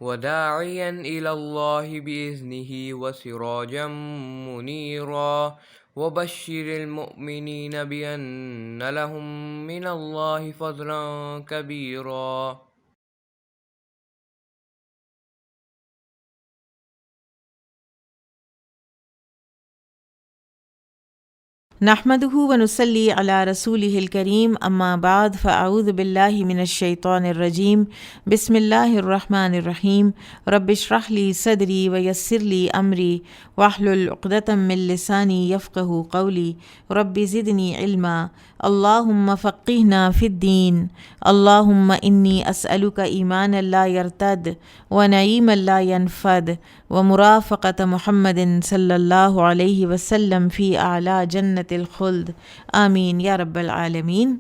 وداعيا إلى الله بإذنه وسراجا منيرا وبشر المؤمنين بأن لهم من الله فضلا كبيرا. نحمده ونصلي على رسوله الكريم اما بعد فاعوذ بالله من الشيطان الرجيم بسم الله الرحمن الرحيم رب اشرح لي صدري ويسر لي امري واحلل عقدة من لساني يفقهوا قولي رب زدني علما اللهم فقهنا في الدين اللهم اني اسألك ایمانا لا يرتد ونعيما لا ينفد ومرافقة محمد صلی اللہ علیہ وسلم فی اعلیٰ جنت الخلد آمین یا رب العالمین۔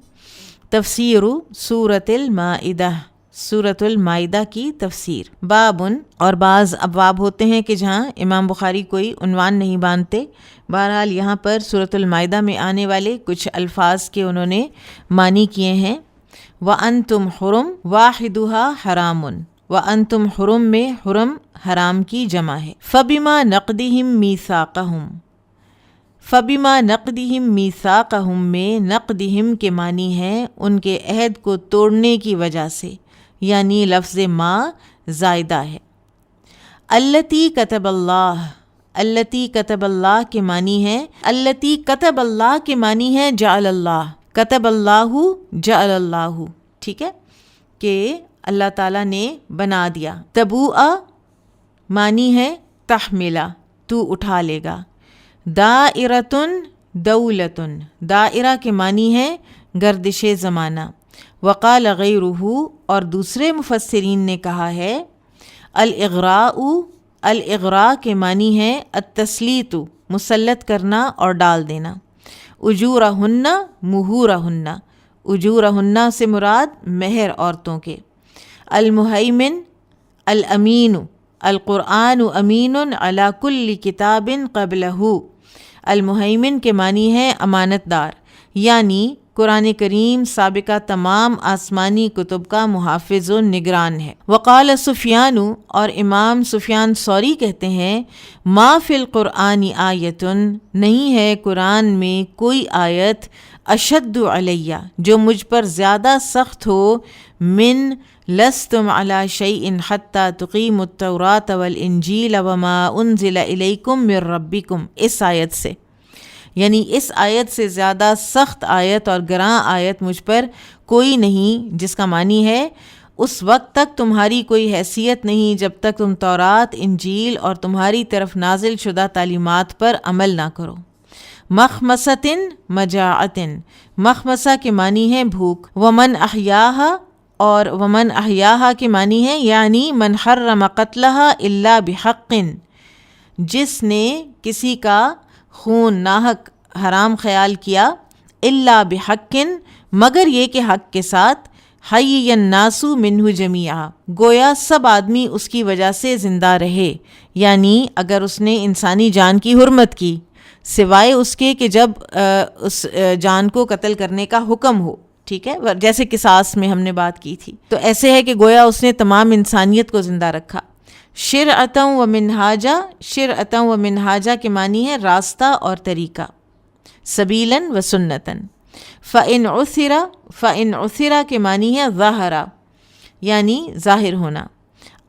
تفسیر سورۃ المائدہ، سورۃ المائدہ کی تفسیر۔ بابن، اور بعض ابواب ہوتے ہیں کہ جہاں امام بخاری کوئی عنوان نہیں باندھتے، بہرحال یہاں پر سورۃ المائدہ میں آنے والے کچھ الفاظ کے انہوں نے معنی کیے ہیں۔ وَأَنْتُمْ حُرُمْ وَاحِدُهَا حَرَامٌ، وَأَنْتُمْ حُرُمْ میں حرم حرام کی جمع ہے۔ فَبِمَا نَقْدِهِمْ مِيثَاقَهُمْ، فَبِمَا نَقْدِهِمْ مِيثَاقَهُمْ میں نقدہم کے معنی ہے ان کے عہد کو توڑنے کی وجہ سے، یعنی لفظ ما زائدہ ہے۔ التی کتب اللہ، التی کتب اللہ کے معنی ہے، التی کتب اللہ کے معنی ہے جعل اللہ، کتب اللہ جعل اللہ، ٹھیک ہے، کہ اللہ تعالیٰ نے بنا دیا۔ تبوء معنی ہے تحملہ، تو اٹھا لے گا۔ دائرتن دولتن، دائرہ کے معنی ہے گردش زمانہ۔ وقال غیرہ، اور دوسرے مفسرین نے کہا ہے الاغراء، الاغراء کے معنی ہے التسلیط، مسلط کرنا اور ڈال دینا۔ اجورہن مہورہن، اجورہن سے مراد مہر عورتوں کے۔ المہیمن الامین، القرآن امین علی کل کتاب قبلہ، المہیمن کے معنی ہے امانت دار، یعنی قرآن کریم سابقہ تمام آسمانی کتب کا محافظ و نگران ہے۔ وقال سفیان، اور امام سفیان ثوری کہتے ہیں ما فی القرآن آیتن، نہیں ہے قرآن میں کوئی آیت اشد علیہ، جو مجھ پر زیادہ سخت ہو، من لستم علی شیء حتی تقیموا التوراۃ والانجیل وما انزل الیکم من ربکم، اس آیت سے، یعنی اس آیت سے زیادہ سخت آیت اور گراں آیت مجھ پر کوئی نہیں، جس کا معنی ہے اس وقت تک تمہاری کوئی حیثیت نہیں جب تک تم تورات، انجیل اور تمہاری طرف نازل شدہ تعلیمات پر عمل نہ کرو۔ مخمصۃ مجاعۃ، مخمصہ کے معنی ہے بھوک۔ ومن احیاہا، اور ومن احیاہا کے معنی ہے یعنی من حرم قتلہا الا بحق، جس نے کسی کا خون ناحق حرام خیال کیا، الا بحق، مگر یہ کہ حق کے ساتھ، حی الناس منہ جمیعا، گویا سب آدمی اس کی وجہ سے زندہ رہے، یعنی اگر اس نے انسانی جان کی حرمت کی، سوائے اس کے کہ جب اس جان کو قتل کرنے کا حکم ہو، ٹھیک ہے، جیسے قصاص میں ہم نے بات کی تھی، تو ایسے ہے کہ گویا اس نے تمام انسانیت کو زندہ رکھا۔ شرعۃ و منہاجا، شرعۃ و منہاجا کے معنی ہے راستہ اور طریقہ۔ سبیلاً و سنتاً۔ فَإِنْ عُثِرَ، فَإِنْ عُثِرَ کے معنی ہے ظاہرہ، یعنی ظاہر ہونا۔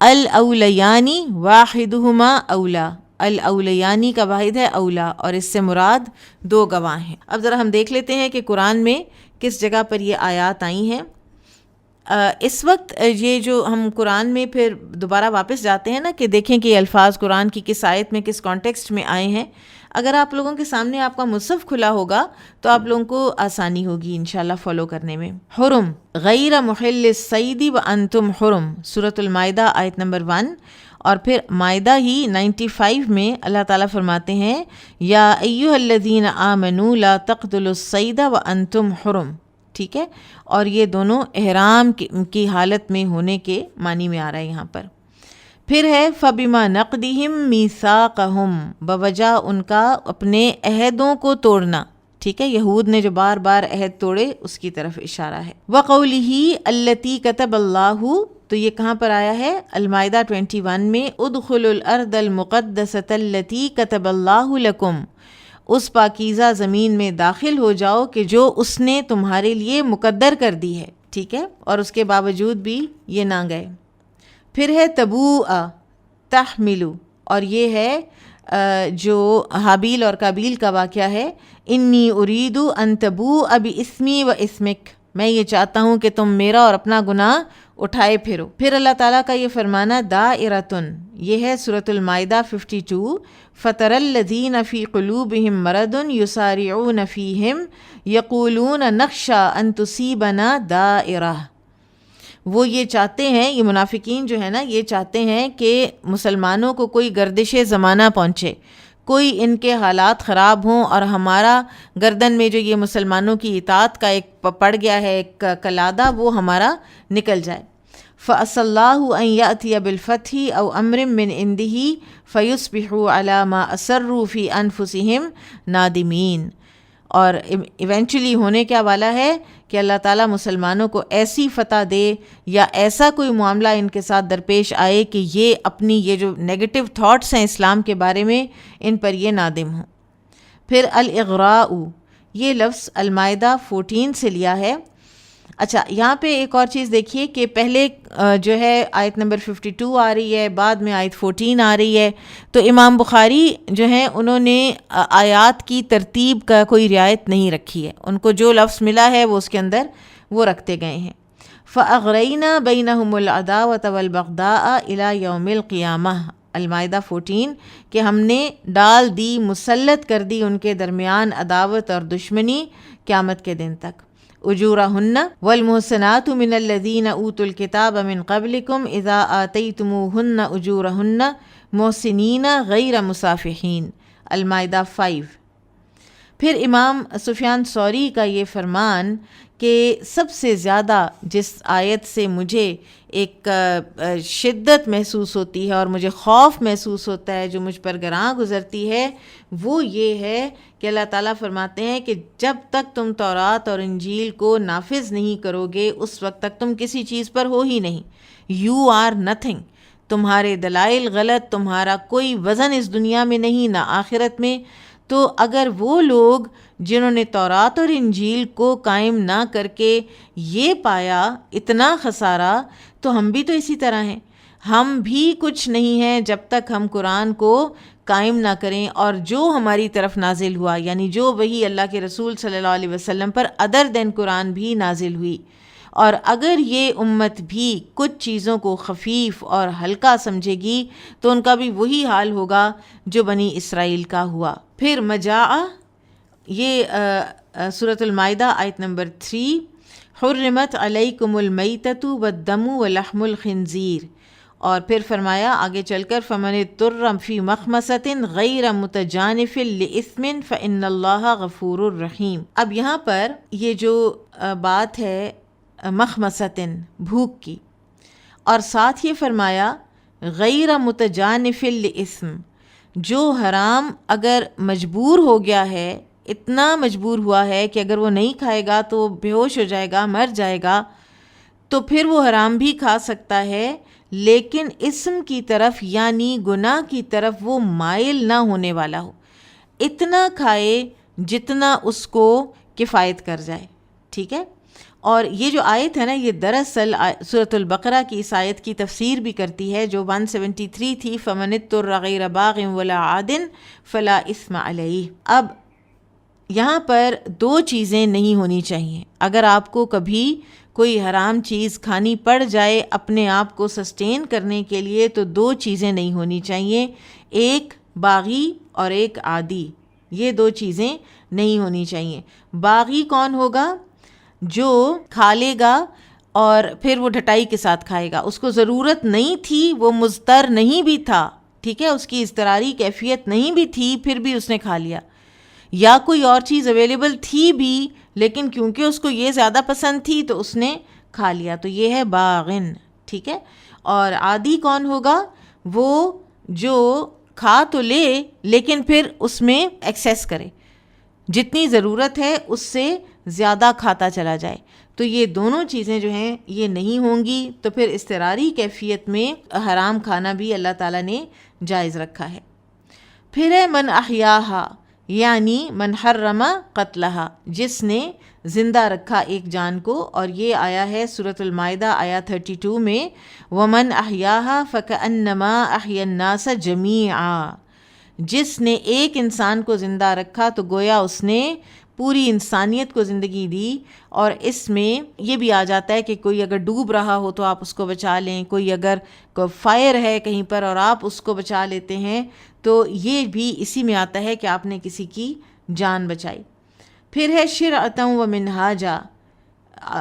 الاولیانی واحدہما اولا، الاولیانی کا واحد ہے اولا، اور اس سے مراد دو گواہ ہیں۔ اب ذرا ہم دیکھ لیتے ہیں کہ قرآن میں کس جگہ پر یہ آیات آئی ہیں۔ اس وقت یہ جو ہم قرآن میں پھر دوبارہ واپس جاتے ہیں نا کہ دیکھیں کہ یہ الفاظ قرآن کی کس آیت میں کس کانٹیکسٹ میں آئے ہیں، اگر آپ لوگوں کے سامنے آپ کا مصحف کھلا ہوگا تو آپ لوگوں کو آسانی ہوگی انشاءاللہ فالو کرنے میں۔ حرم غیر محل الصید وانتم حرم، سورۃ المائدہ آیت نمبر 1، اور پھر مائدہ ہی 95 میں اللہ تعالیٰ فرماتے ہیں یا ایھا الذین آمنوا لا تقتلوا الصید وانتم حرم، ٹھیک ہے، اور یہ دونوں احرام کی حالت میں ہونے کے معنی میں آ رہا ہے یہاں پر۔ پھر ہے فَبِمَا نَقْدِهِمْ مِيثَاقَهُمْ، بوجہ ان کا اپنے عہدوں کو توڑنا، ٹھیک ہے، یہود نے جو بار بار عہد توڑے اس کی طرف اشارہ ہے۔ وَقَوْلِهِ الَّتِي كَتَبَ اللَّهُ تو یہ کہاں پر آیا ہے؟ المائدہ 21 میں، ادخلوا الارض المقدسۃ التی کتب اللہ لکم، اس پاکیزہ زمین میں داخل ہو جاؤ کہ جو اس نے تمہارے لیے مقدر کر دی ہے، ٹھیک ہے، اور اس کے باوجود بھی یہ نہ گئے۔ پھر ہے تبوء تحملو، اور یہ ہے جو حابیل اور قابیل کا واقعہ ہے، انی ارید ان تبوء باسمی و اسمک، میں یہ چاہتا ہوں کہ تم میرا اور اپنا گناہ اٹھائے پھرو۔ پھر اللہ تعالیٰ کا یہ فرمانا دائرۃن، یہ ہے سورۃ المائدہ 52، فَتَرَى الَّذِينَ فِي قُلُوبِهِم مَرَضٌ يُسَارِعُونَ فِيهِمْ يَقُولُونَ نَخْشَىٰ أَن تُصِيبَنَا دَائِرَةٌ، وہ یہ چاہتے ہیں، یہ منافقین جو ہے نا، یہ چاہتے ہیں کہ مسلمانوں کو کوئی گردش زمانہ پہنچے، کوئی ان کے حالات خراب ہوں اور ہمارا گردن میں جو یہ مسلمانوں کی اطاعت کا ایک پڑ گیا ہے ایک کلادہ، وہ ہمارا نکل جائے۔ فَأَسَى اللَّهُ أَن يَأْتِيَ بِالْفَتْحِ أَوْ أَمْرٍ مِّنْ عِنْدِهِ فَيُصْبِحُوا عَلَى مَا أَسَرُّوا فِي أَنفُسِهِمْ نَادِمِينَ، اور ایونچولی ہونے کیا والا ہے کہ اللہ تعالیٰ مسلمانوں کو ایسی فتح دے یا ایسا کوئی معاملہ ان کے ساتھ درپیش آئے کہ یہ اپنی یہ جو نیگیٹو تھاٹس ہیں اسلام کے بارے میں، ان پر یہ نادم ہوں۔ پھر الاغراء، یہ لفظ المائدہ 14 سے لیا ہے۔ اچھا، یہاں پہ ایک اور چیز دیکھیے کہ پہلے جو ہے آیت نمبر 52 آ رہی ہے، بعد میں آیت 14 آ رہی ہے، تو امام بخاری جو ہیں انہوں نے آیات کی ترتیب کا کوئی رعایت نہیں رکھی ہے، ان کو جو لفظ ملا ہے وہ اس کے اندر وہ رکھتے گئے ہیں۔ فَأَغْرَيْنَا بَيْنَهُمُ الْعَدَاوَةَ وَالْبَغْضَاءَ إِلَى يَوْمِ الْقِيَامَةِ، المائدہ 14، کہ ہم نے ڈال دی، مسلط کر دی ان کے درمیان عداوت اور دشمنی قیامت کے دن تک۔ اجورہن والمحصنات من الذین اوتوا الکتاب من قبلکم اذا آتیتموہن اجورہن محسنین غیر مصافحین، المائدہ 5۔ پھر امام سفیان ثوری کا یہ فرمان کہ سب سے زیادہ جس آیت سے مجھے ایک شدت محسوس ہوتی ہے اور مجھے خوف محسوس ہوتا ہے، جو مجھ پر گراں گزرتی ہے، وہ یہ ہے کہ اللہ تعالیٰ فرماتے ہیں کہ جب تک تم تورات اور انجیل کو نافذ نہیں کرو گے اس وقت تک تم کسی چیز پر ہو ہی نہیں، یو آر نتھنگ، تمہارے دلائل غلط، تمہارا کوئی وزن اس دنیا میں نہیں نہ آخرت میں۔ تو اگر وہ لوگ جنہوں نے تورات اور انجیل کو قائم نہ کر کے یہ پایا اتنا خسارہ، تو ہم بھی تو اسی طرح ہیں، ہم بھی کچھ نہیں ہیں جب تک ہم قرآن کو قائم نہ کریں، اور جو ہماری طرف نازل ہوا، یعنی جو وحی اللہ کے رسول صلی اللہ علیہ وسلم پر ادر دین قرآن بھی نازل ہوئی، اور اگر یہ امت بھی کچھ چیزوں کو خفیف اور ہلکا سمجھے گی تو ان کا بھی وہی حال ہوگا جو بنی اسرائیل کا ہوا۔ پھر مجاعہ، یہ سورۃ المائدہ آیت نمبر 3، حرمت علیکم المیتۃ والدم ولحم الخنزیر، اور پھر فرمایا آگے چل کر فمن اضطر فی مخمصۃ غیر متجانف لإثم فإن اللہ غفور الرحیم۔ اب یہاں پر یہ جو بات ہے مخمصۃ، بھوک کی، اور ساتھ یہ فرمایا غیر متجانف لإثم، جو حرام اگر مجبور ہو گیا ہے، اتنا مجبور ہوا ہے کہ اگر وہ نہیں کھائے گا تو وہ بے ہوش ہو جائے گا، مر جائے گا، تو پھر وہ حرام بھی کھا سکتا ہے، لیکن اسم کی طرف یعنی گناہ کی طرف وہ مائل نہ ہونے والا ہو، اتنا کھائے جتنا اس کو کفایت کر جائے، ٹھیک ہے۔ اور یہ جو آیت ہے نا، یہ دراصل سورۃ البقرہ کی اس آیت کی تفسیر بھی کرتی ہے جو 173 تھی، فمن اضطر غیر باغ ولا عاد فلا اثم علیہ۔ اب یہاں پر دو چیزیں نہیں ہونی چاہیے، اگر آپ کو کبھی کوئی حرام چیز کھانی پڑ جائے اپنے آپ کو سسٹین کرنے کے لیے، تو دو چیزیں نہیں ہونی چاہیے، ایک باغی اور ایک عادی، یہ دو چیزیں نہیں ہونی چاہیے۔ باغی کون ہوگا؟ جو کھا لے گا اور پھر وہ ڈھٹائی کے ساتھ کھائے گا، اس کو ضرورت نہیں تھی، وہ مضطر نہیں بھی تھا، ٹھیک ہے، اس کی اضطراری کیفیت نہیں بھی تھی، پھر بھی اس نے کھا لیا، یا کوئی اور چیز اویلیبل تھی بھی لیکن کیونکہ اس کو یہ زیادہ پسند تھی تو اس نے کھا لیا، تو یہ ہے باغن، ٹھیک ہے۔ اور عادی کون ہوگا؟ وہ جو کھا تو لے لیکن پھر اس میں ایکسیس کرے، جتنی ضرورت ہے اس سے زیادہ کھاتا چلا جائے، تو یہ دونوں چیزیں جو ہیں یہ نہیں ہوں گی، تو پھر اضطراری کیفیت میں حرام کھانا بھی اللہ تعالیٰ نے جائز رکھا ہے۔ پھر ہے من احیاہا، یعنی من حرم قتلہا، جس نے زندہ رکھا ایک جان کو، اور یہ آیا ہے سورۃ المائدہ آیا 32 میں، ومن احیاہا فکأنما احیا الناس جمیعا، جس نے ایک انسان کو زندہ رکھا تو گویا اس نے پوری انسانیت کو زندگی دی۔ اور اس میں یہ بھی آ جاتا ہے کہ کوئی اگر ڈوب رہا ہو تو آپ اس کو بچا لیں، کوئی اگر فائر ہے کہیں پر اور آپ اس کو بچا لیتے ہیں، تو یہ بھی اسی میں آتا ہے کہ آپ نے کسی کی جان بچائی۔ پھر ہے شرعۃ و منہاجا،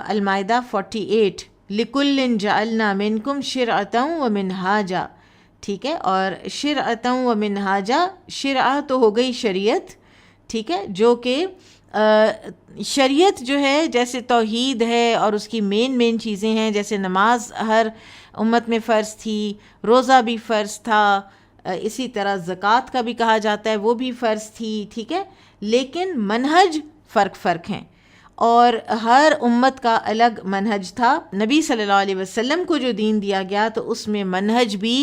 المائدہ 48، لکل جعلنا منکم شرعۃ و منہاجا، ٹھیک ہے۔ اور شرعۃ و منہاجا، شرعہ تو ہو گئی شریعت، ٹھیک ہے، جو کہ شریعت جو ہے جیسے توحید ہے اور اس کی مین چیزیں ہیں، جیسے نماز ہر امت میں فرض تھی، روزہ بھی فرض تھا، اسی طرح زکوٰۃ کا بھی کہا جاتا ہے وہ بھی فرض تھی، ٹھیک ہے، لیکن منہج فرق ہیں، اور ہر امت کا الگ منہج تھا۔ نبی صلی اللہ علیہ وسلم کو جو دین دیا گیا تو اس میں منہج بھی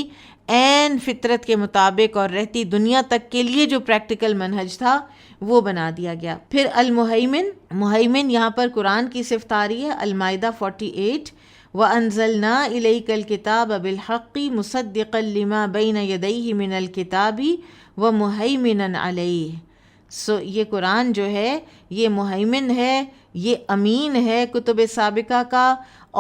عین فطرت کے مطابق اور رہتی دنیا تک کے لیے جو پریکٹیکل منہج تھا وہ بنا دیا گیا۔ پھر المہیمن، مہیمن یہاں پر قرآن کی صفت آ رہی ہے، المائدہ 48، وَأَنزَلْنَا إِلَيْكَ الْكِتَابَ بِالْحَقِّ مُصَدِّقًا لِمَا بَيْنَ يَدَيْهِ مِنَ الْكِتَابِ وَمُهَيْمِنًا عَلَيْهِ۔ یہ قرآن جو ہے یہ مہیمن ہے، یہ امین ہے کتب سابقہ کا،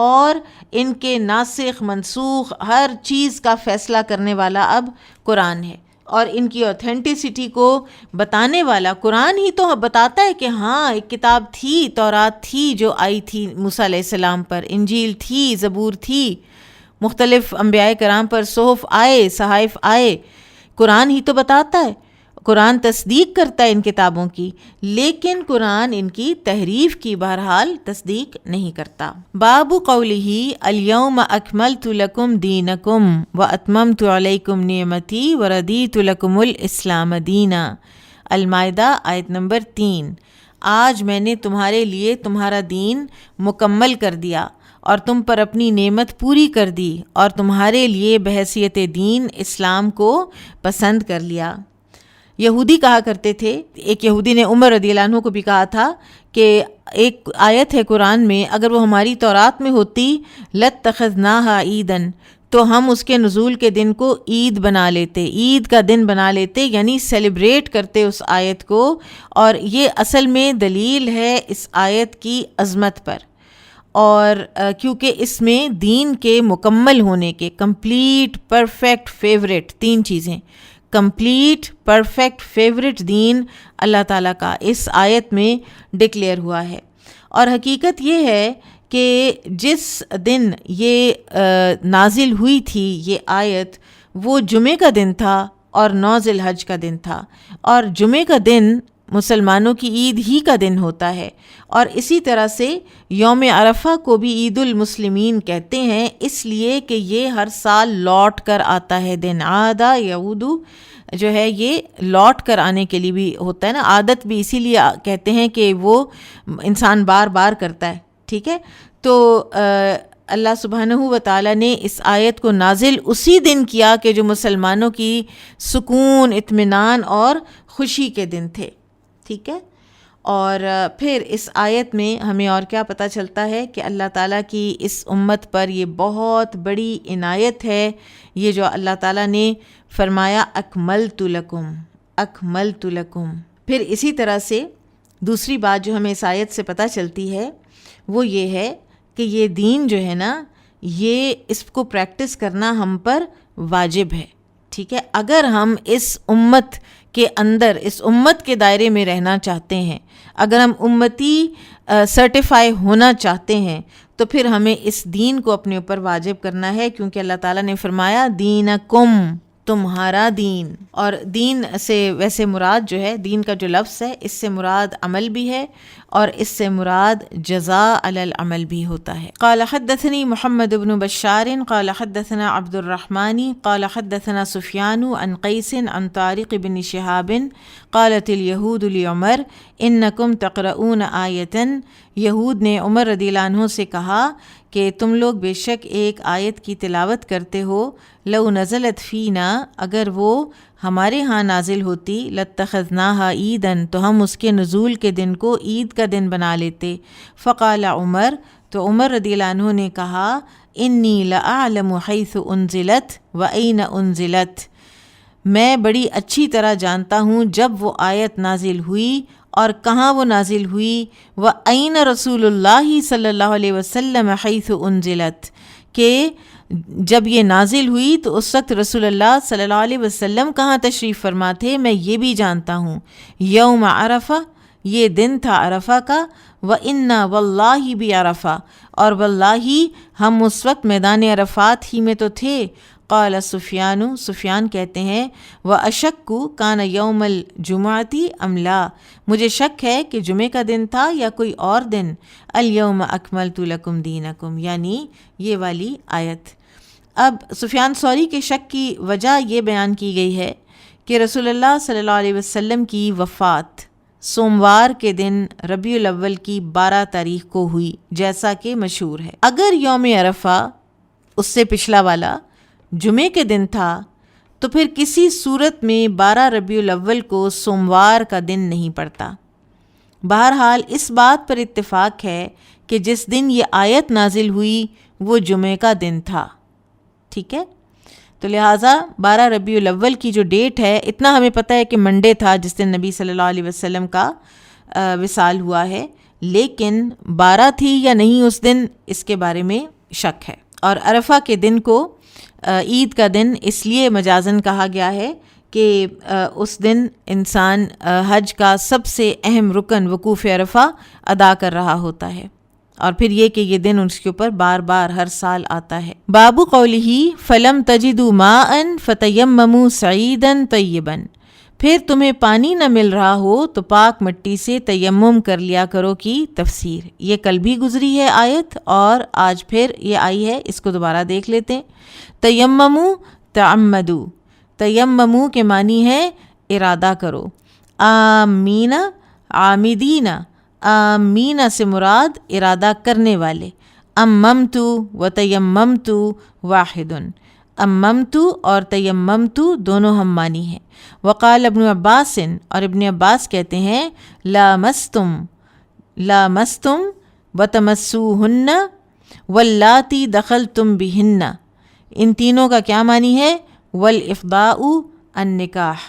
اور ان کے ناسخ منسوخ ہر چیز کا فیصلہ کرنے والا اب قرآن ہے، اور ان کی اوتھینٹسٹی کو بتانے والا قرآن ہی تو بتاتا ہے کہ ہاں ایک کتاب تھی، تورات تھی جو آئی تھی موسیٰ علیہ السلام پر، انجیل تھی، زبور تھی، مختلف انبیاء کرام پر صحف آئے، صحائف آئے، قرآن ہی تو بتاتا ہے، قرآن تصدیق کرتا ہے ان کتابوں کی، لیکن قرآن ان کی تحریف کی بہرحال تصدیق نہیں کرتا۔ باب قولہ الیوم اکملت لکم دینکم واتممت علیکم نعمتی وردیت لکم الاسلام دینا، المائدہ آیت نمبر 3، آج میں نے تمہارے لیے تمہارا دین مکمل کر دیا اور تم پر اپنی نعمت پوری کر دی، اور تمہارے لیے بحیثیت دین اسلام کو پسند کر لیا۔ یہودی کہا کرتے تھے، ایک یہودی نے عمر رضی اللہ عنہ کو بھی کہا تھا کہ ایک آیت ہے قرآن میں، اگر وہ ہماری تورات میں ہوتی لَاتَّخَذْنَاهَا عِیدًا، تو ہم اس کے نزول کے دن کو عید بنا لیتے، عید کا دن بنا لیتے، یعنی سیلیبریٹ کرتے اس آیت کو، اور یہ اصل میں دلیل ہے اس آیت کی عظمت پر، اور کیونکہ اس میں دین کے مکمل ہونے کے، کمپلیٹ پرفیکٹ فیوریٹ، 3 چیزیں، کمپلیٹ پرفیکٹ فیوریٹ دین اللہ تعالیٰ کا اس آیت میں ڈکلیئر ہوا ہے۔ اور حقیقت یہ ہے کہ جس دن یہ نازل ہوئی تھی یہ آیت، وہ جمعے کا دن تھا اور 9 ذی الحج کا دن تھا، اور جمعے کا دن مسلمانوں کی عید ہی کا دن ہوتا ہے، اور اسی طرح سے یوم عرفہ کو بھی عید المسلمین کہتے ہیں، اس لیے کہ یہ ہر سال لوٹ کر آتا ہے دن، عادہ یعودو جو ہے یہ لوٹ کر آنے کے لیے بھی ہوتا ہے نا، عادت بھی اسی لیے کہتے ہیں کہ وہ انسان بار بار کرتا ہے، ٹھیک ہے۔ تو اللہ سبحانہ و تعالیٰ نے اس آیت کو نازل اسی دن کیا کہ جو مسلمانوں کی سکون، اطمینان اور خوشی کے دن تھے، ٹھیک ہے۔ اور پھر اس آیت میں ہمیں اور کیا پتہ چلتا ہے کہ اللہ تعالیٰ کی اس امت پر یہ بہت بڑی عنایت ہے، یہ جو اللہ تعالیٰ نے فرمایا اکملت لکم، اکملت لکم۔ پھر اسی طرح سے دوسری بات جو ہمیں اس آیت سے پتہ چلتی ہے وہ یہ ہے کہ یہ دین جو ہے نا، یہ اس کو پریکٹس کرنا ہم پر واجب ہے، ٹھیک ہے۔ اگر ہم اس امت کے اندر، اس امت کے دائرے میں رہنا چاہتے ہیں، اگر ہم امتی سرٹیفائی ہونا چاہتے ہیں، تو پھر ہمیں اس دین کو اپنے اوپر واجب کرنا ہے، کیونکہ اللہ تعالیٰ نے فرمایا دینکم، تمہارا دین. اور دین سے ویسے مراد جو ہے، دین کا جو لفظ ہے، اس سے مراد عمل بھی ہے اور اس سے مراد جزاء علی العمل بھی ہوتا ہے. قال حدثني محمد بن بشار قال حدثنا عبد الرحمن قال حدثنا سفیان عن قیس عن طارق بن شہاب قالت اليہود لعمر انکم تقرؤون آیتا. یہود نے عمر رضی اللہ عنہ سے کہا کہ تم لوگ بے شک ایک آیت کی تلاوت کرتے ہو، لو نزلت فینا، اگر وہ ہمارے ہاں نازل ہوتی، لاتخذناہا عیداً، تو ہم اس کے نزول کے دن کو عید کا دن بنا لیتے. فقال عمر، تو عمر رضی اللہ عنہ نے کہا، انی لأعلم حیث انزلت وأین انزلت، میں بڑی اچھی طرح جانتا ہوں جب وہ آیت نازل ہوئی اور کہاں وہ نازل ہوئی. وَأَيْنَ رسول اللہ صلی اللہ علیہ وسلم حیث انزلت، کہ جب یہ نازل ہوئی تو اس وقت رسول اللہ صلی اللہ علیہ وسلم کہاں تشریف فرما تھے، میں یہ بھی جانتا ہوں. یوم عرفہ، یہ دن تھا عرفہ کا. وَإِنَّا وَاللَّهِ بِعَرَفَةٍ، اور واللہ ہم اس وقت میدان عرفات ہی میں تو تھے. قال سفیان، سفیان کہتے ہیں، وَأَشَكُّ كَانَ يَوْمَ الْجُمُعَةِ أَمْ لَا، مجھے شک ہے کہ جمعے کا دن تھا یا کوئی اور دن. الْيَوْمَ أَكْمَلْتُ لَكُمْ دِينَكُمْ، یعنی یہ والی آیت. اب سفیان ثوری کے شک کی وجہ یہ بیان کی گئی ہے کہ رسول اللہ صلی اللہ علیہ وسلم کی وفات سوموار کے دن ربیع الاول کی 12 تاریخ کو ہوئی، جیسا کہ مشہور ہے. اگر یوم عرفہ اس سے پچھلا والا جمعے کے دن تھا تو پھر کسی صورت میں 12 ربیع الاول کو سوموار کا دن نہیں پڑتا. بہرحال اس بات پر اتفاق ہے کہ جس دن یہ آیت نازل ہوئی وہ جمعے کا دن تھا. ٹھیک ہے، تو لہٰذا 12 ربیع الاول کی جو ڈیٹ ہے، اتنا ہمیں پتہ ہے کہ منڈے تھا جس دن نبی صلی اللہ علیہ وسلم کا وصال ہوا ہے، لیکن 12 تھی یا نہیں اس دن، اس کے بارے میں شک ہے. اور عرفہ کے دن کو عید کا دن اس لیے مجازن کہا گیا ہے کہ اس دن انسان حج کا سب سے اہم رکن وقوف عرفہ ادا کر رہا ہوتا ہے، اور پھر یہ کہ یہ دن اس کے اوپر بار بار ہر سال آتا ہے. باب قولہ فلم تجدوا ماء فتیمموا صعیدا طیبا، پھر تمہیں پانی نہ مل رہا ہو تو پاک مٹی سے تیمم کر لیا کرو کی تفسیر. یہ کل بھی گزری ہے آیت اور آج پھر یہ آئی ہے، اس کو دوبارہ دیکھ لیتے ہیں. تیمموا تعمدوا، تیمموا کے معنی ہے ارادہ کرو. آمین عامدین، آمین سے مراد ارادہ کرنے والے. اممت و تیممت واحد، اممت اور تیممت دونوں ہم معنی ہیں. وقال ابن عباس، اور ابن عباس کہتے ہیں، لامستم، لامستم وتمسوہن واللاتی دخلتم بہن، ان تینوں کا کیا معنی ہے؟ والافضاء النکاح،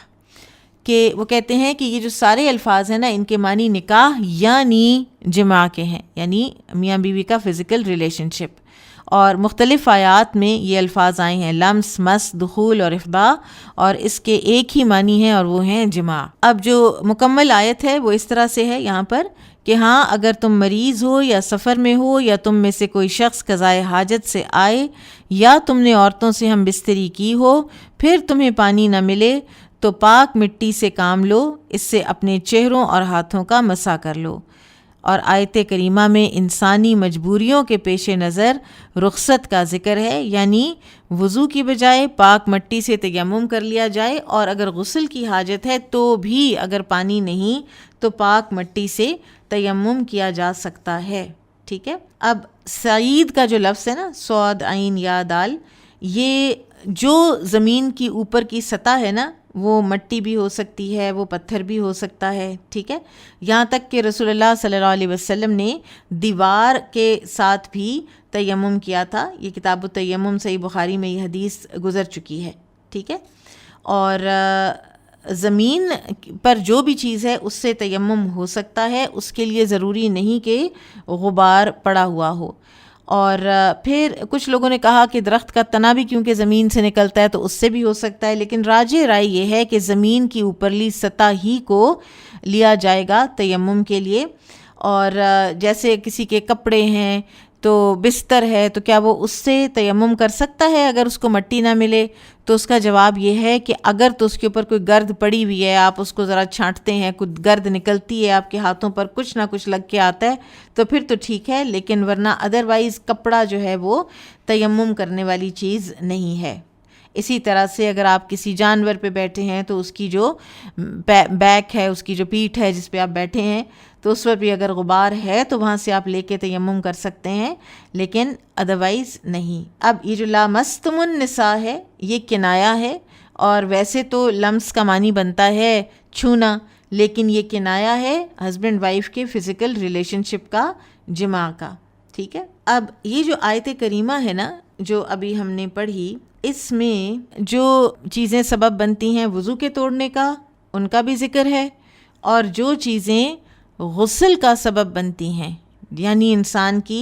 کہ وہ کہتے ہیں کہ یہ جو سارے الفاظ ہیں نا، ان کے معنی نکاح یعنی جماع کے ہیں، یعنی میاں بیوی کا فزیکل ریلیشن شپ. اور مختلف آیات میں یہ الفاظ آئے ہیں، لمس، مس، دخول اور افضاء، اور اس کے ایک ہی معنی ہیں اور وہ ہیں جماع. اب جو مکمل آیت ہے وہ اس طرح سے ہے یہاں پر کہ ہاں اگر تم مریض ہو یا سفر میں ہو یا تم میں سے کوئی شخص قضائے حاجت سے آئے یا تم نے عورتوں سے ہم بستری کی ہو، پھر تمہیں پانی نہ ملے تو پاک مٹی سے کام لو، اس سے اپنے چہروں اور ہاتھوں کا مسح کر لو. اور آیت کریمہ میں انسانی مجبوریوں کے پیش نظر رخصت کا ذکر ہے، یعنی وضو کی بجائے پاک مٹی سے تیمم کر لیا جائے، اور اگر غسل کی حاجت ہے تو بھی اگر پانی نہیں تو پاک مٹی سے تیمم کیا جا سکتا ہے. ٹھیک ہے، اب سعید کا جو لفظ ہے نا، صاد عین یا دال، یہ جو زمین کی اوپر کی سطح ہے نا، وہ مٹی بھی ہو سکتی ہے، وہ پتھر بھی ہو سکتا ہے. ٹھیک ہے، یہاں تک کہ رسول اللہ صلی اللہ علیہ وسلم نے دیوار کے ساتھ بھی تیمم کیا تھا. یہ کتاب التیمم صحیح بخاری میں یہ حدیث گزر چکی ہے. ٹھیک ہے، اور زمین پر جو بھی چیز ہے اس سے تیمم ہو سکتا ہے، اس کے لیے ضروری نہیں کہ غبار پڑا ہوا ہو. اور پھر کچھ لوگوں نے کہا کہ درخت کا تنا بھی کیونکہ زمین سے نکلتا ہے تو اس سے بھی ہو سکتا ہے، لیکن راجح رائے یہ ہے کہ زمین کی اوپرلی سطح ہی کو لیا جائے گا تیمم کے لیے. اور جیسے کسی کے کپڑے ہیں تو بستر ہے تو کیا وہ اس سے تیمم کر سکتا ہے اگر اس کو مٹی نہ ملے؟ تو اس کا جواب یہ ہے کہ اگر تو اس کے اوپر کوئی گرد پڑی ہوئی ہے، آپ اس کو ذرا چھانٹتے ہیں، کچھ گرد نکلتی ہے آپ کے ہاتھوں پر، کچھ نہ کچھ لگ کے آتا ہے تو پھر تو ٹھیک ہے، لیکن ورنہ ادروائز کپڑا جو ہے وہ تیمم کرنے والی چیز نہیں ہے۔ اسی طرح سے اگر آپ کسی جانور پہ بیٹھے ہیں تو اس کی جو بیک ہے، اس کی جو پیٹھ ہے جس پہ آپ بیٹھے ہیں، تو اس پر بھی اگر غبار ہے تو وہاں سے آپ لے کے تیمم کر سکتے ہیں، لیکن ادروائز نہیں۔ اب یہ جو لامستم النساء ہے یہ کنایا ہے، اور ویسے تو لمس کا معنی بنتا ہے چھونا، لیکن یہ کنایا ہے ہسبینڈ وائف کے فزیکل ریلیشن شپ کا، جماع کا، ٹھیک ہے۔ اب یہ جو آیت کریمہ ہے نا جو ابھی ہم نے پڑھی، اس میں جو چیزیں سبب بنتی ہیں وضو کے توڑنے کا ان کا بھی ذکر ہے، اور جو چیزیں غسل کا سبب بنتی ہیں، یعنی انسان کی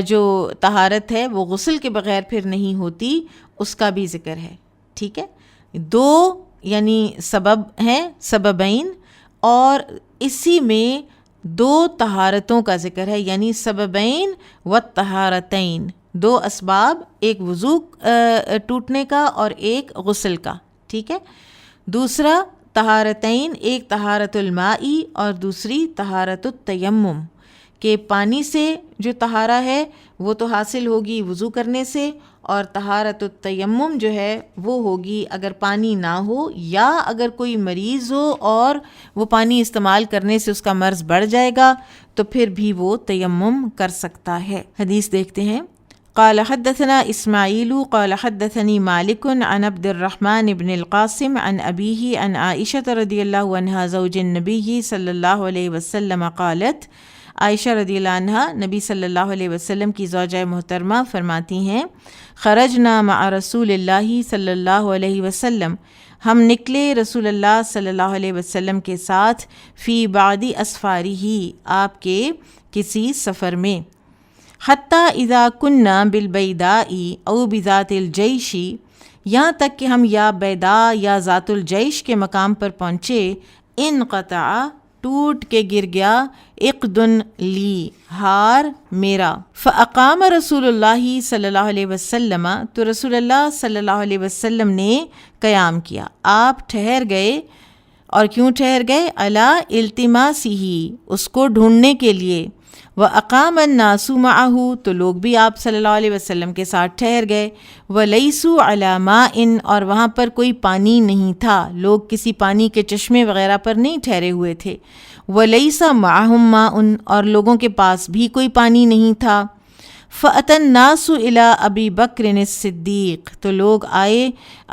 جو طہارت ہے وہ غسل کے بغیر پھر نہیں ہوتی، اس کا بھی ذکر ہے، ٹھیک ہے۔ دو یعنی سبب ہیں، سببین، اور اسی میں دو طہارتوں کا ذکر ہے، یعنی سببین و طہارتین، دو اسباب، ایک وضو ٹوٹنے کا اور ایک غسل کا، ٹھیک ہے۔ دوسرا طہارتین، ایک طہارت المائی اور دوسری طہارت التیمم، کہ پانی سے جو طہارہ ہے وہ تو حاصل ہوگی وضو کرنے سے، اور طہارت التیمم جو ہے وہ ہوگی اگر پانی نہ ہو یا اگر کوئی مریض ہو اور وہ پانی استعمال کرنے سے اس کا مرض بڑھ جائے گا تو پھر بھی وہ تیمم کر سکتا ہے۔ حدیث دیکھتے ہیں۔ قال حدثنا اسماعیل قال حدثني مالک عن عبد الرحمن بن القاسم عن ابیہ عن عائشہ رضی اللہ عنہا زوج النبی صلی اللہ علیہ وسلم قالت، عائشہ رضی اللہ عنہ نبی صلی اللہ علیہ وسلم کی زوجہ محترمہ فرماتی ہیں، خرجنا مع رسول اللہ صلی اللہ علیہ وسلم، ہم نکلے رسول اللہ صلی اللہ علیہ وسلم کے ساتھ، فی بعض اسفارہ، آپ کے کسی سفر میں، حتیٰ اذا کننا بالبیداء او بذات الجیش، یہاں تک کہ ہم یا بیداء یا ذات الجیش کے مقام پر پہنچے، انقطع، ٹوٹ کے گر گیا، اقدن لی، ہار میرا، فاقام رسول اللہ صلی اللہ علیہ وسلم، تو رسول اللہ صلی اللہ علیہ وسلم نے قیام کیا، آپ ٹھہر گئے، اور کیوں ٹھہر گئے؟ علی التماسہ، اس کو ڈھونڈنے کے لیے، وَأَقَامَ النَّاسُ مَعَهُ، تو لوگ بھی آپ صلی اللہ علیہ وسلم کے ساتھ ٹھہر گئے، وَلَيْسُوا عَلَى مَاءٍ، اور وہاں پر کوئی پانی نہیں تھا، لوگ کسی پانی کے چشمے وغیرہ پر نہیں ٹھہرے ہوئے تھے، وَلَيْسَ مَعَهُمْ مَاءٌ، اور لوگوں کے پاس بھی کوئی پانی نہیں تھا، فَأَتَى النَّاسُ إِلَىٰ أَبِي بَكْرٍ الصِّدِّيقِ، تو لوگ آئے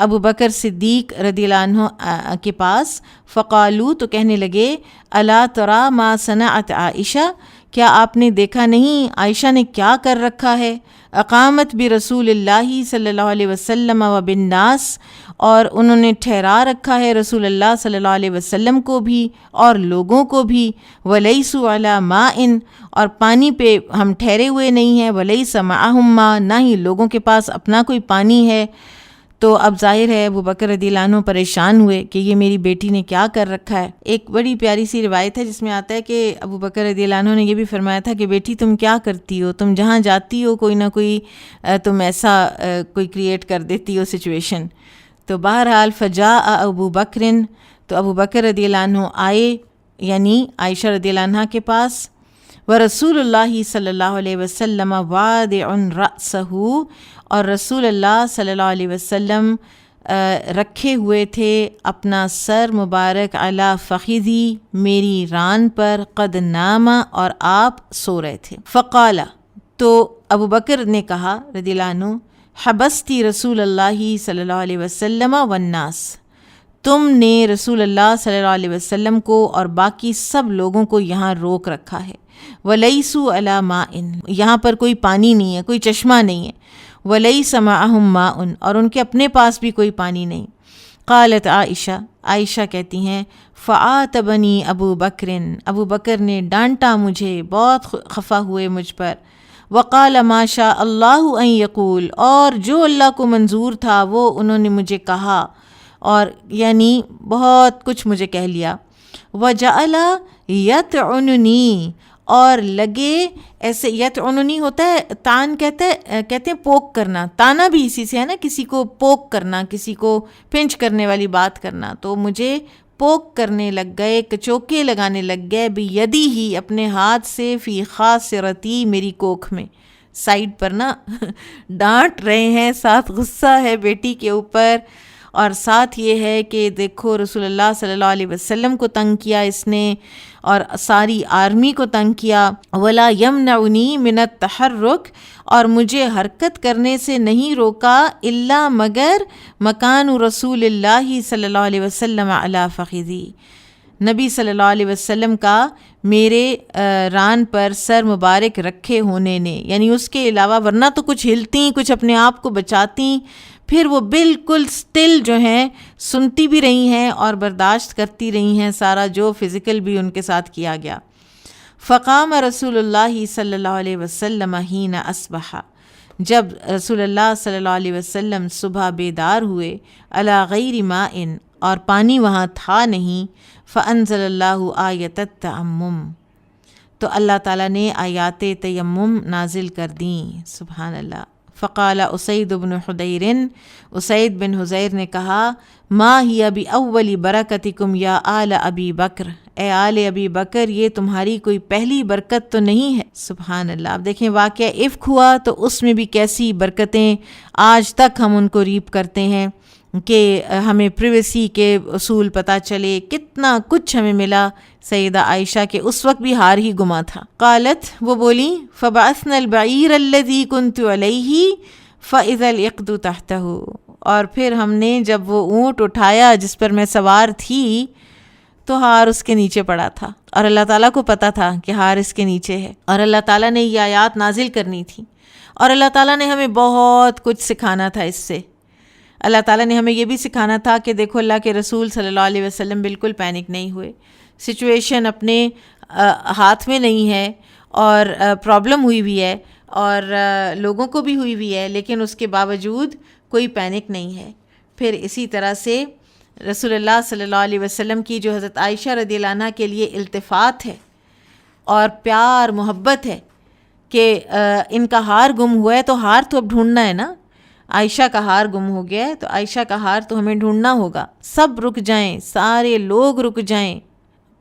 ابو بکر صدیق رضی اللہ عنہ کے پاس، فقالوا، تو کہنے لگے، أَلَا تَرَىٰ مَا صَنَعَتْ عائشہ، کیا آپ نے دیکھا نہیں عائشہ نے کیا کر رکھا ہے؟ اقامت برسول اللہ صلی اللہ علیہ وسلم و بالناس، اور انہوں نے ٹھہرا رکھا ہے رسول اللہ صلی اللہ علیہ وسلم کو بھی اور لوگوں کو بھی، وَلَيْسُوا عَلَى مَاءٍ، اور پانی پہ ہم ٹھہرے ہوئے نہیں ہیں، وَلَيْسَ مَعَهُمْ مَاء، نہ ہی لوگوں کے پاس اپنا کوئی پانی ہے۔ تو اب ظاہر ہے ابو بکر رضی اللہ عنہ پریشان ہوئے کہ یہ میری بیٹی نے کیا کر رکھا ہے۔ ایک بڑی پیاری سی روایت ہے جس میں آتا ہے کہ ابو بکر رضی اللہ عنہ نے یہ بھی فرمایا تھا کہ بیٹی تم کیا کرتی ہو، تم جہاں جاتی ہو کوئی نہ کوئی تم ایسا کوئی کریٹ کر دیتی ہو سچویشن۔ تو بہرحال فجاء ابو بکرن، تو ابو بکر رضی اللہ عنہ آئے، یعنی عائشہ رضی اللہ عنہ کے پاس، ورسول اللہ صلی اللہ علیہ وسلم وادع رأسہ، اور رسول اللہ صلی اللہ علیہ وسلم رکھے ہوئے تھے اپنا سر مبارک علی فخذی، میری ران پر، قد نام، اور آپ سو رہے تھے، فقال، تو ابو بکر نے کہا رضی اللہ عنہ، حبستی رسول اللہ صلی اللہ علیہ وسلم والناس، تم نے رسول اللہ صلی اللہ علیہ وسلم کو اور باقی سب لوگوں کو یہاں روک رکھا ہے، وَلَيْسُوا عَلَى مَاءٍ، یہاں پر کوئی پانی نہیں ہے، کوئی چشمہ نہیں ہے، وَلَيْسَ مَعَهُمْ مَاءٌ، اور ان کے اپنے پاس بھی کوئی پانی نہیں۔ قالت عائشہ، عائشہ کہتی ہیں، فَعَاتَبَنِي ابو بکرن، ابو بکر نے ڈانٹا مجھے، بہت خفا ہوئے مجھ پر، وقال ما شاء اللہ ان یقول، اور جو اللہ کو منظور تھا وہ انہوں نے مجھے کہا، اور یعنی بہت کچھ مجھے کہہ لیا، وجعل یطعننی، اور لگے ایسے. یطعننی ہوتا ہے تان، کہتے ہیں پوک کرنا. تانا بھی اسی سے ہے نا، کسی کو پوک کرنا، کسی کو پنچ کرنے والی بات کرنا. تو مجھے پوک کرنے لگ گئے، کچوکے لگانے لگ گئے، بیدی ہی اپنے ہاتھ سے، فی خاصرتی میری کوکھ میں، سائڈ پر نا ڈانٹ رہے ہیں، ساتھ غصہ ہے بیٹی کے اوپر، اور ساتھ یہ ہے کہ دیکھو رسول اللہ صلی اللہ علیہ وسلم کو تنگ کیا اس نے، اور ساری آرمی کو تنگ کیا. ولا یمنعنی من التحرک، اور مجھے حرکت کرنے سے نہیں روکا الا مگر مکان رسول اللہ صلی اللہ علیہ وسلم علی فخذی، نبی صلی اللہ علیہ وسلم کا میرے ران پر سر مبارک رکھے ہونے نے، یعنی اس کے علاوہ، ورنہ تو کچھ ہلتی، کچھ اپنے آپ کو بچاتی، پھر وہ بالکل سٹل جو ہیں، سنتی بھی رہی ہیں اور برداشت کرتی رہی ہیں سارا جو فزیکل بھی ان کے ساتھ کیا گیا. فقام رسول اللہ صلی اللہ علیہ وسلم حین اصبح، جب رسول اللہ صلی اللہ علیہ وسلم صبح بیدار ہوئے، علی غیر ماء، اور پانی وہاں تھا نہیں، فانزل اللہ آیت التیمم، تو اللہ تعالیٰ نے آیات تیمم نازل کر دیں. سبحان اللہ. فقال اسید بن حدیر، اسید بن حضیر نے کہا، ما ہی بأول برکتکم یا آل ابی بکر، اے آل ابی بکر یہ تمہاری کوئی پہلی برکت تو نہیں ہے. سبحان اللہ. اب دیکھیں واقعہ افک ہوا تو اس میں بھی کیسی برکتیں آج تک ہم ان کو ریپ کرتے ہیں، کہ ہمیں پریویسی کے اصول پتہ چلے، کتنا کچھ ہمیں ملا. سیدہ عائشہ کے اس وقت بھی ہار ہی گما تھا. قالت، وہ بولی، فبعثنا البعیر الذی کنت علیہ فاذا العقد تحتہ، اور پھر ہم نے جب وہ اونٹ اٹھایا جس پر میں سوار تھی تو ہار اس کے نیچے پڑا تھا، اور اللہ تعالیٰ کو پتہ تھا کہ ہار اس کے نیچے ہے، اور اللہ تعالیٰ نے یہ آیات نازل کرنی تھی، اور اللہ تعالیٰ نے ہمیں بہت کچھ سکھانا تھا اس سے. اللہ تعالیٰ نے ہمیں یہ بھی سکھانا تھا کہ دیکھو اللہ کے رسول صلی اللہ علیہ وسلم بالکل پینک نہیں ہوئے، سچویشن اپنے ہاتھ میں نہیں ہے، اور پرابلم ہوئی ہوئی ہے، اور لوگوں کو بھی ہوئی ہوئی ہے، لیکن اس کے باوجود کوئی پینک نہیں ہے. پھر اسی طرح سے رسول اللہ صلی اللہ علیہ وسلم کی جو حضرت عائشہ رضی اللہ عنہ کے لیے التفات ہے اور پیار محبت ہے کہ ان کا ہار گم ہوا ہے تو ہار تو اب ڈھونڈنا ہے نا. عائشہ کا ہار گم ہو گیا ہے تو عائشہ کا ہار تو ہمیں ڈھونڈنا ہوگا. سب رک جائیں، سارے لوگ رک جائیں،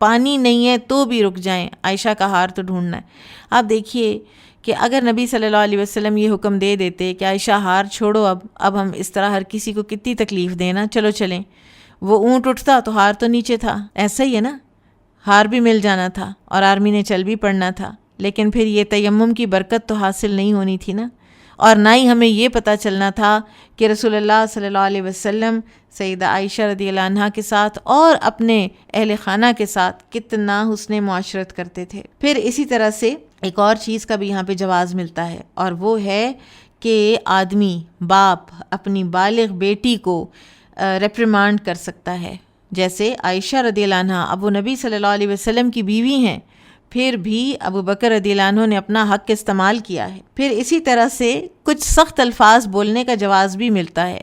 پانی نہیں ہے تو بھی رک جائیں، عائشہ کا ہار تو ڈھونڈنا ہے. آپ دیکھیے کہ اگر نبی صلی اللہ علیہ وسلم یہ حکم دے دیتے کہ عائشہ ہار چھوڑو، اب ہم اس طرح ہر کسی کو کتنی تکلیف دینا، چلو چلیں، وہ اونٹ اٹھتا تو ہار تو نیچے تھا. ایسا ہی ہے نا، ہار بھی مل جانا تھا اور آرمی نے چل بھی پڑنا تھا، لیکن پھر یہ تیمم کی برکت تو حاصل نہیں ہونی تھی نا، اور نہ ہی ہمیں یہ پتہ چلنا تھا کہ رسول اللہ صلی اللہ علیہ وسلم سیدہ عائشہ رضی اللہ عنہا کے ساتھ اور اپنے اہل خانہ کے ساتھ کتنا حسن معاشرت کرتے تھے. پھر اسی طرح سے ایک اور چیز کا بھی یہاں پہ جواز ملتا ہے، اور وہ ہے کہ آدمی، باپ اپنی بالغ بیٹی کو ریپریمانڈ کر سکتا ہے. جیسے عائشہ رضی اللہ عنہا، اب وہ نبی صلی اللہ علیہ وسلم کی بیوی ہیں، پھر بھی ابو بکر رضی اللہ عنہ نے اپنا حق استعمال کیا ہے. پھر اسی طرح سے کچھ سخت الفاظ بولنے کا جواز بھی ملتا ہے،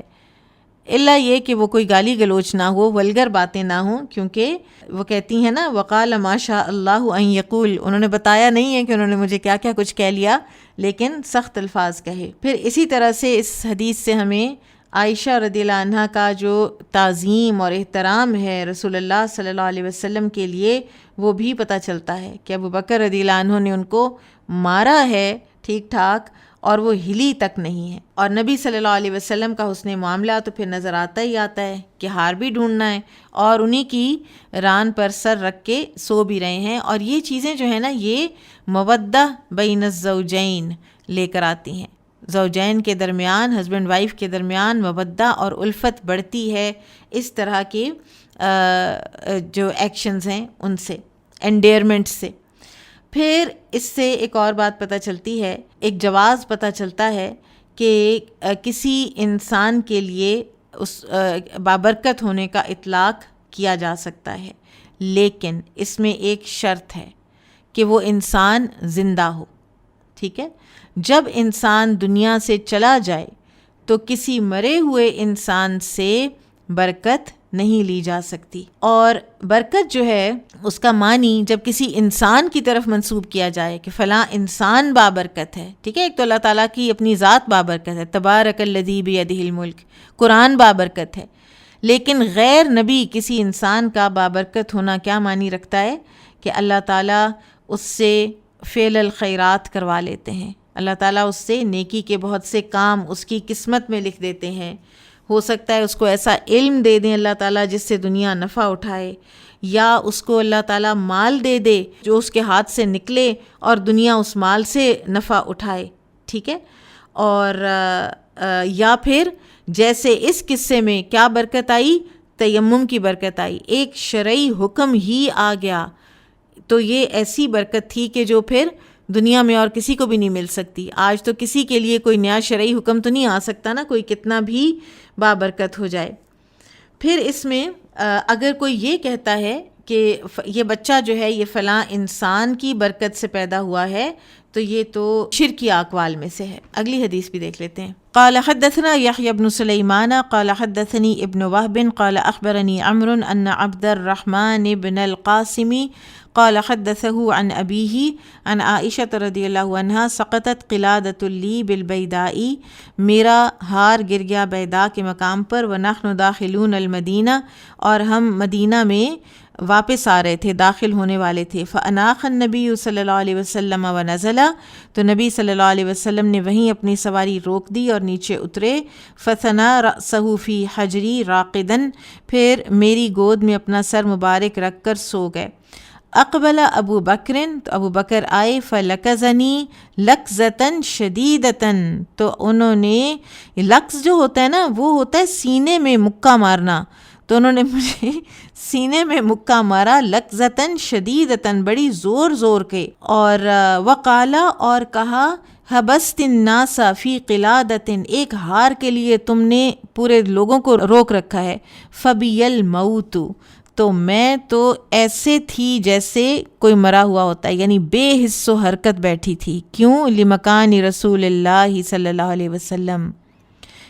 الا یہ کہ وہ کوئی گالی گلوچ نہ ہو، ولگر باتیں نہ ہوں، کیونکہ وہ کہتی ہیں نا وقال ما شاء اللہ ان یقول، انہوں نے بتایا نہیں ہے کہ انہوں نے مجھے کیا کیا کچھ کہہ لیا، لیکن سخت الفاظ کہے. پھر اسی طرح سے اس حدیث سے ہمیں عائشہ رضی اللہ عنہا کا جو تعظیم اور احترام ہے رسول اللہ صلی اللہ علیہ وسلم کے لیے، وہ بھی پتہ چلتا ہے کہ ابو بکر رضی اللہ عنہ نے ان کو مارا ہے ٹھیک ٹھاک، اور وہ ہلی تک نہیں ہے. اور نبی صلی اللہ علیہ وسلم کا حسن معاملہ تو پھر نظر آتا ہی آتا ہے کہ ہار بھی ڈھونڈنا ہے، اور انہی کی ران پر سر رکھ کے سو بھی رہے ہیں. اور یہ چیزیں جو ہیں نا، یہ مودہ بین الزوجین لے کر آتی ہیں. زوجین کے درمیان، ہسبینڈ وائف کے درمیان مودہ اور الفت بڑھتی ہے اس طرح کے جو ایکشنز ہیں ان سے، انڈیئرمنٹ سے. پھر اس سے ایک اور بات پتہ چلتی ہے، ایک جواز پتہ چلتا ہے کہ کسی انسان کے لیے اس بابرکت ہونے کا اطلاق کیا جا سکتا ہے، لیکن اس میں ایک شرط ہے کہ وہ انسان زندہ ہو. ٹھیک ہے، جب انسان دنیا سے چلا جائے تو کسی مرے ہوئے انسان سے برکت نہیں لی جا سکتی۔ اور برکت جو ہے اس کا معنی جب کسی انسان کی طرف منسوب کیا جائے کہ فلاں انسان بابرکت ہے، ٹھیک ہے، ایک تو اللہ تعالیٰ کی اپنی ذات بابرکت ہے، تبارک الذی بیدہ الملک، قرآن بابرکت ہے، لیکن غیر نبی کسی انسان کا بابرکت ہونا کیا معنی رکھتا ہے کہ اللہ تعالیٰ اس سے فعل الخیرات کروا لیتے ہیں، اللہ تعالیٰ اس سے نیکی کے بہت سے کام اس کی قسمت میں لکھ دیتے ہیں۔ ہو سکتا ہے اس کو ایسا علم دے دیں اللہ تعالیٰ جس سے دنیا نفع اٹھائے، یا اس کو اللہ تعالیٰ مال دے دے جو اس کے ہاتھ سے نکلے اور دنیا اس مال سے نفع اٹھائے، ٹھیک ہے۔ اور یا پھر جیسے اس قصے میں کیا برکت آئی، تیمم کی برکت آئی، ایک شرعی حکم ہی آ گیا، تو یہ ایسی برکت تھی کہ جو پھر دنیا میں اور کسی کو بھی نہیں مل سکتی۔ آج تو کسی کے لیے کوئی نیا شرعی حکم تو نہیں آ سکتا نا، کوئی کتنا بھی بابرکت ہو جائے۔ پھر اس میں اگر کوئی یہ کہتا ہے کہ یہ بچہ جو ہے یہ فلاں انسان کی برکت سے پیدا ہوا ہے، تو یہ تو شرکی اقوال میں سے ہے۔ اگلی حدیث بھی دیکھ لیتے ہیں۔ قال حدثنا يحيى بن سليمان قال حدثني ابن وهب قال أخبرني عمرو أن عبد الرحمن بن القاسم قال حدثه عن أبيه عن عائشة رضی اللہ عنہا سقطت قلادة لي بالبيداء، میرا ہار گر گیا بیدا کے مقام پر، ونحن داخلون المدینہ، اور ہم مدینہ میں واپس آ رہے تھے، داخل ہونے والے تھے۔ فأناخ النبی صلی اللہ علیہ وسلم ونزل، تو نبی صلی اللہ علیہ وسلم نے وہیں اپنی سواری روک دی اور نیچے اترے۔ فثنى رأسه فی حجری راقدا، پھر میری گود میں اپنا سر مبارک رکھ کر سو گئے۔ اقبل ابو بکر، تو ابو بکر آئے، فلکزنی لکزتن شدیدتن، تو انہوں نے، لکز جو ہوتا ہے نا وہ ہوتا ہے سینے میں مکہ مارنا، تو انہوں نے مجھے سینے میں مکہ مارا، لکزتن شدیدتن، بڑی زور زور کے، اور وقالا، اور کہا، حبست الناس فی قلادت، ایک ہار کے لیے تم نے پورے لوگوں کو روک رکھا ہے، فبی الموت، تو میں تو ایسے تھی جیسے کوئی مرا ہوا ہوتا ہے، یعنی بے حس و حرکت بیٹھی تھی۔ کیوں؟ لمکان رسول اللہ صلی اللہ علیہ وسلم،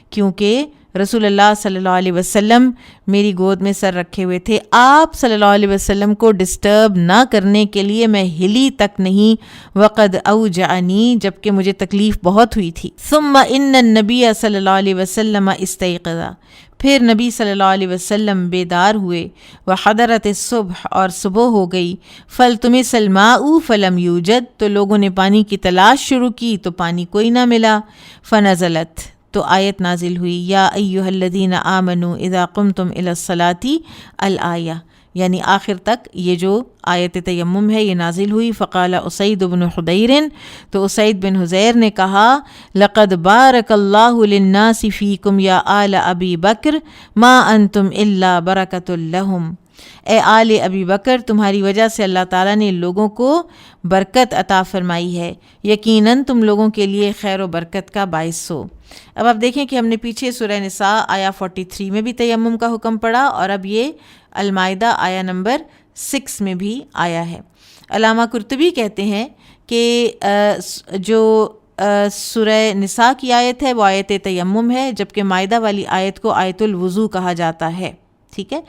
کیونکہ رسول اللہ صلی اللہ علیہ وسلم میری گود میں سر رکھے ہوئے تھے، آپ صلی اللہ علیہ وسلم کو ڈسٹرب نہ کرنے کے لیے میں ہلی تک نہیں، وقد اوجعنی، جبکہ مجھے تکلیف بہت ہوئی تھی۔ ثم ان النبی صلی اللہ علیہ وسلم استيقظ، پھر نبی صلی اللہ علیہ وسلم بیدار ہوئے، وحضرت الصبح، اور صبح ہو گئی، فالتمس الماء فلم یوجد، تو لوگوں نے پانی کی تلاش شروع کی تو پانی کوئی نہ ملا، فنزلت، تو آیت نازل ہوئی، یا ایھا الذین آمنوا اذا قمتم الی الصلاۃ الآیہ، یعنی آخر تک یہ جو آیت تیمم ہے یہ نازل ہوئی۔ فقال اسید بن حضیر، تو اسید بن حضیر نے کہا، لقد بارک اللہ للناس فیکم یا آل ابی بکر ما انتم الا برکۃ لہم، اے آل ابی بکر، تمہاری وجہ سے اللہ تعالیٰ نے لوگوں کو برکت عطا فرمائی ہے، یقیناً تم لوگوں کے لیے خیر و برکت کا باعث ہو۔ اب آپ دیکھیں کہ ہم نے پیچھے سورہ نساء آیا 43 میں بھی تیمم کا حکم پڑھا، اور اب یہ المائدہ آیا نمبر 6 میں بھی آیا ہے۔ علامہ قرطبی کہتے ہیں کہ جو سورہ نساء کی آیت ہے وہ آیت تیمم ہے، جبکہ مائدہ والی آیت کو آیت الوضو کہا جاتا ہے، ٹھیک ہے۔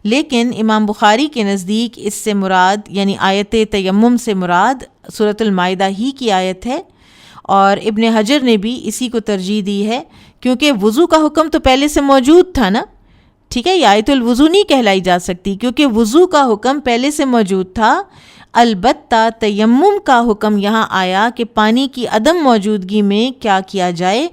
لیکن امام بخاری کے نزدیک اس سے مراد، یعنی آیت تیمم سے مراد سورۃ المائدہ ہی کی آیت ہے، اور ابن حجر نے بھی اسی کو ترجیح دی ہے، کیونکہ وضو کا حکم تو پہلے سے موجود تھا نا، ٹھیک ہے، یہ آیت الوضو نہیں کہلائی جا سکتی کیونکہ وضو کا حکم پہلے سے موجود تھا، البتہ تیمم کا حکم یہاں آیا کہ پانی کی عدم موجودگی میں کیا کیا جائے،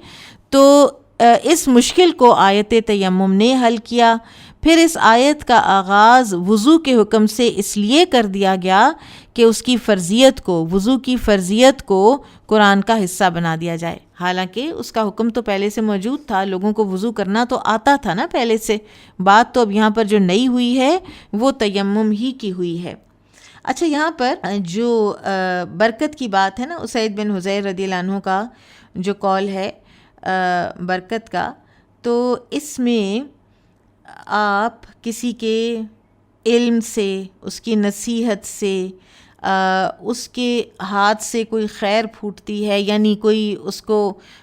تو اس مشکل کو آیت تیمم نے حل کیا۔ پھر اس آیت کا آغاز وضو کے حکم سے اس لیے کر دیا گیا کہ اس کی فرضیت کو، وضو کی فرضیت کو قرآن کا حصہ بنا دیا جائے، حالانکہ اس کا حکم تو پہلے سے موجود تھا، لوگوں کو وضو کرنا تو آتا تھا نا پہلے سے، بات تو اب یہاں پر جو نئی ہوئی ہے وہ تیمم ہی کی ہوئی ہے۔ اچھا، یہاں پر جو برکت کی بات ہے نا، اسید بن حضیر رضی اللہ عنہ کا جو قول ہے برکت کا، تو اس میں آپ کسی کے علم سے، اس کی نصیحت سے، اس کے ہاتھ سے کوئی خیر پھوٹتی ہے، یعنی کوئی اس کو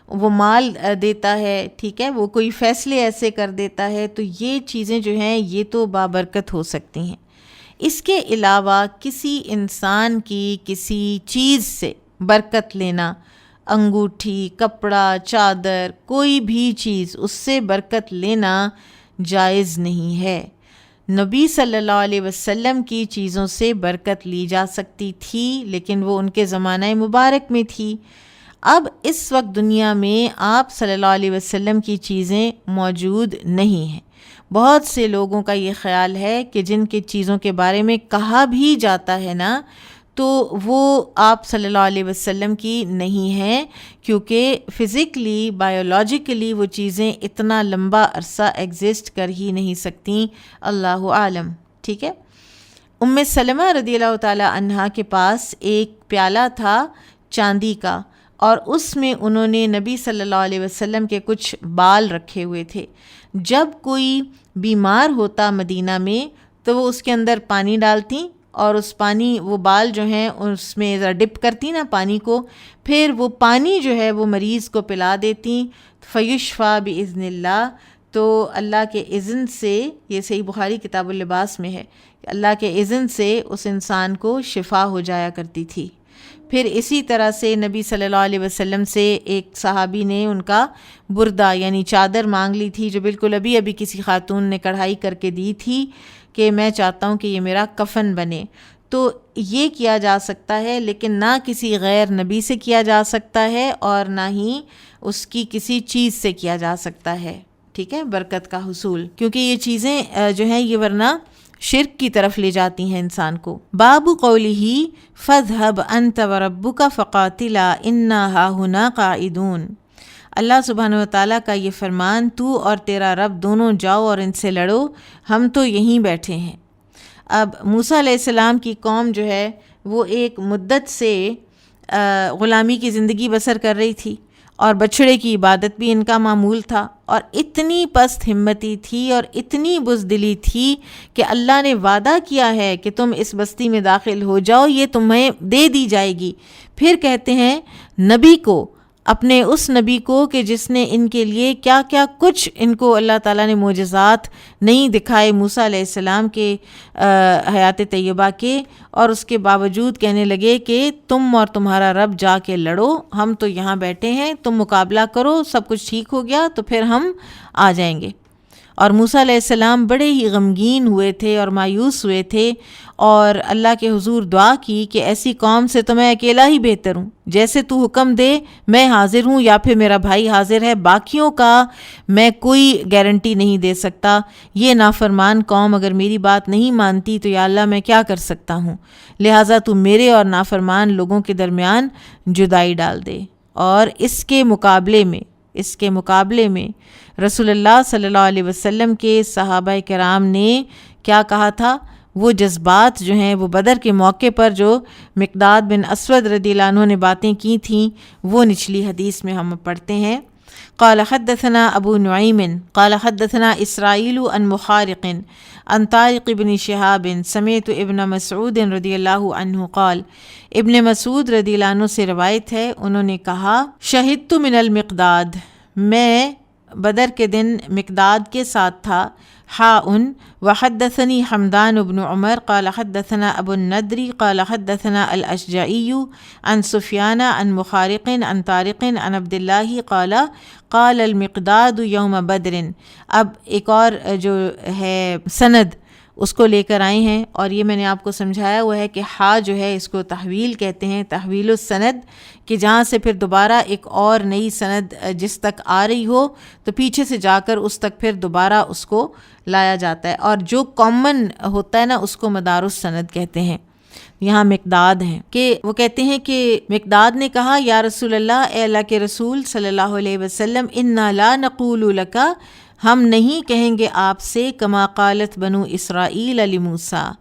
وہ مال دیتا ہے، ٹھیک ہے، وہ کوئی فیصلے ایسے کر دیتا ہے، تو یہ چیزیں جو ہیں یہ تو بابرکت ہو سکتی ہیں۔ اس کے علاوہ کسی انسان کی کسی چیز سے برکت لینا، انگوٹھی، کپڑا، چادر، کوئی بھی چیز، اس سے برکت لینا جائز نہیں ہے۔ نبی صلی اللہ علیہ وسلم کی چیزوں سے برکت لی جا سکتی تھی، لیکن وہ ان کے زمانہ مبارک میں تھی۔ اب اس وقت دنیا میں آپ صلی اللہ علیہ وسلم کی چیزیں موجود نہیں ہیں۔ بہت سے لوگوں کا یہ خیال ہے کہ جن کی چیزوں کے بارے میں کہا بھی جاتا ہے نا، تو وہ آپ صلی اللہ علیہ وسلم کی نہیں ہیں، کیونکہ فزیکلی، بایولوجیکلی وہ چیزیں اتنا لمبا عرصہ ایگزسٹ کر ہی نہیں سکتیں، اللہ عالم، ٹھیک ہے۔ ام سلمہ رضی اللہ تعالی عنہا کے پاس ایک پیالہ تھا چاندی کا، اور اس میں انہوں نے نبی صلی اللہ علیہ وسلم کے کچھ بال رکھے ہوئے تھے۔ جب کوئی بیمار ہوتا مدینہ میں تو وہ اس کے اندر پانی ڈالتی، اور اس پانی، وہ بال جو ہیں اس میں ذرا ڈپ کرتی نا پانی کو، پھر وہ پانی جو ہے وہ مریض کو پلا دیتی، فیشفیٰ بِإِذْنِ اللہ، تو اللہ کے اذن سے، یہ صحیح بخاری کتاب اللباس میں ہے، کہ اللہ کے اذن سے اس انسان کو شفا ہو جایا کرتی تھی۔ پھر اسی طرح سے نبی صلی اللہ علیہ وسلم سے ایک صحابی نے ان کا بردہ یعنی چادر مانگ لی تھی، جو بالکل ابھی ابھی کسی خاتون نے کڑھائی کر کے دی تھی، کہ میں چاہتا ہوں کہ یہ میرا کفن بنے۔ تو یہ کیا جا سکتا ہے، لیکن نہ کسی غیر نبی سے کیا جا سکتا ہے، اور نہ ہی اس کی کسی چیز سے کیا جا سکتا ہے، ٹھیک ہے، برکت کا حصول، کیونکہ یہ چیزیں جو ہیں یہ ورنہ شرک کی طرف لے جاتی ہیں انسان کو۔ باب قولہ فاذهب انت وربک فقاتلا انا ہاہنا قاعدون، اللہ سبحانہ وتعالیٰ کا یہ فرمان، تو اور تیرا رب دونوں جاؤ اور ان سے لڑو، ہم تو یہیں بیٹھے ہیں۔ اب موسیٰ علیہ السلام کی قوم جو ہے وہ ایک مدت سے غلامی کی زندگی بسر کر رہی تھی، اور بچھڑے کی عبادت بھی ان کا معمول تھا، اور اتنی پست ہمتی تھی اور اتنی بزدلی تھی کہ اللہ نے وعدہ کیا ہے کہ تم اس بستی میں داخل ہو جاؤ، یہ تمہیں دے دی جائے گی۔ پھر کہتے ہیں نبی کو، اپنے اس نبی کو کہ جس نے ان کے لیے کیا کیا کچھ ان کو اللہ تعالیٰ نے معجزات نہیں دکھائے موسیٰ علیہ السلام کے حیات طیبہ کے، اور اس کے باوجود کہنے لگے کہ تم اور تمہارا رب جا کے لڑو، ہم تو یہاں بیٹھے ہیں، تم مقابلہ کرو، سب کچھ ٹھیک ہو گیا تو پھر ہم آ جائیں گے۔ اور موسیٰ علیہ السلام بڑے ہی غمگین ہوئے تھے اور مایوس ہوئے تھے، اور اللہ کے حضور دعا کی کہ ایسی قوم سے تو میں اکیلا ہی بہتر ہوں، جیسے تو حکم دے میں حاضر ہوں، یا پھر میرا بھائی حاضر ہے، باقیوں کا میں کوئی گارنٹی نہیں دے سکتا، یہ نافرمان قوم اگر میری بات نہیں مانتی تو یا اللہ میں کیا کر سکتا ہوں، لہٰذا تو میرے اور نافرمان لوگوں کے درمیان جدائی ڈال دے۔ اور اس کے مقابلے میں رسول اللہ صلی اللہ علیہ وسلم کے صحابہ کرام نے کیا کہا تھا، وہ جذبات جو ہیں وہ بدر کے موقع پر جو مقداد بن اسود رضی اللہ عنہ نے باتیں کی تھیں، وہ نچلی حدیث میں ہم پڑھتے ہیں۔ قال حدثنا ابو نعیم قال حدثنا اسرائیل عن مخارق عن طارق بن شہاب سمعت ابن مسعود رضی اللہ عنہ قال، ابن مسعود رضی اللہ عنہ سے روایت ہے، انہوں نے کہا شہدت من المقداد، میں بدر کے دن مقداد کے ساتھ تھا۔ وحدثني حمدان بن عمر قال حدثنا ابو الندر قال حدثنا الاشجعي عن سفيان عن مخارق عن طارق عن عبد الله قال المقداد يوم بدر۔ اب ایک اور جو ہے سند اس کو لے کر آئے ہیں، اور یہ میں نے آپ کو سمجھایا ہوا ہے کہ جو ہے اس کو تحویل کہتے ہیں، تحویل السند، کہ جہاں سے پھر دوبارہ ایک اور نئی سند جس تک آ رہی ہو تو پیچھے سے جا کر اس تک پھر دوبارہ اس کو لایا جاتا ہے، اور جو کامن ہوتا ہے نا اس کو مدار السند کہتے ہیں۔ یہاں مقداد ہیں کہ وہ کہتے ہیں کہ مقداد نے کہا یا رسول اللہ، اے اللہ کے رسول صلی اللہ علیہ وسلم، انا لا نقول لک، ہم نہیں کہیں گے آپ سے، کما قالت بنو اسرائیل لموسیٰ،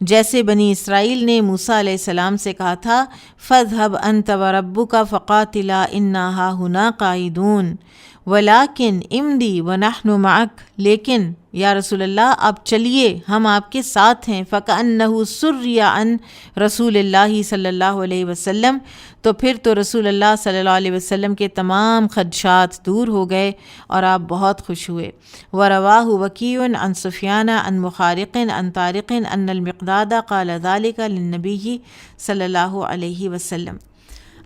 جیسے بنی اسرائیل نے موسیٰ علیہ السلام سے کہا تھا، فاذهب انت وربک فقاتلا انا ہاہنا قاعدون، ولیکن امدی ونحن معک، لیکن یا رسول اللہ آپ چلیے ہم آپ کے ساتھ ہیں. فَكَأَنَّهُ سُرِّيَ عَنْ رسول اللہ صلی اللہ علیہ وسلم، تو پھر تو رسول اللہ صلی اللہ علیہ وسلم کے تمام خدشات دور ہو گئے اور آپ بہت خوش ہوئے. وَرَوَاهُ وَكِيعٌ عَنْ سُفْيَانَ عَنْ مُخَارِقٍ عَنْ طَارِقٍ أَنَّ الْمِقْدَادَ قَالَ ذَلِكَ لِلنَّبِيِّ صلی اللہ علیہ وسلم.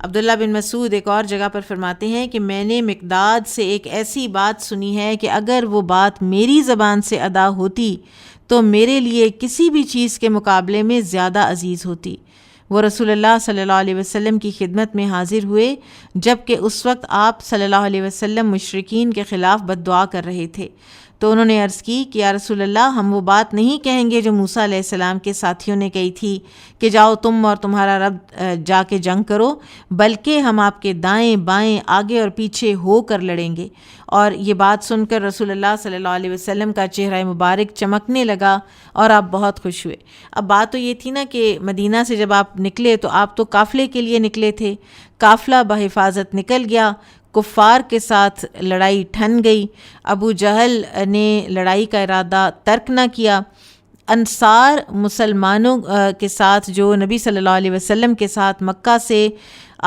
عبداللہ بن مسعود ایک اور جگہ پر فرماتے ہیں کہ میں نے مقداد سے ایک ایسی بات سنی ہے کہ اگر وہ بات میری زبان سے ادا ہوتی تو میرے لیے کسی بھی چیز کے مقابلے میں زیادہ عزیز ہوتی. وہ رسول اللہ صلی اللہ علیہ وسلم کی خدمت میں حاضر ہوئے جب کہ اس وقت آپ صلی اللہ علیہ وسلم مشرکین کے خلاف بد دعا کر رہے تھے. تو انہوں نے عرض کی کہ یا رسول اللہ ہم وہ بات نہیں کہیں گے جو موسیٰ علیہ السلام کے ساتھیوں نے کہی تھی کہ جاؤ تم اور تمہارا رب جا کے جنگ کرو، بلکہ ہم آپ کے دائیں بائیں آگے اور پیچھے ہو کر لڑیں گے. اور یہ بات سن کر رسول اللہ صلی اللہ علیہ وسلم کا چہرہ مبارک چمکنے لگا اور آپ بہت خوش ہوئے. اب بات تو یہ تھی نا کہ مدینہ سے جب آپ نکلے تو آپ تو قافلے کے لیے نکلے تھے، قافلہ بحفاظت نکل گیا، کفار کے ساتھ لڑائی ٹھن گئی، ابو جہل نے لڑائی کا ارادہ ترک نہ کیا. انصار مسلمانوں کے ساتھ جو نبی صلی اللہ علیہ وسلم کے ساتھ مکہ سے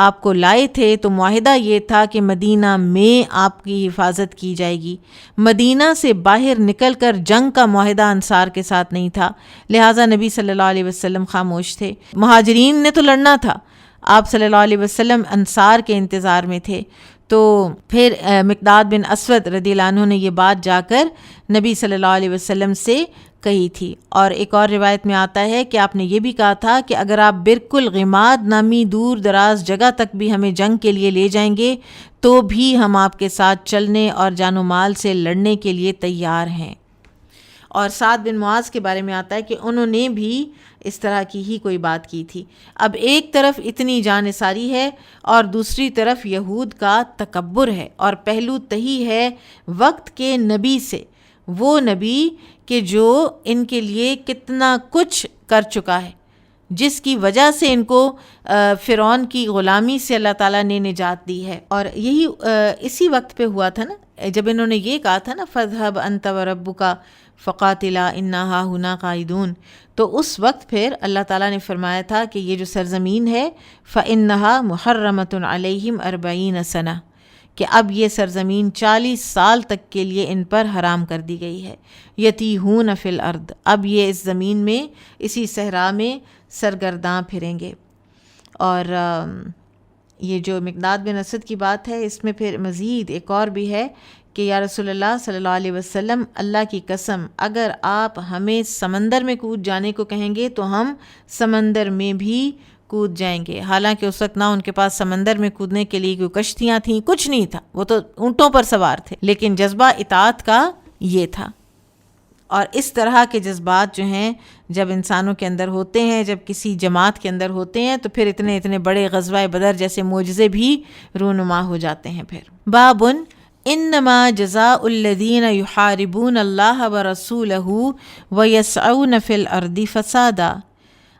آپ کو لائے تھے تو معاہدہ یہ تھا کہ مدینہ میں آپ کی حفاظت کی جائے گی. مدینہ سے باہر نکل کر جنگ کا معاہدہ انصار کے ساتھ نہیں تھا، لہٰذا نبی صلی اللہ علیہ وسلم خاموش تھے. مہاجرین نے تو لڑنا تھا، آپ صلی اللہ علیہ وسلم انصار کے انتظار میں تھے. تو پھر مقداد بن اسود رضی اللہ عنہ نے یہ بات جا کر نبی صلی اللہ علیہ وسلم سے کہی تھی. اور ایک اور روایت میں آتا ہے کہ آپ نے یہ بھی کہا تھا کہ اگر آپ بالکل غماد نامی دور دراز جگہ تک بھی ہمیں جنگ کے لیے لے جائیں گے تو بھی ہم آپ کے ساتھ چلنے اور جان و مال سے لڑنے کے لیے تیار ہیں. اور سعد بن معاذ کے بارے میں آتا ہے کہ انہوں نے بھی اس طرح کی ہی کوئی بات کی تھی. اب ایک طرف اتنی جانثاری ہے اور دوسری طرف یہود کا تکبر ہے، اور پہلو تہی ہے وقت کے نبی سے، وہ نبی کہ جو ان کے لیے کتنا کچھ کر چکا ہے، جس کی وجہ سے ان کو فرعون کی غلامی سے اللہ تعالیٰ نے نجات دی ہے. اور یہی اسی وقت پہ ہوا تھا نا جب انہوں نے یہ کہا تھا نا فَاذْهَبْ أَنْتَ وَرَبُّكَ فَقَاتِلَا إِنَّا هَاهُنَا قَاعِدُونَ. تو اس وقت پھر اللہ تعالیٰ نے فرمایا تھا کہ یہ جو سرزمین ہے فَإِنَّهَا مُحَرَّمَةٌ عَلَيْهِمْ 40 سنة، کہ اب یہ سرزمین 40 سال تک کے لیے ان پر حرام کر دی گئی ہے. یتیہون فی الارض، اب یہ اس زمین میں اسی صحرا میں سرگرداں پھریں گے. اور یہ جو مقداد بن اسد کی بات ہے اس میں پھر مزید ایک اور بھی ہے کہ یا رسول اللہ صلی اللہ علیہ وسلم اللہ کی قسم اگر آپ ہمیں سمندر میں کود جانے کو کہیں گے تو ہم سمندر میں بھی کود جائیں گے. حالانکہ اس وقت نہ ان کے پاس سمندر میں کودنے کے لیے کوئی کشتیاں تھیں، کچھ نہیں تھا، وہ تو اونٹوں پر سوار تھے، لیکن جذبہ اطاعت کا یہ تھا. اور اس طرح کے جذبات جو ہیں جب انسانوں کے اندر ہوتے ہیں، جب کسی جماعت کے اندر ہوتے ہیں تو پھر اتنے بڑے غزوہ بدر جیسے معجزے بھی رونما ہو جاتے ہیں. پھر بابن انما جزاء الذین یحاربون اللہ ورسولہ ویسعون فی الارض فسادا.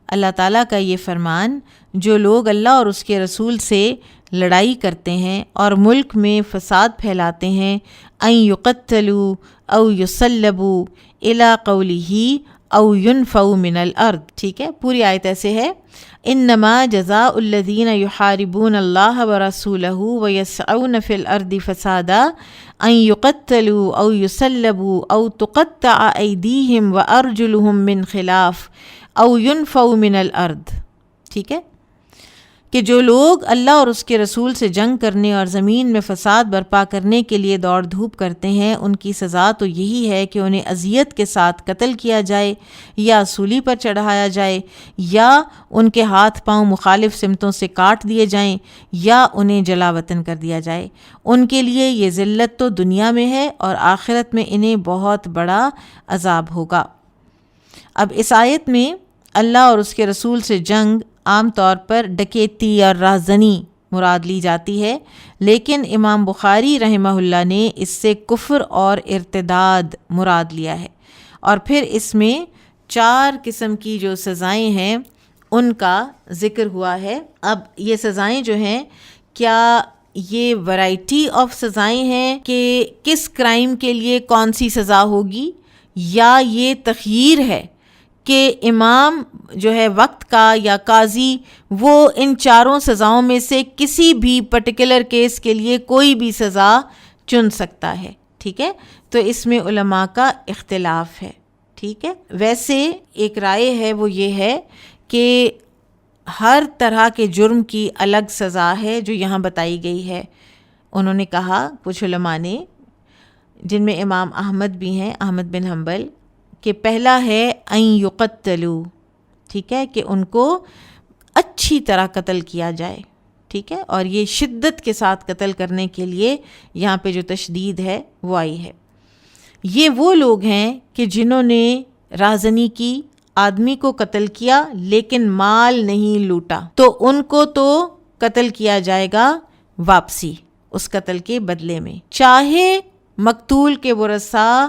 اللہ تعالیٰ کا یہ فرمان، جو لوگ اللہ اور اس کے رسول سے لڑائی کرتے ہیں اور ملک میں فساد پھیلاتے ہیں، ان یقتلوا او یصلبوا الی قولہ او ینفوا من الارض. ٹھیک ہے، پوری آیت ایسے ہے، انما جزاء الذین یحاربون اللہ ورسولہ ویسعون فی الارض فسادا ان یقتلوا او یصلبوا او تقطع ایدیہم وارجلہم من خلاف او ینفوا من الارض. ٹھیک ہے، کہ جو لوگ اللہ اور اس کے رسول سے جنگ کرنے اور زمین میں فساد برپا کرنے کے لیے دوڑ دھوپ کرتے ہیں، ان کی سزا تو یہی ہے کہ انہیں اذیت کے ساتھ قتل کیا جائے یا سولی پر چڑھایا جائے یا ان کے ہاتھ پاؤں مخالف سمتوں سے کاٹ دیے جائیں یا انہیں جلا وطن کر دیا جائے. ان کے لیے یہ ذلت تو دنیا میں ہے اور آخرت میں انہیں بہت بڑا عذاب ہوگا. اب اس آیت میں اللہ اور اس کے رسول سے جنگ عام طور پر ڈکیتی اور راہزنی مراد لی جاتی ہے، لیکن امام بخاری رحمہ اللہ نے اس سے کفر اور ارتداد مراد لیا ہے. اور پھر اس میں 4 قسم کی جو سزائیں ہیں ان کا ذکر ہوا ہے. اب یہ سزائیں جو ہیں کیا یہ ورائٹی آف سزائیں ہیں کہ کس کرائم کے لیے کون سی سزا ہوگی، یا یہ تخییر ہے کہ امام جو ہے وقت کا یا قاضی وہ ان چاروں سزاؤں میں سے کسی بھی پرٹیکولر کیس کے لیے کوئی بھی سزا چن سکتا ہے. ٹھیک ہے، تو اس میں علماء کا اختلاف ہے. ٹھیک ہے، ویسے ایک رائے ہے وہ یہ ہے کہ ہر طرح کے جرم کی الگ سزا ہے جو یہاں بتائی گئی ہے. انہوں نے کہا کچھ علماء نے، جن میں امام احمد بھی ہیں، احمد بن حنبل، کہ پہلا ہے ان یقتلوا، ٹھیک ہے، کہ ان کو اچھی طرح قتل کیا جائے. ٹھیک ہے، اور یہ شدت کے ساتھ قتل کرنے کے لیے یہاں پہ جو تشدید ہے وہ آئی ہے. یہ وہ لوگ ہیں کہ جنہوں نے رازنی کی، آدمی کو قتل کیا لیکن مال نہیں لوٹا، تو ان کو تو قتل کیا جائے گا واپسی اس قتل کے بدلے میں، چاہے مقتول کے ورثاء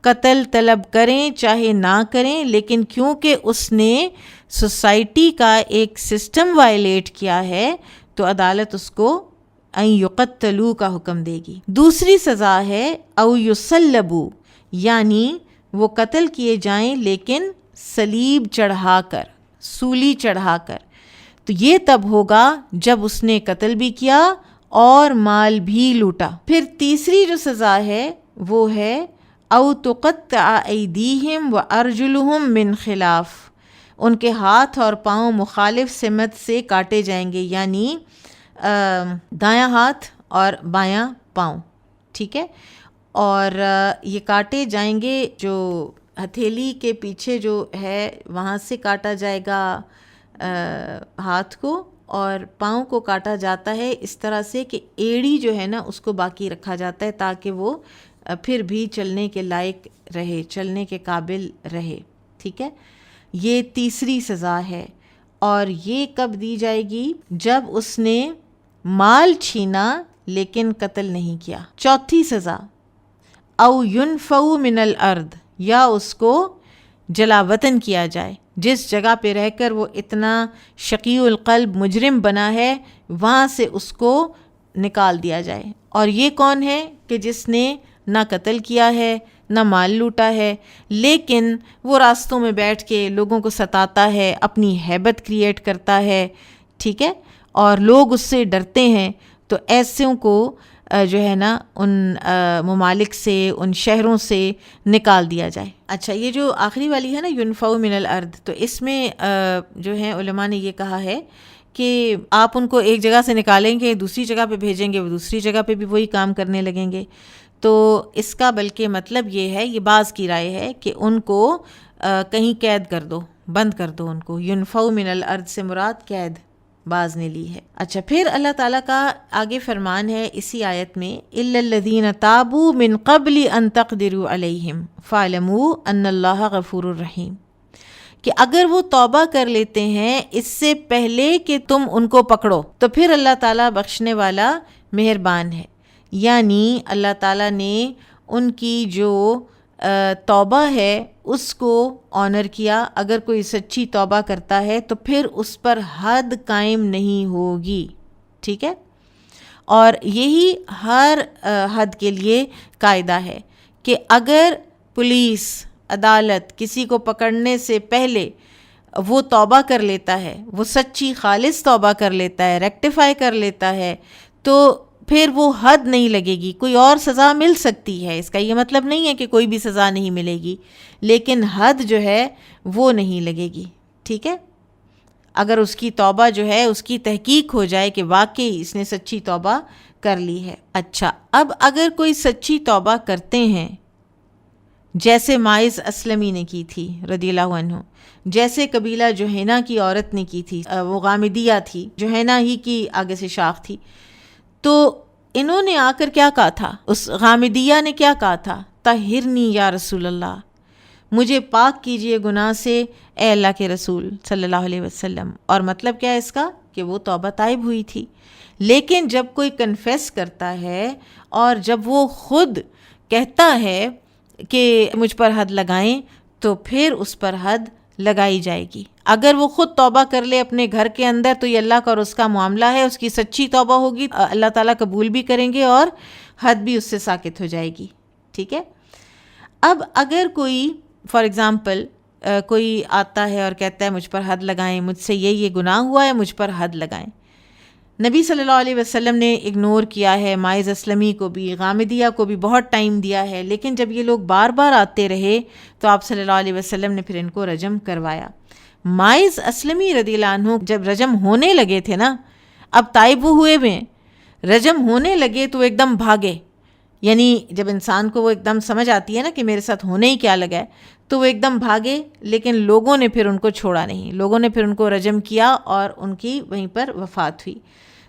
قتل طلب کریں چاہے نہ کریں، لیکن کیونکہ اس نے سوسائٹی کا ایک سسٹم وائلیٹ کیا ہے تو عدالت اس کو ان یقتلوا کا حکم دے گی. دوسری سزا ہے او یصلبوا، یعنی وہ قتل کیے جائیں لیکن صلیب چڑھا کر، سولی چڑھا کر. تو یہ تب ہوگا جب اس نے قتل بھی کیا اور مال بھی لوٹا. پھر تیسری جو سزا ہے وہ ہے او تقطع ایدیہم وارجلہم من خلاف، ان کے ہاتھ اور پاؤں مخالف سمت سے کاٹے جائیں گے، یعنی دایاں ہاتھ اور بایاں پاؤں. ٹھیک ہے، اور یہ کاٹے جائیں گے، جو ہتھیلی کے پیچھے جو ہے وہاں سے کاٹا جائے گا ہاتھ کو، اور پاؤں کو کاٹا جاتا ہے اس طرح سے کہ ایڑی جو ہے نا اس کو باقی رکھا جاتا ہے تاکہ وہ پھر بھی چلنے کے لائق رہے، چلنے کے قابل رہے. ٹھیک ہے، یہ تیسری سزا ہے. اور یہ کب دی جائے گی؟ جب اس نے مال چھینا لیکن قتل نہیں کیا. چوتھی سزا او ینفوا من الارض، یا اس کو جلا وطن کیا جائے. جس جگہ پہ رہ کر وہ اتنا شقی القلب مجرم بنا ہے وہاں سے اس کو نکال دیا جائے. اور یہ کون ہے کہ جس نے نہ قتل کیا ہے نہ مال لوٹا ہے، لیکن وہ راستوں میں بیٹھ کے لوگوں کو ستاتا ہے، اپنی ہیبت کریٹ کرتا ہے. ٹھیک ہے، اور لوگ اس سے ڈرتے ہیں. تو ایسوں کو جو ہے نا ان ممالک سے، ان شہروں سے نکال دیا جائے. اچھا، یہ جو آخری والی ہے نا ینفوا من الارض، تو اس میں جو ہے علماء نے یہ کہا ہے کہ آپ ان کو ایک جگہ سے نکالیں گے، دوسری جگہ پہ بھیجیں گے، وہ دوسری جگہ پہ بھی وہی کام کرنے لگیں گے. تو اس کا بلکہ مطلب یہ ہے، یہ بعض کی رائے ہے کہ ان کو کہیں قید کر دو، بند کر دو ان کو. ینفوا من الارض سے مراد قید بعض نے لی ہے. اچھا، پھر اللہ تعالیٰ کا آگے فرمان ہے اسی آیت میں، الا الذین تابوا من قبل ان تقدروا علیہم فاعلموا ان اللہ غفور الرحیم، کہ اگر وہ توبہ کر لیتے ہیں اس سے پہلے کہ تم ان کو پکڑو تو پھر اللہ تعالیٰ بخشنے والا مہربان ہے. یعنی اللہ تعالیٰ نے ان کی جو توبہ ہے اس کو آنر کیا. اگر کوئی سچی توبہ کرتا ہے تو پھر اس پر حد قائم نہیں ہوگی. ٹھیک ہے، اور یہی ہر حد کے لیے قاعدہ ہے کہ اگر پولیس، عدالت کسی کو پکڑنے سے پہلے وہ توبہ کر لیتا ہے، وہ سچی خالص توبہ کر لیتا ہے، ریکٹیفائی کر لیتا ہے، تو پھر وہ حد نہیں لگے گی. کوئی اور سزا مل سکتی ہے، اس کا یہ مطلب نہیں ہے کہ کوئی بھی سزا نہیں ملے گی، لیکن حد جو ہے وہ نہیں لگے گی. ٹھیک ہے، اگر اس کی توبہ جو ہے اس کی تحقیق ہو جائے کہ واقعی اس نے سچی توبہ کر لی ہے. اچھا، اب اگر کوئی سچی توبہ کرتے ہیں، جیسے ماعز اسلمی نے کی تھی رضی اللہ عنہ، جیسے قبیلہ جوہینہ کی عورت نے کی تھی، وہ غامدیہ تھی، جوہینہ ہی کی آگے سے شاخ تھی، تو انہوں نے آ کر کیا کہا تھا؟ اس غامدیہ نے کیا کہا تھا؟ طہرنی یا رسول اللہ، مجھے پاک کیجئے گناہ سے اے اللہ کے رسول صلی اللہ علیہ وسلم. اور مطلب کیا ہے اس کا؟ کہ وہ توبہ طائب ہوئی تھی. لیکن جب کوئی کنفیس کرتا ہے اور جب وہ خود کہتا ہے کہ مجھ پر حد لگائیں، تو پھر اس پر حد لگائی جائے گی. اگر وہ خود توبہ کر لے اپنے گھر کے اندر تو یہ اللہ کا اور اس کا معاملہ ہے، اس کی سچی توبہ ہوگی، اللہ تعالیٰ قبول بھی کریں گے اور حد بھی اس سے ساکت ہو جائے گی. ٹھیک ہے. اب اگر کوئی فار ایگزامپل کوئی آتا ہے اور کہتا ہے مجھ پر حد لگائیں، مجھ سے یہ گناہ ہوا ہے، مجھ پر حد لگائیں. نبی صلی اللہ علیہ وسلم نے اگنور کیا ہے، ماعز اسلمی کو بھی، غامدیہ کو بھی بہت ٹائم دیا ہے، لیکن جب یہ لوگ بار بار آتے رہے تو آپ صلی اللہ علیہ وسلم نے پھر ان کو رجم کروایا. ماعز اسلمی رضی اللہ عنہ جب رجم ہونے لگے تھے نا، اب تائب ہوئے ہوئے رجم ہونے لگے تو وہ ایک دم بھاگے. یعنی جب انسان کو وہ ایک دم سمجھ آتی ہے نا کہ میرے ساتھ ہونے ہی کیا لگا ہے، تو وہ ایک دم بھاگے، لیکن لوگوں نے پھر ان کو چھوڑا نہیں، لوگوں نے پھر ان کو رجم کیا اور ان کی وہیں پر وفات ہوئی.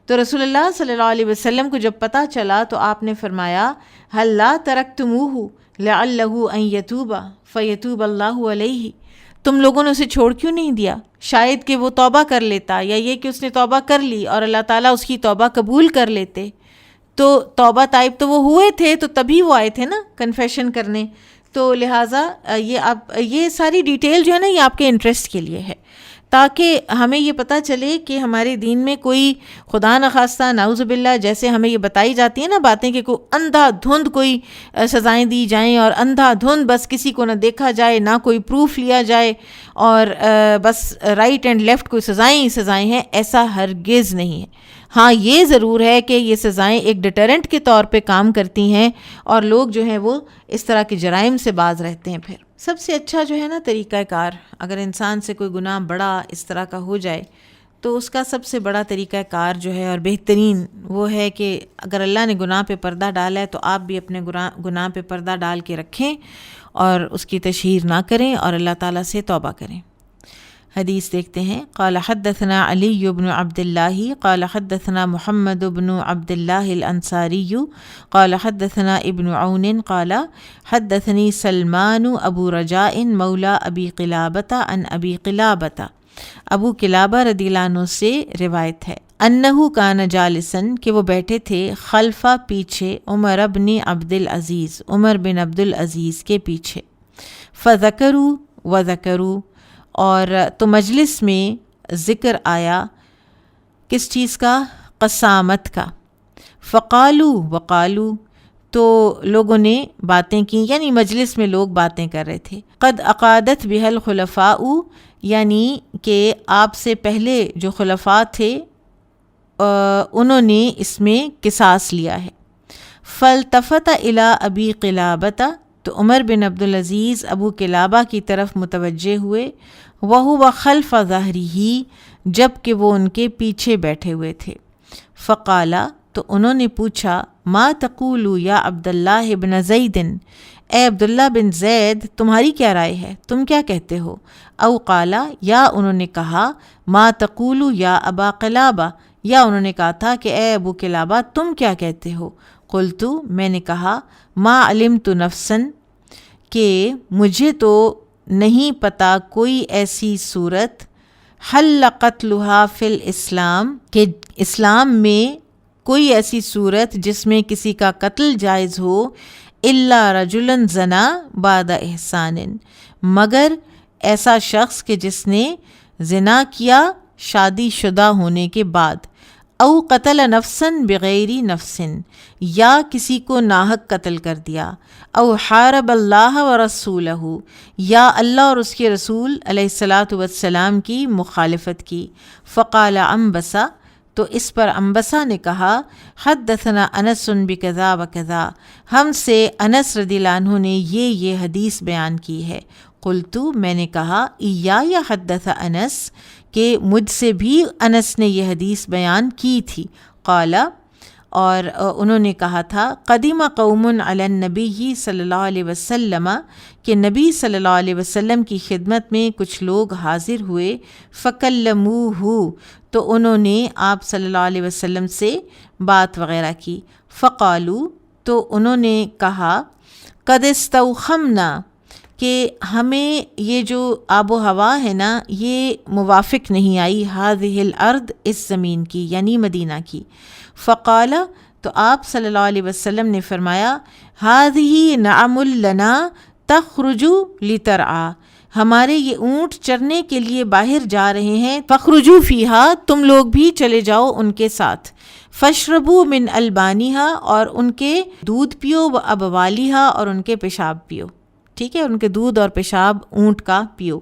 تو رسول اللہ صلی اللہ علیہ وسلم کو جب پتہ چلا تو آپ نے فرمایا هل لا ترکتموہ لعلہ ان یتوب فیتوب اللہ علیہ، تم لوگوں نے اسے چھوڑ کیوں نہیں دیا؟ شاید کہ وہ توبہ کر لیتا، یا یہ کہ اس نے توبہ کر لی اور اللہ تعالیٰ اس کی توبہ قبول کر لیتے. تو توبہ طائب تو وہ ہوئے تھے، تو تبھی وہ آئے تھے نا کنفیشن کرنے. تو لہٰذا یہ ساری ڈیٹیل جو ہے نا یہ آپ کے انٹرسٹ کے لیے ہے، تاکہ ہمیں یہ پتہ چلے کہ ہمارے دین میں کوئی خدا نخواستہ نعوذ باللہ جیسے ہمیں یہ بتائی جاتی ہیں نا باتیں کہ کوئی اندھا دھند کوئی سزائیں دی جائیں اور اندھا دھند بس کسی کو نہ دیکھا جائے، نہ کوئی پروف لیا جائے اور بس رائٹ اینڈ لیفٹ کوئی سزائیں ہیں، ایسا ہرگز نہیں ہے. ہاں یہ ضرور ہے کہ یہ سزائیں ایک ڈیٹرنٹ کے طور پہ کام کرتی ہیں اور لوگ جو ہیں وہ اس طرح کے جرائم سے باز رہتے ہیں. پھر سب سے اچھا جو ہے نا طریقہ کار، اگر انسان سے کوئی گناہ بڑا اس طرح کا ہو جائے تو اس کا سب سے بڑا طریقہ کار جو ہے اور بہترین وہ ہے کہ اگر اللہ نے گناہ پہ پردہ ڈالا ہے تو آپ بھی اپنے گناہ پہ پردہ ڈال کے رکھیں اور اس کی تشہیر نہ کریں اور اللہ تعالیٰ سے توبہ کریں. حدیث دیکھتے ہیں. قال حدثنا علی بن عبد اللہ قال حدثنا محمد بن عبد اللہ الانصاری قال حدثنا ابن عون قال حدثني سلمان ابو رجاء مولا ابی قلابۃ عن ابی قلابۃ، ابو قلابہ رضی اللہ عنہ سے روایت ہے، انہ کان جالسن کہ وہ بیٹھے تھے، خلفہ پیچھے، عمر بن عبد العزیز، عمر بن عبد العزیز کے پیچھے، فذکروا وذکروا، اور تو مجلس میں ذکر آیا کس چیز کا؟ قسامت کا. فقالو وقالو، تو لوگوں نے باتیں کی، یعنی مجلس میں لوگ باتیں کر رہے تھے. قد عقادت بہ الخلفاء، یعنی کہ آپ سے پہلے جو خلفاء تھے انہوں نے اس میں قصاص لیا ہے. فالتفت الی ابی قلابۃ، تو عمر بن عبدالعزیز ابو قلابہ کی طرف متوجہ ہوئے، وہو خلف ظہرہ، جب کہ وہ ان کے پیچھے بیٹھے ہوئے تھے. فقالا، تو انہوں نے پوچھا، ما تقول یا عبداللہ بن زید، اے عبداللہ بن زید تمہاری کیا رائے ہے، تم کیا کہتے ہو؟ او قالا، یا انہوں نے کہا، ما تقول یا ابا قلابہ، یا انہوں نے کہا تھا کہ اے ابو قلابہ تم کیا کہتے ہو؟ قلت، میں نے کہا، ما علمت نفسا، کہ مجھے تو نہیں پتہ کوئی ایسی صورت، حل قتلها فی الاسلام، کہ اسلام میں کوئی ایسی صورت جس میں کسی کا قتل جائز ہو، الا رجلا زنا بعد احسان، مگر ایسا شخص کہ جس نے زنا کیا شادی شدہ ہونے کے بعد، او قتل نفسا بغیر نفس، یا کسی کو ناحق قتل کر دیا، او حارب اللہ و رسولہ، یا اللہ اور اس کے رسول علیہ الصلاۃ والسلام کی مخالفت کی. فقال عنبسہ، تو اس پر عنبسہ نے کہا، حدثنا انس بکذا وکذا، ہم سے انس رضی اللہ عنہ نے یہ حدیث بیان کی ہے. قلت، میں نے کہا، ایایا حدث انس، کہ مجھ سے بھی انس نے یہ حدیث بیان کی تھی. قال، اور انہوں نے کہا تھا، قدیم قوم علی النبی صلی اللہ علیہ وسلم، کہ نبی صلی اللہ علیہ وسلم کی خدمت میں کچھ لوگ حاضر ہوئے، فکلموہ، تو انہوں نے آپ صلی اللہ علیہ وسلم سے بات وغیرہ کی. فقالو، تو انہوں نے کہا، قد استوخمنا، کہ ہمیں یہ جو آب و ہوا ہے نا یہ موافق نہیں آئی، ہذہ الارض، اس زمین کی، یعنی مدینہ کی. فقال، تو آپ صلی اللہ علیہ وسلم نے فرمایا، ہذہ نعم لنا تخرج لترعی، ہمارے یہ اونٹ چرنے کے لیے باہر جا رہے ہیں، فخرجوا فیہا، تم لوگ بھی چلے جاؤ ان کے ساتھ، فاشربوا من البانیہا، اور ان کے دودھ پیو، و ابوالیہا، اور ان کے پیشاب پیو، ٹھیک ہے، ان کے دودھ اور پیشاب اونٹ کا پیو،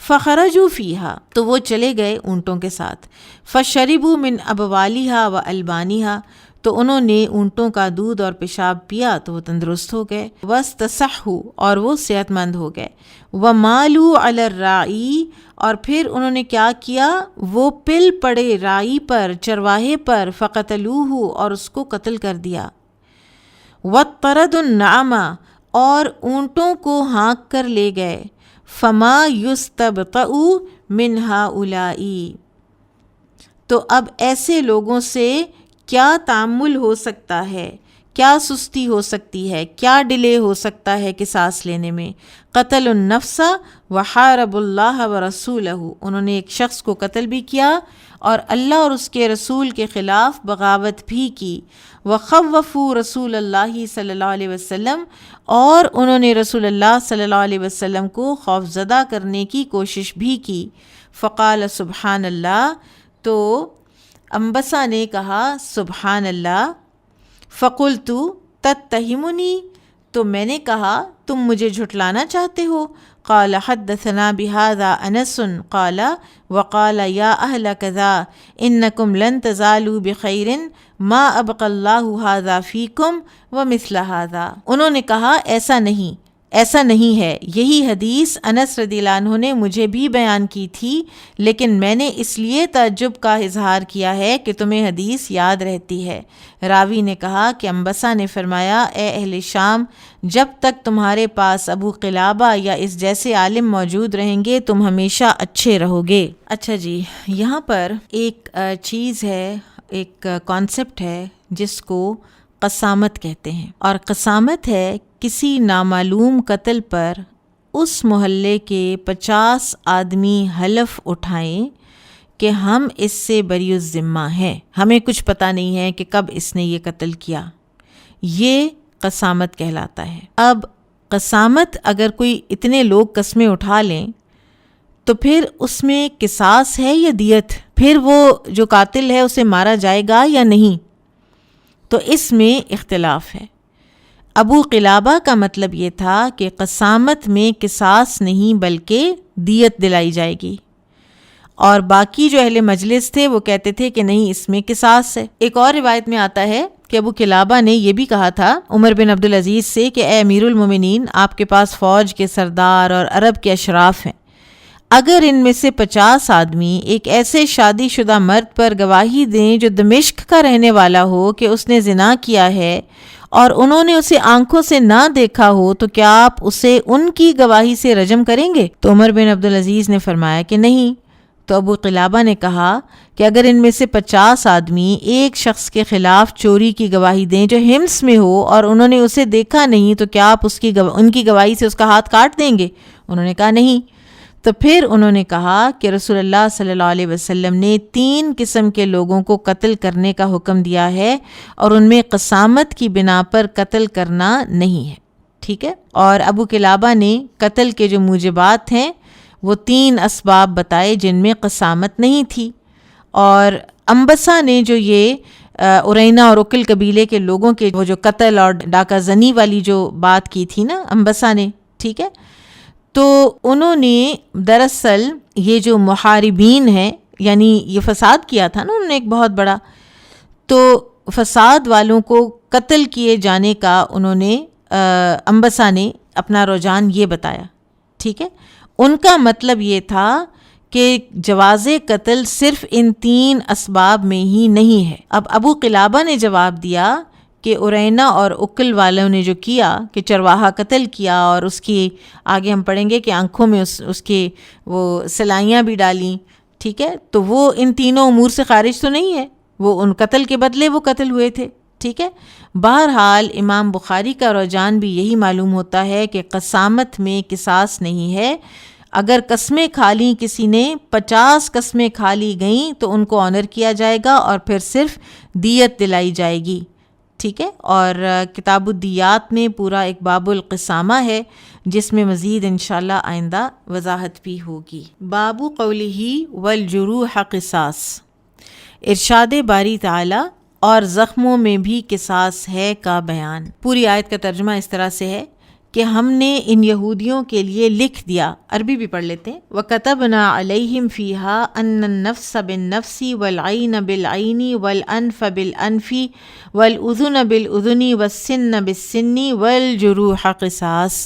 فخرجوا فیہا، تو وہ چلے گئے اونٹوں کے ساتھ، فشربوا من ابوالیہا و البانیہا، تو انہوں نے اونٹوں کا دودھ اور پیشاب پیا تو وہ تندرست ہو گئے، واستصحوا، اور وہ صحت مند ہو گئے، ومالوا علی الراعی، اور پھر انہوں نے کیا کیا، وہ پل پڑے راعی پر، چرواہے پر، فقتلوہ، اور اس کو قتل کر دیا، واطردوا النعم، اور اونٹوں کو ہانک کر لے گئے، فما یستبطأ من ہؤلاء، تو اب ایسے لوگوں سے کیا تعامل ہو سکتا ہے، کیا سستی ہو سکتی ہے، کیا ڈیلے ہو سکتا ہے قصاص لینے میں، قتل النفس وحارب اللہ ورسولہ، انہوں نے ایک شخص کو قتل بھی کیا اور اللہ اور اس کے رسول کے خلاف بغاوت بھی کی، وخوفوا رسول اللہ صلی اللہ علیہ وسلم، اور انہوں نے رسول اللہ صلی اللہ علیہ وسلم کو خوفزدہ کرنے کی کوشش بھی کی، فقال سبحان اللہ، تو انبسا نے کہا سبحان اللہ، فقلت تتہمنی، تو میں نے کہا تم مجھے جھٹلانا چاہتے ہو، قال حدثنا بهذا انس قال وقال یا اہل کذا انکم لن تزالوا بخیر ما ابقى اللہ هذا فیکم ومثل هذا، انہوں نے کہا ایسا نہیں ہے، یہی حدیث انس رضی اللہ عنہ نے مجھے بھی بیان کی تھی، لیکن میں نے اس لیے تعجب کا اظہار کیا ہے کہ تمہیں حدیث یاد رہتی ہے۔ راوی نے کہا کہ انبسا نے فرمایا، اے اہل شام، جب تک تمہارے پاس ابو قلابہ یا اس جیسے عالم موجود رہیں گے تم ہمیشہ اچھے رہو گے۔ اچھا جی، یہاں پر ایک چیز ہے، ایک کانسیپٹ ہے جس کو قسامت کہتے ہیں، اور قسامت ہے کسی نامعلوم قتل پر اس محلے کے 50 آدمی حلف اٹھائیں کہ ہم اس سے بری الذمہ ہیں، ہمیں کچھ پتہ نہیں ہے کہ کب اس نے یہ قتل کیا، یہ قسامت کہلاتا ہے۔ اب قسامت اگر کوئی اتنے لوگ قسمیں اٹھا لیں تو پھر اس میں قصاص ہے یا دیت، پھر وہ جو قاتل ہے اسے مارا جائے گا یا نہیں، تو اس میں اختلاف ہے۔ ابو قلابہ کا مطلب یہ تھا کہ قسامت میں قصاص نہیں بلکہ دیت دلائی جائے گی، اور باقی جو اہل مجلس تھے وہ کہتے تھے کہ نہیں، اس میں قصاص ہے۔ ایک اور روایت میں آتا ہے کہ ابو قلابہ نے یہ بھی کہا تھا عمر بن عبدالعزیز سے کہ اے امیر المومنین، آپ کے پاس فوج کے سردار اور عرب کے اشراف ہیں، اگر ان میں سے 50 آدمی ایک ایسے شادی شدہ مرد پر گواہی دیں جو دمشق کا رہنے والا ہو کہ اس نے زنا کیا ہے اور انہوں نے اسے آنکھوں سے نہ دیکھا ہو، تو کیا آپ اسے ان کی گواہی سے رجم کریں گے؟ تو عمر بن عبدالعزیز نے فرمایا کہ نہیں۔ تو ابو قلابہ نے کہا کہ اگر ان میں سے 50 آدمی ایک شخص کے خلاف چوری کی گواہی دیں جو حمص میں ہو اور انہوں نے اسے دیکھا نہیں، تو کیا آپ ان کی گواہی سے اس کا ہاتھ کاٹ دیں گے؟ انہوں نے کہا نہیں۔ تو پھر انہوں نے کہا کہ رسول اللہ صلی اللہ علیہ وسلم نے 3 قسم کے لوگوں کو قتل کرنے کا حکم دیا ہے، اور ان میں قسامت کی بنا پر قتل کرنا نہیں ہے، ٹھیک ہے۔ اور ابو قلابہ نے قتل کے جو موجبات ہیں وہ 3 اسباب بتائے جن میں قسامت نہیں تھی، اور انبسا نے جو یہ ارینا اور اکل قبیلے کے لوگوں کے وہ جو قتل اور ڈاکہ زنی والی جو بات کی تھی نا انبسا نے، ٹھیک ہے، تو انہوں نے دراصل یہ جو محاربین ہیں، یعنی یہ فساد کیا تھا نا انہوں نے ایک بہت بڑا، تو فساد والوں کو قتل کیے جانے کا انہوں نے انبسا نے اپنا رجحان یہ بتایا، ٹھیک ہے۔ ان کا مطلب یہ تھا کہ جواز قتل صرف ان 3 اسباب میں ہی نہیں ہے۔ اب ابو قلابہ نے جواب دیا کہ ارینا اور اکل والوں نے جو کیا کہ چرواہا قتل کیا، اور اس کی آگے ہم پڑھیں گے کہ آنکھوں میں اس کے وہ سلائیاں بھی ڈالیں، ٹھیک ہے، تو وہ ان تینوں امور سے خارج تو نہیں ہے، وہ ان قتل کے بدلے وہ قتل ہوئے تھے، ٹھیک ہے۔ بہرحال امام بخاری کا رجحان بھی یہی معلوم ہوتا ہے کہ قسامت میں قصاص نہیں ہے۔ اگر قسمیں کھا لیں کسی نے، 50 قسمیں کھا لی گئیں تو ان کو آنر کیا جائے گا اور پھر صرف دیت دلائی جائے گی، ٹھیک ہے۔ اور کتاب الدیات میں پورا ایک باب القسامہ ہے جس میں مزید انشاءاللہ آئندہ وضاحت بھی ہوگی۔ باب قولہ والجروح قصاص، ارشاد باری تعالی اور زخموں میں بھی قصاص ہے کا بیان۔ پوری آیت کا ترجمہ اس طرح سے ہے کہ ہم نے ان یہودیوں کے لیے لکھ دیا، عربی بھی پڑھ لیتے ہیں، وَكَتَبْنَا عَلَيْهِمْ فِيهَا أَنَّ النَّفْسَ بِالنَّفْسِ وَالْعَيْنَ بِالْعَيْنِ وَالْأَنْفَ بِالْأَنْفِ وَالْأُذُنَ بِالْأُذُنِ وَالسِّنَّ بِالسِّنِّ وَالْجُرُوحَ قِصَاص،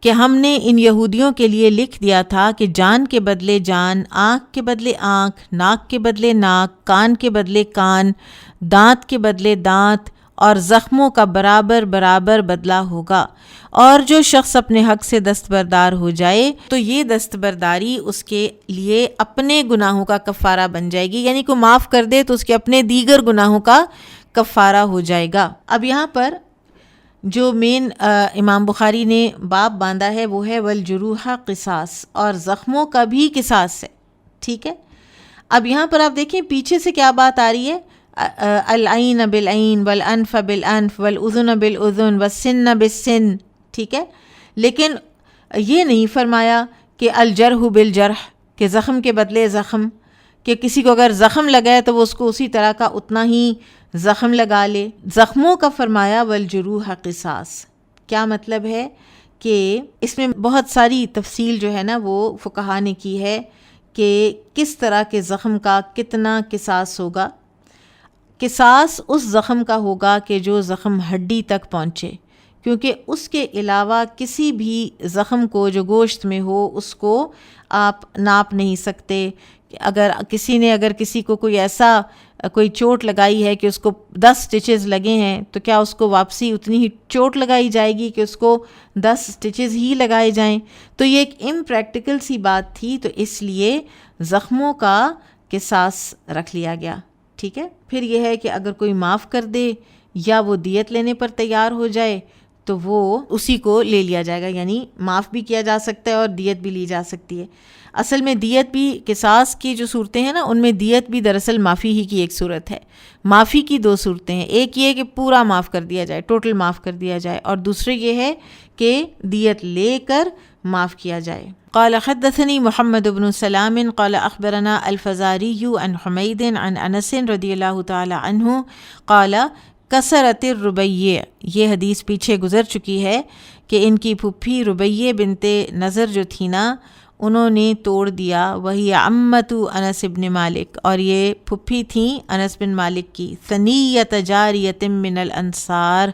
کہ ہم نے ان یہودیوں کے لیے لکھ دیا تھا کہ جان کے بدلے جان، آنکھ کے بدلے آنکھ، ناک کے بدلے ناک، کان کے بدلے کان، دانت کے بدلے دانت، اور زخموں کا برابر برابر بدلہ ہوگا۔ اور جو شخص اپنے حق سے دستبردار ہو جائے تو یہ دستبرداری اس کے لیے اپنے گناہوں کا کفارہ بن جائے گی، یعنی کوئی معاف کر دے تو اس کے اپنے دیگر گناہوں کا کفارہ ہو جائے گا۔ اب یہاں پر جو مین امام بخاری نے باب باندھا ہے وہ ہے والجروح قصاص، اور زخموں کا بھی قصاص ہے، ٹھیک ہے۔ اب یہاں پر آپ دیکھیں پیچھے سے کیا بات آ رہی ہے، العین بالعین والانف بالانف والاذن بالاذن والسن بالسن، ٹھیک ہے، لیکن یہ نہیں فرمایا کہ الجرح بالجرح، کہ زخم کے بدلے زخم، کہ کسی کو اگر زخم لگائے تو وہ اس کو اسی طرح کا اتنا ہی زخم لگا لے۔ زخموں کا فرمایا والجروح قصاص، کیا مطلب ہے کہ اس میں بہت ساری تفصیل جو ہے نا وہ فقہا نے کی ہے کہ کس طرح کے زخم کا کتنا قصاص ہوگا۔ قصاص اس زخم کا ہوگا کہ جو زخم ہڈی تک پہنچے، کیونکہ اس کے علاوہ کسی بھی زخم کو جو گوشت میں ہو اس کو آپ ناپ نہیں سکتے۔ اگر کسی کو کوئی چوٹ لگائی ہے کہ اس کو 10 سٹچز لگے ہیں تو کیا اس کو واپسی اتنی ہی چوٹ لگائی جائے گی کہ اس کو 10 سٹچز ہی لگائے جائیں؟ تو یہ ایک امپریکٹیکل سی بات تھی، تو اس لیے زخموں کا قصاص رکھ لیا گیا، ٹھیک ہے۔ پھر یہ ہے کہ اگر کوئی معاف کر دے یا وہ دیت لینے پر تیار ہو جائے تو وہ اسی کو لے لیا جائے گا، یعنی معاف بھی کیا جا سکتا ہے اور دیت بھی لی جا سکتی ہے۔ اصل میں دیت بھی قصاص کی جو صورتیں ہیں نا ان میں دیت بھی دراصل معافی ہی کی ایک صورت ہے۔ معافی کی 2 صورتیں ہیں، ایک یہ کہ پورا معاف کر دیا جائے، ٹوٹل معاف کر دیا جائے، اور دوسرے یہ ہے کہ دیت لے کر معاف کیا جائے۔ قال حدثني محمد بن سلام قال اخبرنا الفزاري عن حميد عن انس رضی اللہ تعالی عنہ قال کسرت الربیع، یہ حدیث پیچھے گزر چکی ہے کہ ان کی پھپھی ربیع بنت نضر جو تھی نا انہوں نے توڑ دیا، وہی عمت انس بن مالک، اور یہ پھپھی تھیں انس بن مالک کی، ثنیۃ جاریۃ من الانصار،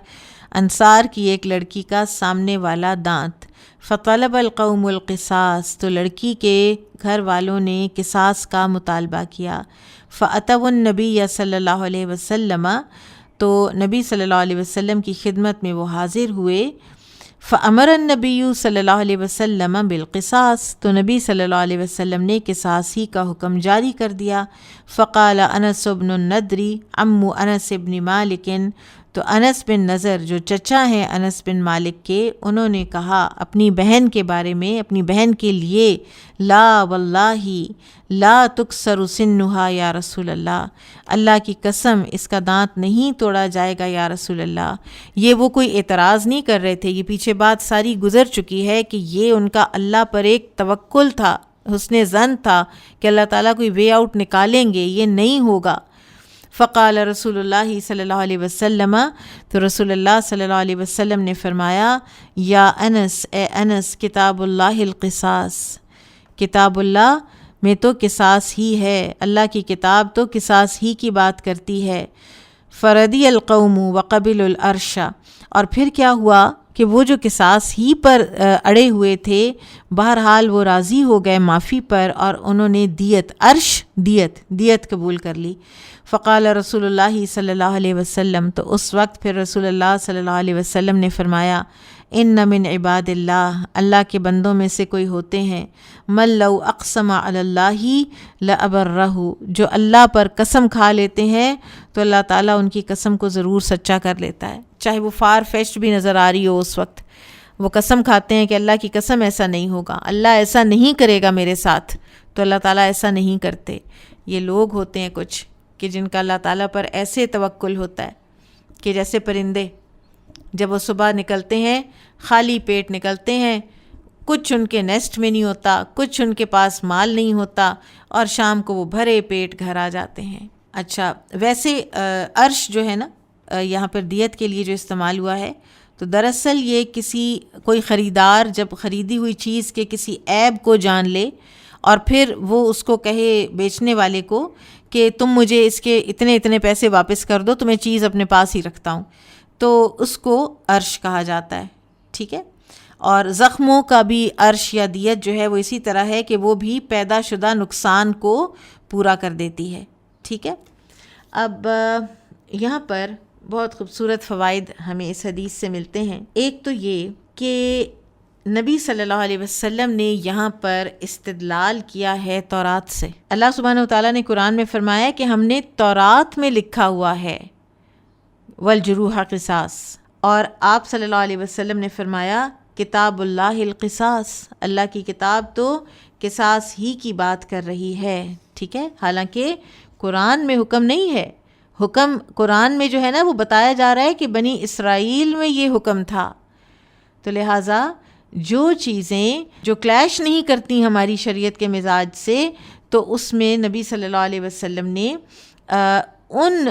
انصار کی ایک لڑکی کا سامنے والا دانت، فطلب القوم القصاص، تو لڑکی کے گھر والوں نے قصاص کا مطالبہ کیا، فاتوا النبی صلی اللہ علیہ وسلم، تو نبی صلی اللہ علیہ وسلم کی خدمت میں وہ حاضر ہوئے، فامر النبی صلی اللہ علیہ وسلم بالقصاص، تو نبی صلی اللہ علیہ وسلم نے قصاص ہی کا حکم جاری کر دیا۔ فقال انس بن النضر عم انس بن مالک، تو انس بن نضر جو چچا ہیں انس بن مالک کے، انہوں نے کہا اپنی بہن کے بارے میں، اپنی بہن کے لیے، لا واللہ لا تکسر سنہا یا رسول اللہ، اللہ کی قسم اس کا دانت نہیں توڑا جائے گا یا رسول اللہ۔ یہ وہ کوئی اعتراض نہیں کر رہے تھے، یہ پیچھے بات ساری گزر چکی ہے کہ یہ ان کا اللہ پر ایک توکل تھا، حسن ظن تھا کہ اللہ تعالیٰ کوئی وے آؤٹ نکالیں گے، یہ نہیں ہوگا۔ فقال رسول اللہ صلی اللہ علیہ وسلم، تو رسول اللہ صلی اللہ علیہ وسلم نے فرمایا، یا انس، اے انس، کتاب اللہ القصاص، کتاب اللہ میں تو قصاص ہی ہے، اللہ کی کتاب تو قصاص ہی کی بات کرتی ہے۔ فردی القوم وقبل العرش، اور پھر کیا ہوا کہ وہ جو قصاص ہی پر اڑے ہوئے تھے بہرحال وہ راضی ہو گئے معافی پر، اور انہوں نے دیت قبول کر لی۔ فقال رسول اللہ صلی اللہ علیہ وسلم، تو اس وقت پھر رسول اللہ صلی اللہ علیہ وسلم نے فرمایا، ان من عباد اللہ، اللہ کے بندوں میں سے کوئی ہوتے ہیں، من لو اقسم علی اللہ لابرہ، جو اللہ پر قسم کھا لیتے ہیں تو اللہ تعالیٰ ان کی قسم کو ضرور سچا کر لیتا ہے، چاہے وہ فار فیچڈ بھی نظر آ رہی ہو اس وقت۔ وہ قسم کھاتے ہیں کہ اللہ کی قسم ایسا نہیں ہوگا، اللہ ایسا نہیں کرے گا میرے ساتھ، تو اللہ تعالیٰ ایسا نہیں کرتے۔ یہ لوگ ہوتے ہیں کچھ کہ جن کا اللہ تعالیٰ پر ایسے توکل ہوتا ہے کہ جیسے پرندے، جب وہ صبح نکلتے ہیں خالی پیٹ نکلتے ہیں، کچھ ان کے نیسٹ میں نہیں ہوتا، کچھ ان کے پاس مال نہیں ہوتا، اور شام کو وہ بھرے پیٹ گھر آ جاتے ہیں۔ اچھا، ویسے عرش جو ہے نا یہاں پر دیت کے لیے جو استعمال ہوا ہے، تو دراصل یہ کوئی خریدار جب خریدی ہوئی چیز کے کسی عیب کو جان لے اور پھر وہ اس کو کہے بیچنے والے کو کہ تم مجھے اس کے اتنے اتنے پیسے واپس کر دو تو میں چیز اپنے پاس ہی رکھتا ہوں، تو اس کو عرش کہا جاتا ہے، ٹھیک ہے۔ اور زخموں کا بھی عرش یا دیت جو ہے وہ اسی طرح ہے کہ وہ بھی پیدا شدہ نقصان کو پورا کر دیتی ہے، ٹھیک ہے۔ اب یہاں پر بہت خوبصورت فوائد ہمیں اس حدیث سے ملتے ہیں۔ ایک تو یہ کہ نبی صلی اللہ علیہ وسلم نے یہاں پر استدلال کیا ہے تورات سے۔ اللہ سبحانہ وتعالیٰ نے قرآن میں فرمایا کہ ہم نے تورات میں لکھا ہوا ہے والجروح قصاص، اور آپ صلی اللہ علیہ وسلم نے فرمایا کتاب اللہ القصاص، اللہ کی کتاب تو قصاص ہی کی بات کر رہی ہے، ٹھیک ہے۔ حالانکہ قرآن میں حکم نہیں ہے، حکم قرآن میں جو ہے نا وہ بتایا جا رہا ہے کہ بنی اسرائیل میں یہ حکم تھا، تو لہٰذا جو چیزیں جو کلیش نہیں کرتی ہماری شریعت کے مزاج سے، تو اس میں نبی صلی اللہ علیہ وسلم نے ان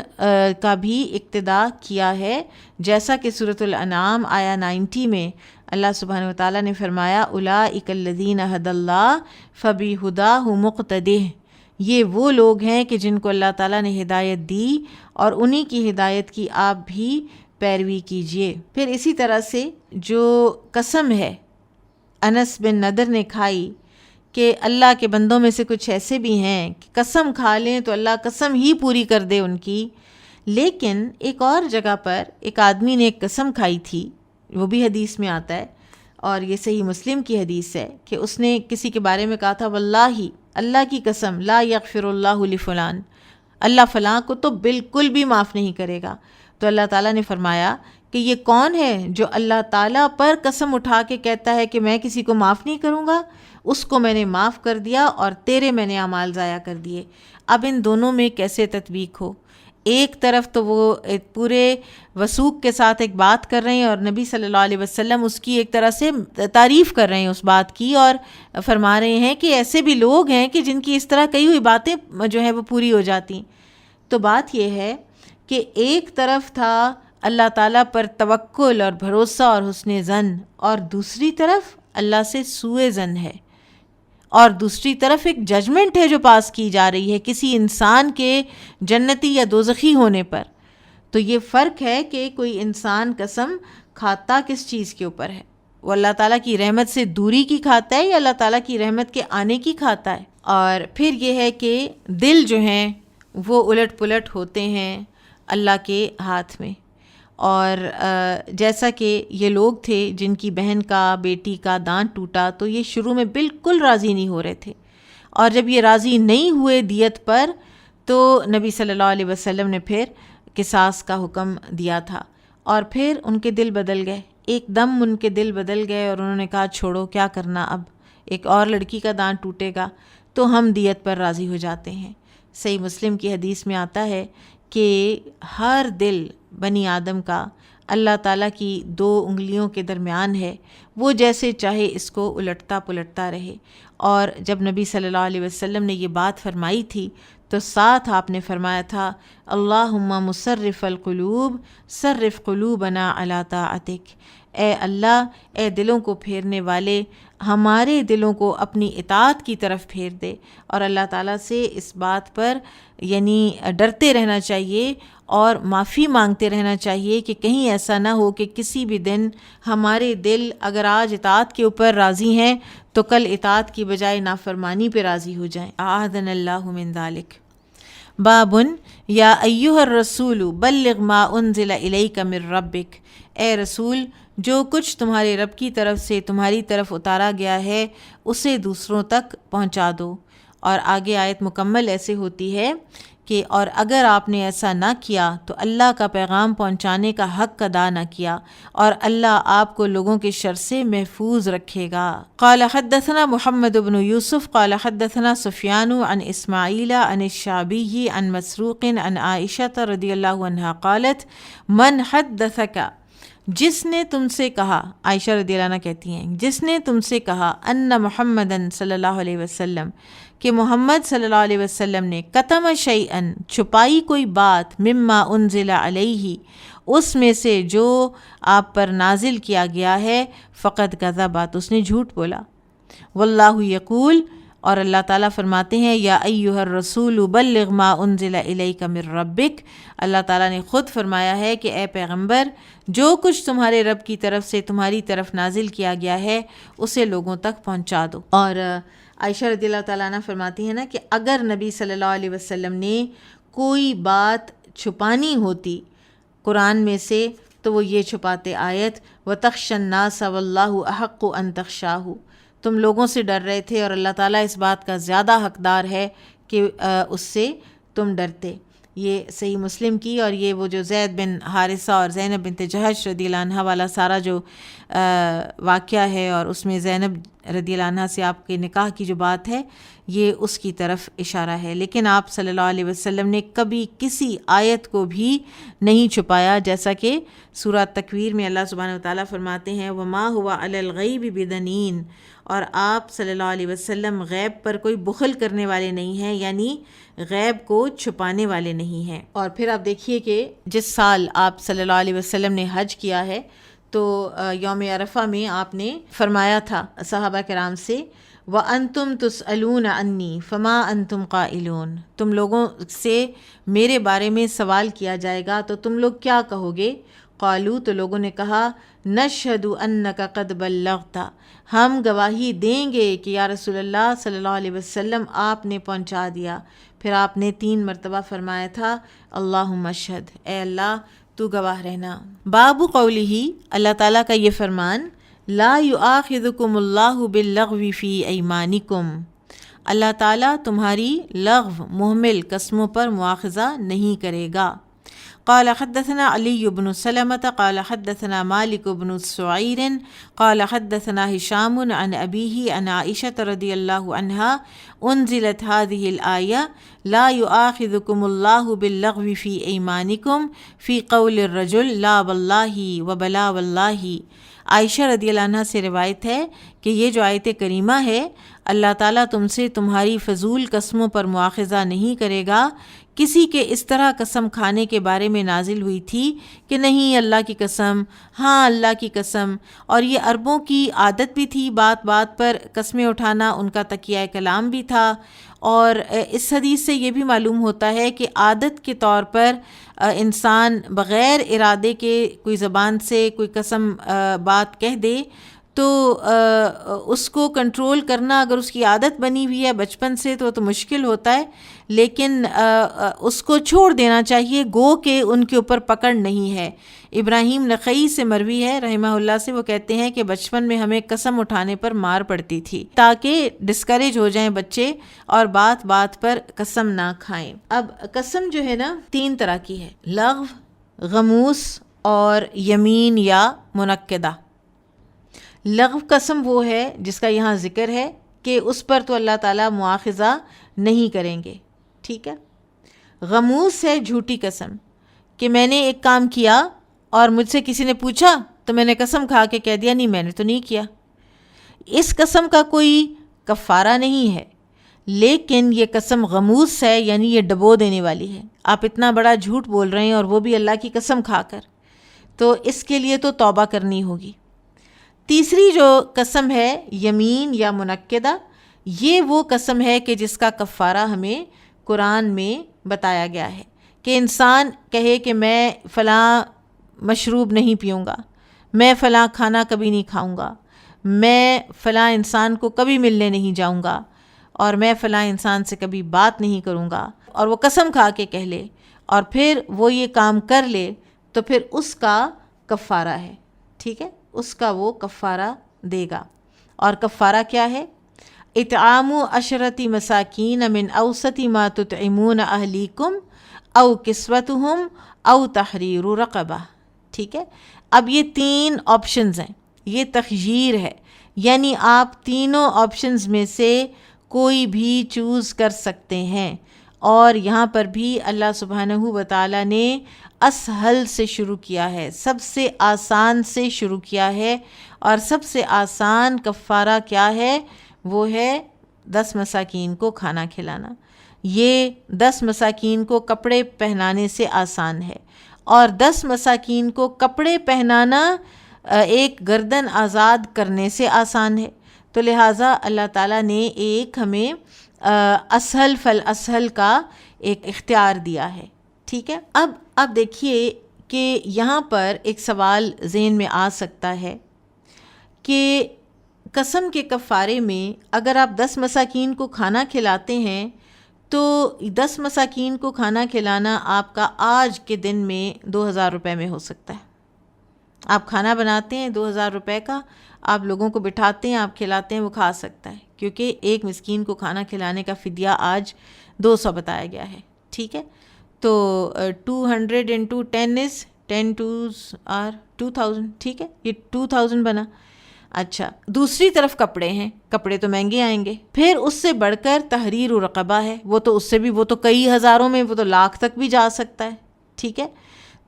کا بھی اقتداء کیا ہے، جیسا کہ سورۃ الانعام آیا 90 میں اللہ سبحانہ وتعالیٰ نے فرمایا اولئک الذین ھدی اللہ فبہداہ مقتدہ، یہ وہ لوگ ہیں کہ جن کو اللہ تعالیٰ نے ہدایت دی اور انہی کی ہدایت کی آپ بھی پیروی کیجیے۔ پھر اسی طرح سے جو قسم ہے انس بن نضر نے کھائی کہ اللہ کے بندوں میں سے کچھ ایسے بھی ہیں کہ قسم کھا لیں تو اللہ قسم ہی پوری کر دے ان کی، لیکن ایک اور جگہ پر ایک آدمی نے ایک قسم کھائی تھی، وہ بھی حدیث میں آتا ہے اور یہ صحیح مسلم کی حدیث ہے کہ اس نے کسی کے بارے میں کہا تھا واللہ، اللہ کی قسم، لا یغفر اللہ لفلان، اللہ فلاں کو تو بالکل بھی معاف نہیں کرے گا۔ تو اللہ تعالیٰ نے فرمایا کہ یہ کون ہے جو اللہ تعالیٰ پر قسم اٹھا کے کہتا ہے کہ میں کسی کو معاف نہیں کروں گا، اس کو میں نے معاف کر دیا اور تیرے میں نے اعمال ضائع کر دیے۔ اب ان دونوں میں کیسے تطبیق ہو؟ ایک طرف تو وہ پورے وثوق کے ساتھ ایک بات کر رہے ہیں اور نبی صلی اللہ علیہ وسلم اس کی ایک طرح سے تعریف کر رہے ہیں اس بات کی، اور فرما رہے ہیں کہ ایسے بھی لوگ ہیں کہ جن کی اس طرح کئی ہوئی باتیں جو ہے وہ پوری ہو جاتی۔ تو بات یہ ہے کہ ایک طرف تھا اللہ تعالیٰ پر توکل اور بھروسہ اور حسن ظن، اور دوسری طرف اللہ سے سوء ظن ہے، اور دوسری طرف ایک ججمنٹ ہے جو پاس کی جا رہی ہے کسی انسان کے جنتی یا دوزخی ہونے پر۔ تو یہ فرق ہے کہ کوئی انسان قسم کھاتا کس چیز کے اوپر ہے، وہ اللہ تعالیٰ کی رحمت سے دوری کی کھاتا ہے یا اللہ تعالیٰ کی رحمت کے آنے کی کھاتا ہے۔ اور پھر یہ ہے کہ دل جو ہیں وہ الٹ پلٹ ہوتے ہیں اللہ کے ہاتھ میں، اور جیسا کہ یہ لوگ تھے جن کی بہن کا بیٹی کا دانت ٹوٹا، تو یہ شروع میں بالکل راضی نہیں ہو رہے تھے، اور جب یہ راضی نہیں ہوئے دیت پر تو نبی صلی اللہ علیہ وسلم نے پھر قصاص کا حکم دیا تھا، اور پھر ان کے دل بدل گئے، ایک دم ان کے دل بدل گئے اور انہوں نے کہا چھوڑو، کیا کرنا، اب ایک اور لڑکی کا دانت ٹوٹے گا تو ہم دیت پر راضی ہو جاتے ہیں۔ صحیح مسلم کی حدیث میں آتا ہے کہ ہر دل بنی آدم کا اللہ تعالیٰ کی 2 انگلیوں کے درمیان ہے، وہ جیسے چاہے اس کو الٹتا پلٹتا رہے۔ اور جب نبی صلی اللہ علیہ وسلم نے یہ بات فرمائی تھی تو ساتھ آپ نے فرمایا تھا اللہم مصرف القلوب صرف قلوبنا علی طاعتک، اے اللہ، اے دلوں کو پھیرنے والے، ہمارے دلوں کو اپنی اطاعت کی طرف پھیر دے۔ اور اللہ تعالیٰ سے اس بات پر یعنی ڈرتے رہنا چاہیے اور معافی مانگتے رہنا چاہیے کہ کہیں ایسا نہ ہو کہ کسی بھی دن ہمارے دل اگر آج اطاعت کے اوپر راضی ہیں تو کل اطاعت کی بجائے نافرمانی پہ راضی ہو جائیں۔ اعاذنا اللہ من ذالک۔ بابن یا ایھا الرسول بلغ ما انزل الیک من ربک، اے رسول جو کچھ تمہارے رب کی طرف سے تمہاری طرف اتارا گیا ہے اسے دوسروں تک پہنچا دو۔ اور آگے آیت مکمل ایسے ہوتی ہے کہ اور اگر آپ نے ایسا نہ کیا تو اللہ کا پیغام پہنچانے کا حق ادا نہ کیا اور اللہ آپ کو لوگوں کے شر سے محفوظ رکھے گا۔ قال حدثنا محمد بن یوسف قال حدثنا سفیان عن اسماعیل عن الشعبی عن مسروق عن عائشہ رضی اللہ عنہا قالت من حدثک جس نے تم سے کہا، عائشہ رضی اللہ عنہ کہتی ہیں، جس نے تم سے کہا ان محمدن صلی اللہ علیہ وسلم، کہ محمد صلی اللہ علیہ وسلم نے کتم شیئن، چھپائی کوئی بات، مما انزل علیہ، اس میں سے جو آپ پر نازل کیا گیا ہے، فقط کذبا، تو اس نے جھوٹ بولا۔ واللہ یقول، اور اللہ تعالیٰ فرماتے ہیں، یا ایھا الرسول بلغ ما انزل الیک من ربک، اللہ تعالیٰ نے خود فرمایا ہے کہ اے پیغمبر، جو کچھ تمہارے رب کی طرف سے تمہاری طرف نازل کیا گیا ہے اسے لوگوں تک پہنچا دو۔ اور عائشہ رضی اللہ تعالیٰ عنہ فرماتی ہیں نا کہ اگر نبی صلی اللہ علیہ وسلم نے کوئی بات چھپانی ہوتی قرآن میں سے تو وہ یہ چھپاتے آیت وَتَخْشَى النَّاسَ وَاللَّهُ أَحَقُّ أَن تَخْشَاهُ، تم لوگوں سے ڈر رہے تھے اور اللہ تعالیٰ اس بات کا زیادہ حقدار ہے کہ اس سے تم ڈرتے۔ یہ صحیح مسلم کی، اور یہ وہ جو زید بن حارثہ اور زینب بنت جہش رضی اللہ عنہ والا سارا جو واقعہ ہے، اور اس میں زینب رضی اللہ عنہ سے آپ کے نکاح کی جو بات ہے، یہ اس کی طرف اشارہ ہے۔ لیکن آپ صلی اللہ علیہ وسلم نے کبھی کسی آیت کو بھی نہیں چھپایا، جیسا کہ سورہ تکویر میں اللہ سبحانہ وتعالیٰ فرماتے ہیں وَمَا هُوَ عَلَى الْغَيْبِ بِضَنِينٍ، اور آپ صلی اللہ علیہ وسلم غیب پر کوئی بخل کرنے والے نہیں ہیں، یعنی غیب کو چھپانے والے نہیں ہیں۔ اور پھر آپ دیکھیے کہ جس سال آپ صلی اللہ علیہ وسلم نے حج کیا ہے تو یوم عرفہ میں آپ نے فرمایا تھا صحابہ کرام سے وَأَنْتُمْ تُسْأَلُونَ عَنِّي فَمَا أَنْتُمْ قَائِلُونَ، تم لوگوں سے میرے بارے میں سوال کیا جائے گا تو تم لوگ کیا کہو گے؟ قالو، تو لوگوں نے کہا نشہد انک قد بلغت، ہم گواہی دیں گے کہ یا رسول اللہ صلی اللہ علیہ وسلم آپ نے پہنچا دیا۔ پھر آپ نے 3 مرتبہ فرمایا تھا اللہم اشہد، اے اللہ تو گواہ رہنا۔ باب قولہ، اللہ تعالیٰ کا یہ فرمان لا یؤاخذکم اللہ باللغو فی ایمانکم، اللہ تعالیٰ تمہاری لغو مہمل قسموں پر مواخذہ نہیں کرے گا۔ قال حدثنا علی بن سلمة قال حدثنا مالک بن سعیر قال حدثنا ہشام عن ابیہ عن عائشة رضی اللہ عنہا انزلت هذه الآیہ لا یؤاخذکم اللہ باللغو فی ایمانکم فی قول الرجل لا واللہ وبلا واللہ۔ عائشہ رضی اللہ عنہ سے روایت ہے کہ یہ جو آیت کریمہ ہے اللہ تعالیٰ تم سے تمہاری فضول قسموں پر مواخذہ نہیں کرے گا، کسی کے اس طرح قسم کھانے کے بارے میں نازل ہوئی تھی کہ نہیں اللہ کی قسم، ہاں اللہ کی قسم، اور یہ عربوں کی عادت بھی تھی بات بات پر قسمیں اٹھانا، ان کا تکیہ کلام بھی تھا۔ اور اس حدیث سے یہ بھی معلوم ہوتا ہے کہ عادت کے طور پر انسان بغیر ارادے کے کوئی زبان سے کوئی قسم بات کہہ دے تو اس کو کنٹرول کرنا اگر اس کی عادت بنی ہوئی ہے بچپن سے تو مشکل ہوتا ہے، لیکن اس کو چھوڑ دینا چاہیے، گو کہ ان کے اوپر پکڑ نہیں ہے۔ ابراہیم نخعی سے مروی ہے رحمہ اللہ سے، وہ کہتے ہیں کہ بچپن میں ہمیں قسم اٹھانے پر مار پڑتی تھی تاکہ ڈسکریج ہو جائیں بچے اور بات بات پر قسم نہ کھائیں۔ اب قسم جو ہے نا 3 طرح کی ہے، لغو، غموس اور یمین یا منعقدہ۔ لغو قسم وہ ہے جس کا یہاں ذکر ہے کہ اس پر تو اللہ تعالیٰ مواخذہ نہیں کریں گے، ٹھیک ہے۔ غموس ہے جھوٹی قسم، کہ میں نے ایک کام کیا اور مجھ سے کسی نے پوچھا تو میں نے قسم کھا کے کہہ دیا نہیں میں نے تو نہیں کیا۔ اس قسم کا کوئی کفارہ نہیں ہے، لیکن یہ قسم غموس ہے، یعنی یہ ڈبو دینے والی ہے۔ آپ اتنا بڑا جھوٹ بول رہے ہیں اور وہ بھی اللہ کی قسم کھا کر، تو اس کے لیے تو توبہ کرنی ہوگی۔ تیسری جو قسم ہے یمین یا منعقدہ، یہ وہ قسم ہے کہ جس کا کفارہ ہمیں قرآن میں بتایا گیا ہے کہ انسان کہے کہ میں فلاں مشروب نہیں پیوں گا، میں فلاں کھانا کبھی نہیں کھاؤں گا، میں فلاں انسان کو کبھی ملنے نہیں جاؤں گا، اور میں فلاں انسان سے کبھی بات نہیں کروں گا، اور وہ قسم کھا کے کہہ لے اور پھر وہ یہ کام کر لے تو پھر اس کا کفارہ ہے، ٹھیک ہے، اس کا وہ کفارہ دے گا۔ اور کفارہ کیا ہے؟ اطعام 10 مساکین من اوسط ما تطعمون اہلیکم او کسوتہم او تحریر رقبہ، ٹھیک ہے۔ اب یہ 3 آپشنز ہیں، یہ تخییر ہے، یعنی آپ تینوں آپشنز میں سے کوئی بھی چوز کر سکتے ہیں۔ اور یہاں پر بھی اللہ سبحانہ و تعالیٰ نے اسہل سے شروع کیا ہے، سب سے آسان سے شروع کیا ہے، اور سب سے آسان کفارہ کیا ہے؟ وہ ہے 10 مساکین کو کھانا کھلانا۔ یہ 10 مساکین کو کپڑے پہنانے سے آسان ہے، اور 10 مساکین کو کپڑے پہنانا ایک گردن آزاد کرنے سے آسان ہے۔ تو لہٰذا اللہ تعالیٰ نے ایک ہمیں اسہل فالاسہل کا ایک اختیار دیا ہے، ٹھیک ہے۔ اب دیکھیے کہ یہاں پر ایک سوال ذہن میں آ سکتا ہے کہ قسم کے کفارے میں اگر آپ 10 مساکین کو کھانا کھلاتے ہیں تو 10 مساکین کو کھانا کھلانا آپ کا آج کے دن میں 2000 روپے میں ہو سکتا ہے۔ آپ کھانا بناتے ہیں 2000 روپے کا، آپ لوگوں کو بٹھاتے ہیں، آپ کھلاتے ہیں، وہ کھا سکتا ہے، کیونکہ ایک مسکین کو کھانا کھلانے کا فدیہ آج 200 بتایا گیا ہے، ٹھیک ہے۔ تو 200 into 10 is 10 2s are 2000، ٹھیک ہے، یہ 2000 بنا۔ اچھا، دوسری طرف کپڑے ہیں، کپڑے تو مہنگے آئیں گے، پھر اس سے بڑھ کر تحریر رقبہ ہے، وہ تو اس سے بھی، وہ تو کئی ہزاروں میں، وہ تو لاکھ تک بھی جا سکتا ہے، ٹھیک ہے۔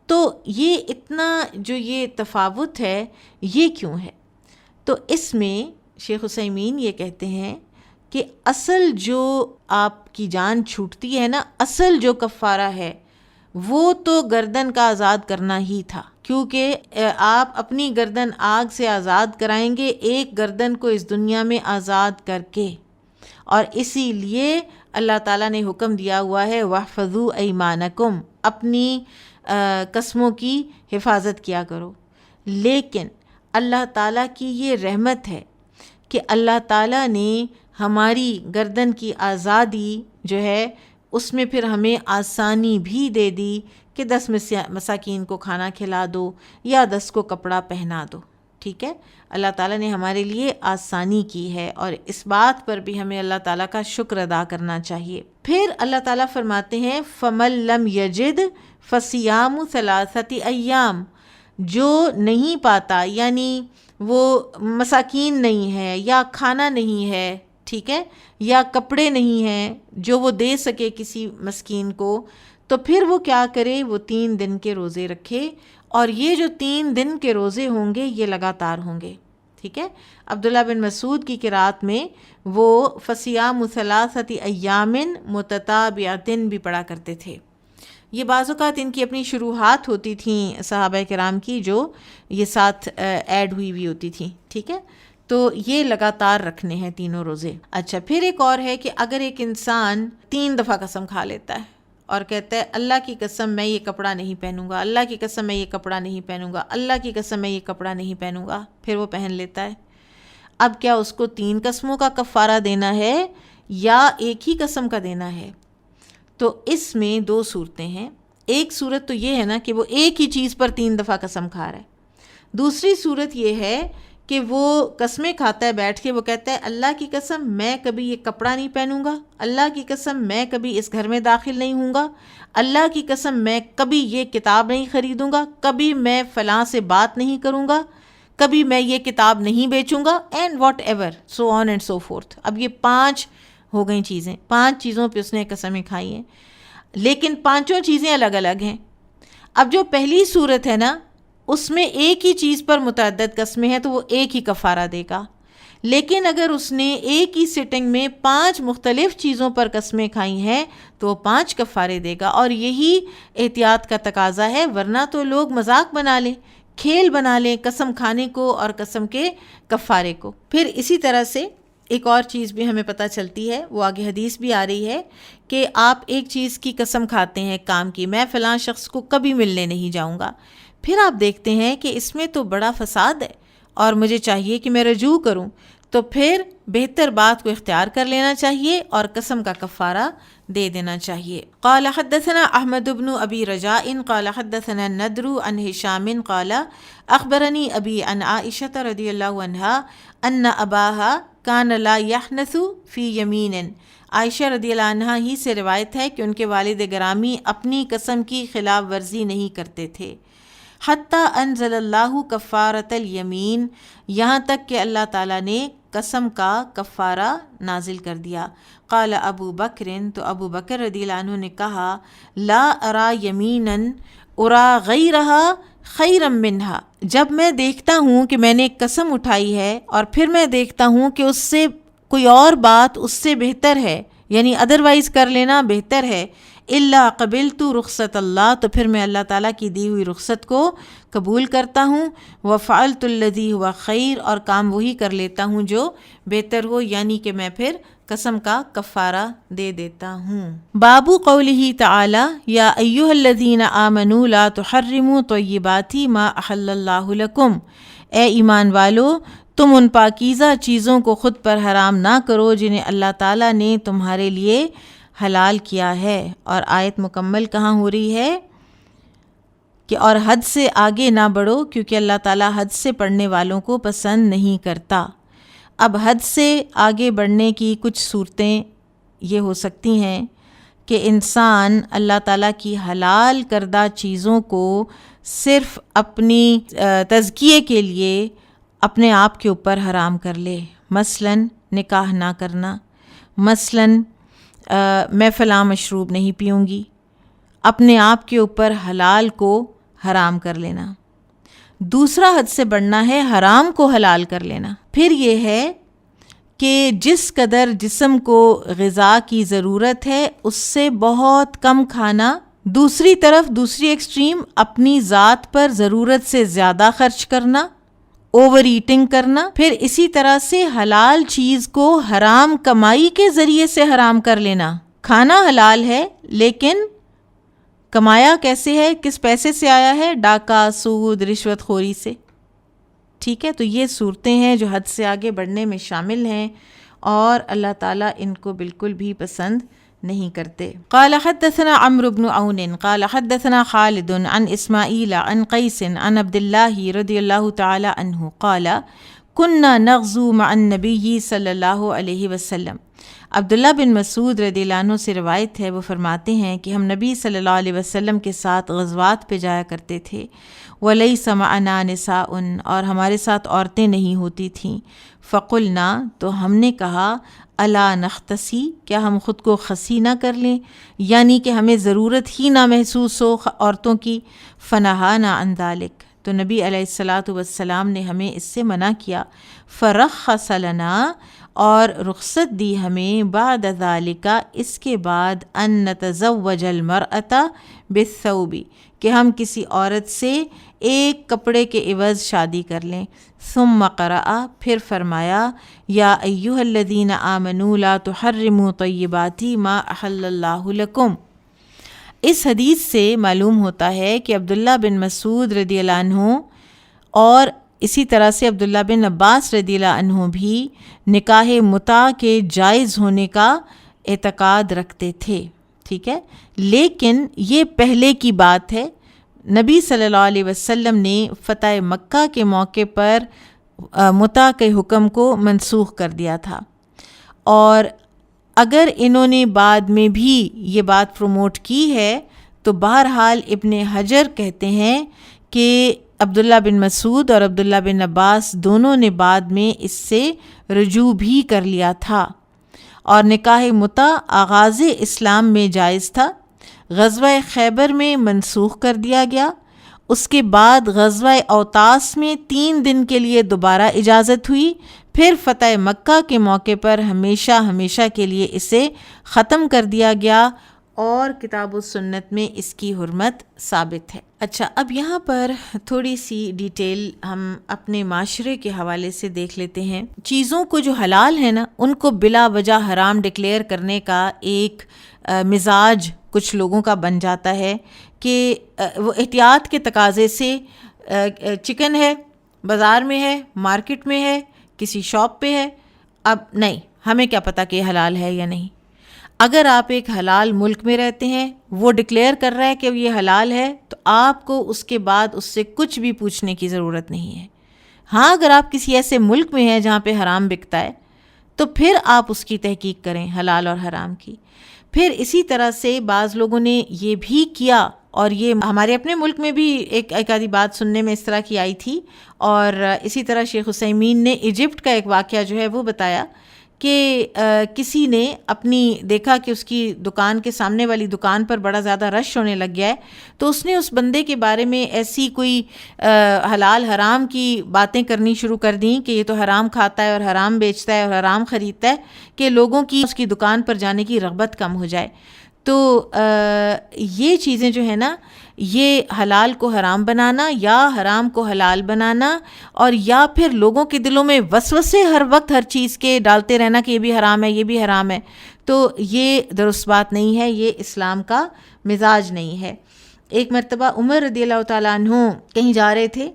تو یہ اتنا جو یہ تفاوت ہے یہ کیوں ہے؟ تو اس میں شیخ عثیمین یہ کہتے ہیں کہ اصل جو آپ کی جان چھوٹتی ہے نا، اصل جو کفارہ ہے وہ تو گردن کا آزاد کرنا ہی تھا، کیونکہ آپ اپنی گردن آگ سے آزاد کرائیں گے ایک گردن کو اس دنیا میں آزاد کر کے، اور اسی لیے اللہ تعالیٰ نے حکم دیا ہوا ہے وَاحْفَظُوا أَيْمَانَكُمْ، اپنی قسموں کی حفاظت کیا کرو۔ لیکن اللہ تعالیٰ کی یہ رحمت ہے کہ اللہ تعالیٰ نے ہماری گردن کی آزادی جو ہے اس میں پھر ہمیں آسانی بھی دے دی کہ 10 مساکین کو کھانا کھلا دو یا 10 کو کپڑا پہنا دو، ٹھیک ہے۔ اللہ تعالیٰ نے ہمارے لیے آسانی کی ہے، اور اس بات پر بھی ہمیں اللہ تعالیٰ کا شکر ادا کرنا چاہیے۔ پھر اللہ تعالیٰ فرماتے ہیں فَمَن لَّمْ يَجِدْ فَصِيَامُ 3 أَيَّامٍ، جو نہیں پاتا یعنی وہ مساکین نہیں ہے یا کھانا نہیں ہے، ٹھیک ہے، یا کپڑے نہیں ہیں جو وہ دے سکے کسی مسکین کو، تو پھر وہ کیا کرے؟ وہ 3 دن کے روزے رکھے، اور یہ جو 3 دن کے روزے ہوں گے یہ لگاتار ہوں گے، ٹھیک ہے۔ عبداللہ بن مسعود کی قرات میں وہ فصیام 3 أيام متتابعۃ بھی پڑھا کرتے تھے۔ یہ بعض اوقات ان کی اپنی شروحات ہوتی تھیں صحابہ کرام کی جو یہ ساتھ ایڈ ہوئی ہوتی تھیں، ٹھیک ہے۔ تو یہ لگاتار رکھنے ہیں تینوں روزے۔ اچھا، پھر ایک اور ہے کہ اگر ایک انسان 3 دفعہ قسم کھا لیتا ہے اور کہتا ہے اللہ کی قسم میں یہ کپڑا نہیں پہنوں گا، اللہ کی قسم میں یہ کپڑا نہیں پہنوں گا، اللہ کی قسم میں یہ کپڑا نہیں پہنوں گا، پھر وہ پہن لیتا ہے، اب کیا اس کو 3 قسموں کا کفارہ دینا ہے یا ایک ہی قسم کا دینا ہے؟ تو اس میں 2 صورتیں ہیں۔ ایک صورت تو یہ ہے نا کہ وہ ایک ہی چیز پر 3 دفعہ قسم کھا رہا ہے۔ دوسری صورت یہ ہے کہ وہ قسمیں کھاتا ہے بیٹھ کے، وہ کہتا ہے اللہ کی قسم میں کبھی یہ کپڑا نہیں پہنوں گا، اللہ کی قسم میں کبھی اس گھر میں داخل نہیں ہوں گا، اللہ کی قسم میں کبھی یہ کتاب نہیں خریدوں گا، کبھی میں فلاں سے بات نہیں کروں گا، کبھی میں یہ کتاب نہیں بیچوں گا، and whatever so on and so forth. اب یہ 5 ہو گئیں چیزیں، 5 چیزوں پہ اس نے قسمیں کھائی ہیں، لیکن 5 چیزیں الگ الگ ہیں۔ اب جو پہلی صورت ہے نا اس میں ایک ہی چیز پر متعدد قسمیں ہیں تو وہ ایک ہی کفارہ دے گا، لیکن اگر اس نے ایک ہی سٹنگ میں 5 مختلف چیزوں پر قسمیں کھائی ہیں تو وہ 5 کفارے دے گا، اور یہی احتیاط کا تقاضا ہے، ورنہ تو لوگ مذاق بنا لیں، کھیل بنا لیں قسم کھانے کو اور قسم کے کفارے کو۔ پھر اسی طرح سے ایک اور چیز بھی ہمیں پتہ چلتی ہے، وہ آگے حدیث بھی آ رہی ہے کہ آپ ایک چیز کی قسم کھاتے ہیں کام کی، میں فلاں شخص کو کبھی ملنے نہیں جاؤں گا، پھر آپ دیکھتے ہیں کہ اس میں تو بڑا فساد ہے اور مجھے چاہیے کہ میں رجوع کروں، تو پھر بہتر بات کو اختیار کر لینا چاہیے اور قسم کا کفارہ دے دینا چاہیے۔ قال حدثنا احمد بن ابی رجاء قال حدثنا النضر عن هشام قال اخبرني ابي عن عائشة رضی اللہ عنہا ان اباها كان لا يحنث في يمين، عائشہ رضی اللہ عنہا ہی سے روایت ہے کہ ان کے والد گرامی اپنی قسم کی خلاف ورزی نہیں کرتے تھے، حتیٰ انزل اللہ کفارۃ الیمین، یہاں تک کہ اللہ تعالیٰ نے قسم کا کفارہ نازل کر دیا۔ قال ابو بکر، تو ابو بکر رضی اللہ عنہ نے کہا لا ارا یمینا ارا غیرہا خیرا منہا، جب میں دیکھتا ہوں کہ میں نے ایک قسم اٹھائی ہے اور پھر میں دیکھتا ہوں کہ اس سے کوئی اور بات اس سے بہتر ہے، یعنی ادروائز کر لینا بہتر ہے، الا قبلت رخصت اللہ، تو پھر میں اللہ تعالیٰ کی دی ہوئی رخصت کو قبول کرتا ہوں، وفعلت الذی ہوا خیر، اور کام وہی کر لیتا ہوں جو بہتر ہو، یعنی کہ میں پھر قسم کا کفارہ دے دیتا ہوں۔ باب قولہ تعالی یا ایھا الذین آمنوا لا تحرموا طیبات ما احل اللہ لکم، اے ایمان والو تم ان پاکیزہ چیزوں کو خود پر حرام نہ کرو جنہیں اللہ تعالیٰ نے تمہارے لیے حلال کیا ہے۔ اور آیت مکمل کہاں ہو رہی ہے کہ اور حد سے آگے نہ بڑھو، کیونکہ اللہ تعالیٰ حد سے بڑھنے والوں کو پسند نہیں کرتا۔ اب حد سے آگے بڑھنے کی کچھ صورتیں یہ ہو سکتی ہیں کہ انسان اللہ تعالیٰ کی حلال کردہ چیزوں کو صرف اپنی تزکیے کے لیے اپنے آپ کے اوپر حرام کر لے، مثلاً نکاح نہ کرنا، مثلاً میں فلاں مشروب نہیں پیوں گی، اپنے آپ کے اوپر حلال کو حرام کر لینا۔ دوسرا حد سے بڑھنا ہے حرام کو حلال کر لینا۔ پھر یہ ہے کہ جس قدر جسم کو غذا کی ضرورت ہے اس سے بہت کم کھانا، دوسری طرف دوسری ایکسٹریم اپنی ذات پر ضرورت سے زیادہ خرچ کرنا، اوور ایٹنگ کرنا، پھر اسی طرح سے حلال چیز کو حرام کمائی کے ذریعے سے حرام کر لینا۔ کھانا حلال ہے لیکن کمایا کیسے ہے، کس پیسے سے آیا ہے؟ ڈاکہ، سود، رشوت خوری سے۔ ٹھیک ہے، تو یہ صورتیں ہیں جو حد سے آگے بڑھنے میں شامل ہیں اور اللہ تعالیٰ ان کو بالکل بھی پسند نہیں کرتے۔ قال حدثنا عمرو بن عون قال حدثنا خالد عن اسماعیل عن قیس عن عبد اللہ رضی اللہ تعالی عنہ قال كنا نغزو مع النبی صلی اللہ علیہ وسلم۔ عبداللہ بن مسعود رضی اللہ عنہ سے روایت ہے، وہ فرماتے ہیں کہ ہم نبی صلی اللہ علیہ وسلم کے ساتھ غزوات پہ جایا کرتے تھے، وَلَيْسَ مَعَنَا نِسَاءٌ، اور ہمارے ساتھ عورتیں نہیں ہوتی تھیں، فَقُلْنَا، تو ہم نے کہا، الا نختصی، کیا ہم خود کو خسی نہ کر لیں، یعنی کہ ہمیں ضرورت ہی نہ محسوس ہو عورتوں کی، فنہانا عن ذلک، تو نبی علیہ الصلاۃ والسلام نے ہمیں اس سے منع کیا، فرخص لنا، اور رخصت دی ہمیں، بعد ذالک، اس کے بعد، ان نتزوج المرأۃ بالثوب، کہ ہم کسی عورت سے ایک کپڑے کے عوض شادی کر لیں۔ ثم قرأ، پھر فرمایا، یا ایھا الذین آمنوا لا تحرموا طیبات ما احل اللہ لکم۔ اس حدیث سے معلوم ہوتا ہے کہ عبداللہ بن مسعود رضی اللہ عنہ اور اسی طرح سے عبداللہ بن عباس رضی اللہ عنہ بھی نکاح متع کے جائز ہونے کا اعتقاد رکھتے تھے، ٹھیک ہے، لیکن یہ پہلے کی بات ہے۔ نبی صلی اللہ علیہ وسلم نے فتح مکہ کے موقع پر متع کے حکم کو منسوخ کر دیا تھا، اور اگر انہوں نے بعد میں بھی یہ بات پروموٹ کی ہے تو بہرحال ابن حجر کہتے ہیں کہ عبداللہ بن مسعود اور عبداللہ بن عباس دونوں نے بعد میں اس سے رجوع بھی کر لیا تھا، اور نکاح متع آغاز اسلام میں جائز تھا، غزوہ خیبر میں منسوخ کر دیا گیا، اس کے بعد غزوہ اوطاس میں 3 دن کے لیے دوبارہ اجازت ہوئی، پھر فتح مکہ کے موقع پر ہمیشہ ہمیشہ کے لیے اسے ختم کر دیا گیا، اور کتاب و سنت میں اس کی حرمت ثابت ہے۔ اچھا، اب یہاں پر تھوڑی سی ڈیٹیل ہم اپنے معاشرے کے حوالے سے دیکھ لیتے ہیں۔ چیزوں کو جو حلال ہے نا، ان کو بلا وجہ حرام ڈکلیئر کرنے کا ایک مزاج کچھ لوگوں کا بن جاتا ہے کہ وہ احتیاط کے تقاضے سے چکن ہے، بازار میں ہے، مارکیٹ میں ہے، کسی شاپ پہ ہے، اب نہیں، ہمیں کیا پتہ کہ یہ حلال ہے یا نہیں۔ اگر آپ ایک حلال ملک میں رہتے ہیں، وہ ڈکلیئر کر رہا ہے کہ یہ حلال ہے، تو آپ کو اس کے بعد اس سے کچھ بھی پوچھنے کی ضرورت نہیں ہے۔ ہاں، اگر آپ کسی ایسے ملک میں ہیں جہاں پہ حرام بکتا ہے تو پھر آپ اس کی تحقیق کریں، حلال اور حرام کی۔ پھر اسی طرح سے بعض لوگوں نے یہ بھی کیا، اور یہ ہمارے اپنے ملک میں بھی ایک آدھی بات سننے میں اس طرح کی آئی تھی، اور اسی طرح شیخ عثیمین نے ایجپٹ کا ایک واقعہ جو ہے وہ بتایا کہ کسی نے اپنی دیکھا کہ اس کی دکان کے سامنے والی دکان پر بڑا زیادہ رش ہونے لگ گیا ہے، تو اس نے اس بندے کے بارے میں ایسی کوئی حلال حرام کی باتیں کرنی شروع کر دیں کہ یہ تو حرام کھاتا ہے اور حرام بیچتا ہے اور حرام خریدتا ہے، کہ لوگوں کی اس کی دکان پر جانے کی رغبت کم ہو جائے۔ تو یہ چیزیں جو ہے نا، یہ حلال کو حرام بنانا یا حرام کو حلال بنانا، اور یا پھر لوگوں کے دلوں میں وسوسے ہر وقت ہر چیز کے ڈالتے رہنا کہ یہ بھی حرام ہے، یہ بھی حرام ہے، تو یہ درست بات نہیں ہے، یہ اسلام کا مزاج نہیں ہے۔ ایک مرتبہ عمر رضی اللہ تعالیٰ عنہ کہیں جا رہے تھے،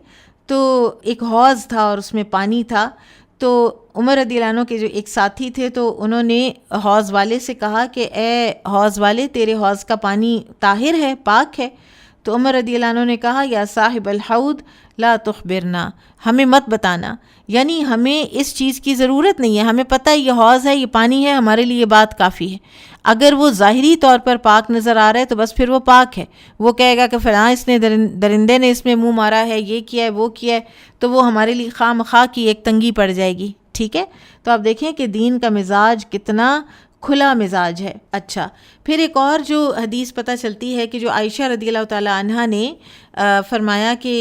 تو ایک حوض تھا اور اس میں پانی تھا، تو عمر رضی اللہ عنہ کے جو ایک ساتھی تھے، تو انہوں نے حوض والے سے کہا کہ اے حوض والے، تیرے حوض کا پانی طاہر ہے، پاک ہے؟ تو عمر رضی اللہ عنہ نے کہا یا صاحب الحوض لا تخبرنا، ہمیں مت بتانا، یعنی ہمیں اس چیز کی ضرورت نہیں ہے، ہمیں پتہ ہے یہ حوض ہے، یہ پانی ہے، ہمارے لیے یہ بات کافی ہے۔ اگر وہ ظاہری طور پر پاک نظر آ رہا ہے تو بس پھر وہ پاک ہے، وہ کہے گا کہ فلاں اس نے درندے نے اس میں منہ مارا ہے، یہ کیا ہے، وہ کیا ہے، تو وہ ہمارے لیے خواہ مخواہ کی ایک تنگی پڑ جائے گی، ٹھیک ہے؟ تو آپ دیکھیں کہ دین کا مزاج کتنا کھلا مزاج ہے۔ اچھا، پھر ایک اور جو حدیث پتہ چلتی ہے کہ جو عائشہ رضی اللہ تعالیٰ عنہا نے فرمایا کہ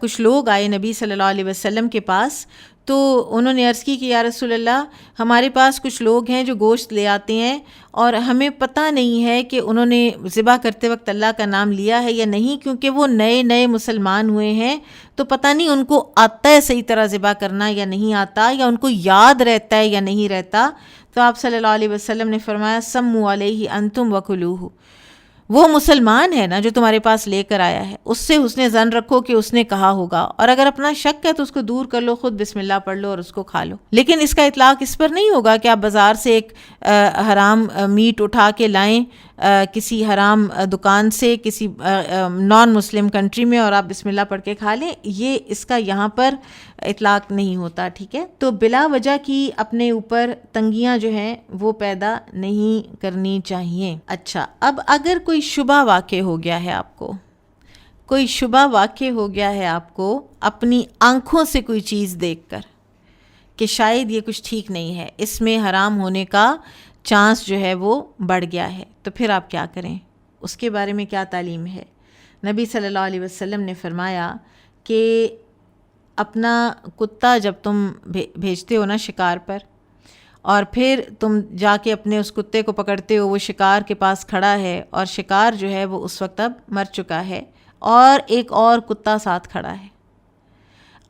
کچھ لوگ آئے نبی صلی اللہ علیہ وسلم کے پاس، تو انہوں نے عرض کی کہ یا رسول اللہ، ہمارے پاس کچھ لوگ ہیں جو گوشت لے آتے ہیں اور ہمیں پتہ نہیں ہے کہ انہوں نے ذبح کرتے وقت اللہ کا نام لیا ہے یا نہیں، کیونکہ وہ نئے نئے مسلمان ہوئے ہیں، تو پتہ نہیں ان کو آتا ہے صحیح طرح ذبح کرنا یا نہیں آتا، یا ان کو یاد رہتا ہے یا نہیں رہتا۔ تو آپ صلی اللہ علیہ وسلم نے فرمایا سموا علیہ انتم وکلوہ، وہ مسلمان ہے نا جو تمہارے پاس لے کر آیا ہے، اس سے حسن ظن رکھو کہ اس نے کہا ہوگا، اور اگر اپنا شک ہے تو اس کو دور کر لو، خود بسم اللہ پڑھ لو اور اس کو کھا لو۔ لیکن اس کا اطلاق اس پر نہیں ہوگا کہ آپ بازار سے ایک حرام میٹ اٹھا کے لائیں کسی حرام دکان سے کسی نان مسلم کنٹری میں اور آپ بسم اللہ پڑھ کے کھا لیں، یہ اس کا یہاں پر اطلاق نہیں ہوتا، ٹھیک ہے؟ تو بلا وجہ کی اپنے اوپر تنگیاں جو ہیں وہ پیدا نہیں کرنی چاہیے۔ اچھا، اب اگر کوئی شبہ واقع ہو گیا ہے آپ کو، کوئی شبہ واقع ہو گیا ہے آپ کو اپنی آنکھوں سے کوئی چیز دیکھ کر کہ شاید یہ کچھ ٹھیک نہیں ہے، اس میں حرام ہونے کا چانس جو ہے وہ بڑھ گیا ہے، تو پھر آپ کیا کریں؟ اس کے بارے میں کیا تعلیم ہے؟ نبی صلی اللہ علیہ وسلم نے فرمایا کہ اپنا کتا جب تم بھیجتے ہو نا شکار پر، اور پھر تم جا کے اپنے اس کتے کو پکڑتے ہو، وہ شکار کے پاس کھڑا ہے اور شکار جو ہے وہ اس وقت اب مر چکا ہے اور ایک اور کتا ساتھ کھڑا ہے،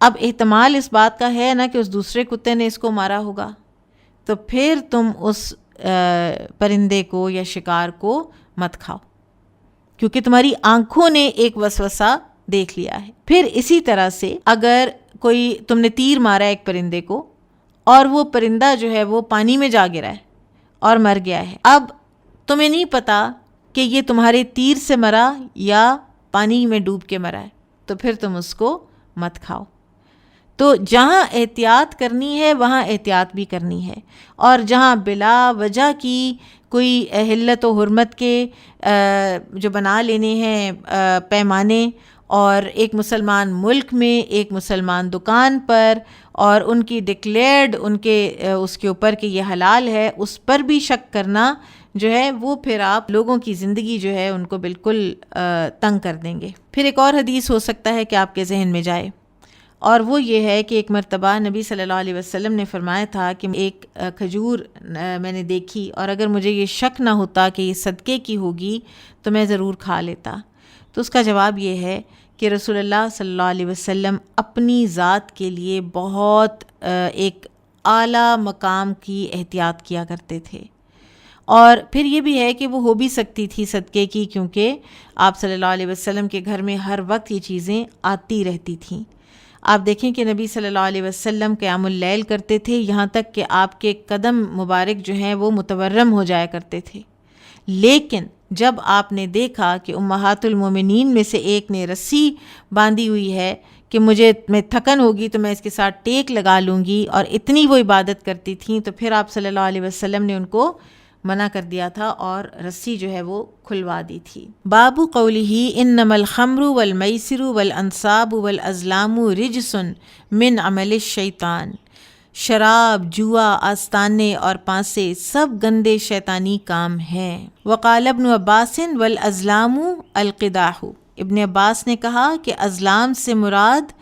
اب احتمال اس بات کا ہے نا کہ اس دوسرے کتے نے اس کو مارا ہوگا، تو پھر تم اس پرندے کو یا شکار کو مت کھاؤ، کیونکہ تمہاری آنکھوں نے ایک وسوسہ دیکھ لیا ہے۔ پھر اسی طرح سے اگر کوئی تم نے تیر مارا ہے ایک پرندے کو اور وہ پرندہ جو ہے وہ پانی میں جا گرا ہے اور مر گیا ہے، اب تمہیں نہیں پتا کہ یہ تمہارے تیر سے مرا یا پانی میں ڈوب کے مرا ہے، تو پھر تم اس کو مت کھاؤ۔ تو جہاں احتیاط کرنی ہے وہاں احتیاط بھی کرنی ہے، اور جہاں بلا وجہ کی کوئی حلت و حرمت کے جو بنا لینے ہیں پیمانے، اور ایک مسلمان ملک میں ایک مسلمان دکان پر اور ان کی ڈکلیئرڈ ان کے اس کے اوپر کہ یہ حلال ہے، اس پر بھی شک کرنا جو ہے وہ پھر آپ لوگوں کی زندگی جو ہے ان کو بالکل تنگ کر دیں گے۔ پھر ایک اور حدیث ہو سکتا ہے کہ آپ کے ذہن میں جائے، اور وہ یہ ہے کہ ایک مرتبہ نبی صلی اللہ علیہ وسلم نے فرمایا تھا کہ ایک کھجور میں نے دیکھی، اور اگر مجھے یہ شک نہ ہوتا کہ یہ صدقے کی ہوگی تو میں ضرور کھا لیتا۔ تو اس کا جواب یہ ہے کہ رسول اللہ صلی اللہ علیہ وسلم اپنی ذات کے لیے بہت ایک اعلیٰ مقام کی احتیاط کیا کرتے تھے، اور پھر یہ بھی ہے کہ وہ ہو بھی سکتی تھی صدقے کی، کیونکہ آپ صلی اللہ علیہ وسلم کے گھر میں ہر وقت یہ چیزیں آتی رہتی تھیں۔ آپ دیکھیں کہ نبی صلی اللہ علیہ وسلم قیام اللیل کرتے تھے، یہاں تک کہ آپ کے قدم مبارک جو ہیں وہ متورم ہو جایا کرتے تھے، لیکن جب آپ نے دیکھا کہ امہات المومنین میں سے ایک نے رسی باندھی ہوئی ہے کہ میں تھکن ہوگی تو میں اس کے ساتھ ٹیک لگا لوں گی، اور اتنی وہ عبادت کرتی تھیں، تو پھر آپ صلی اللہ علیہ وسلم نے ان کو منع کر دیا تھا اور رسی جو ہے وہ کھلوا دی تھی۔ باب قولہ انما الخمر والمیسر والانصاب والازلام رجس من عمل الشیطان، شراب، جوا، آستانے اور پانسے سب گندے شیطانی کام ہیں۔ وقال ابن عباس والازلام القداح، ابن عباس نے کہا کہ ازلام سے مراد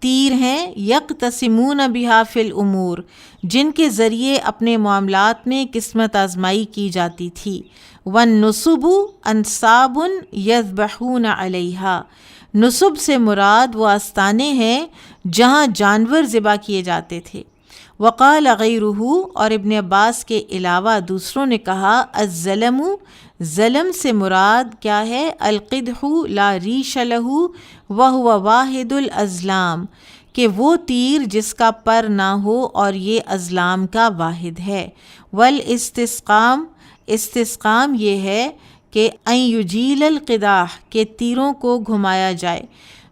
تیر ہیں، یقتسمون بہا فی الامور، جن کے ذریعے اپنے معاملات میں قسمت آزمائی کی جاتی تھی۔ والنصب انصاب یذبحون علیہا، نصب سے مراد وہ آستانے ہیں جہاں جانور ذبح کیے جاتے تھے۔ وقال غیرہ، اور ابن عباس کے علاوہ دوسروں نے کہا الظلم، ظلم سے مراد کیا ہے؟ القدح لا ریش لہ وہو واحد الازلام، کہ وہ تیر جس کا پر نہ ہو اور یہ ازلام کا واحد ہے۔ والاستسقام، استسقام یہ ہے کہ ان یجیل القداح، کہ تیروں کو گھمایا جائے۔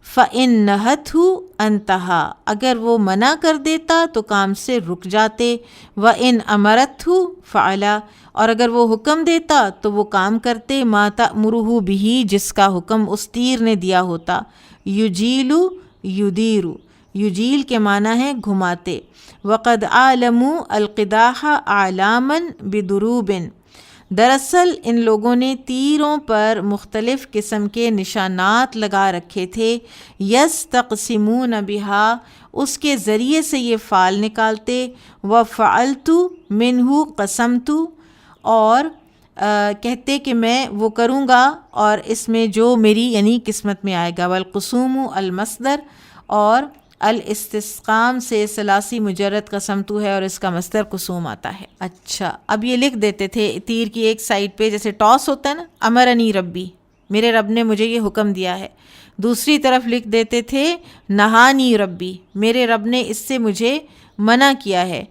فَإِن نَهَتْهُ انتہا، اگر وہ منع کر دیتا تو کام سے رک جاتے۔ وَإِنْ أَمَرَتْهُ فَعَلَا، اور اگر وہ حکم دیتا تو وہ کام کرتے۔ مَا تَأْمُرُهُ بِهِ، جس کا حکم اس تیر نے دیا ہوتا۔ یجیل یدیر، یجیل کے معنی ہے گھماتے۔ وَقَدْ عَالَمُوا الْقِدَاحَ أَعْلَامًا بِدُرُوبٍ، دراصل ان لوگوں نے تیروں پر مختلف قسم کے نشانات لگا رکھے تھے۔ یستقسمون بہا، اس کے ذریعے سے یہ فعل نکالتے۔ وفعلت منہ قسمت، اور کہتے کہ میں وہ کروں گا اور اس میں جو میری یعنی قسمت میں آئے گا۔ والقسوم المصدر، اور الاستسقام سے ثلاثی مجرد قسمتو ہے اور اس کا مصدر قسوم آتا ہے۔ اچھا، اب یہ لکھ دیتے تھے تیر کی ایک سائڈ پہ، جیسے ٹاس ہوتا ہے نا، امرنی ربی، میرے رب نے مجھے یہ حکم دیا ہے۔ دوسری طرف لکھ دیتے تھے نہانی ربی، میرے رب نے اس سے مجھے منع کیا ہے۔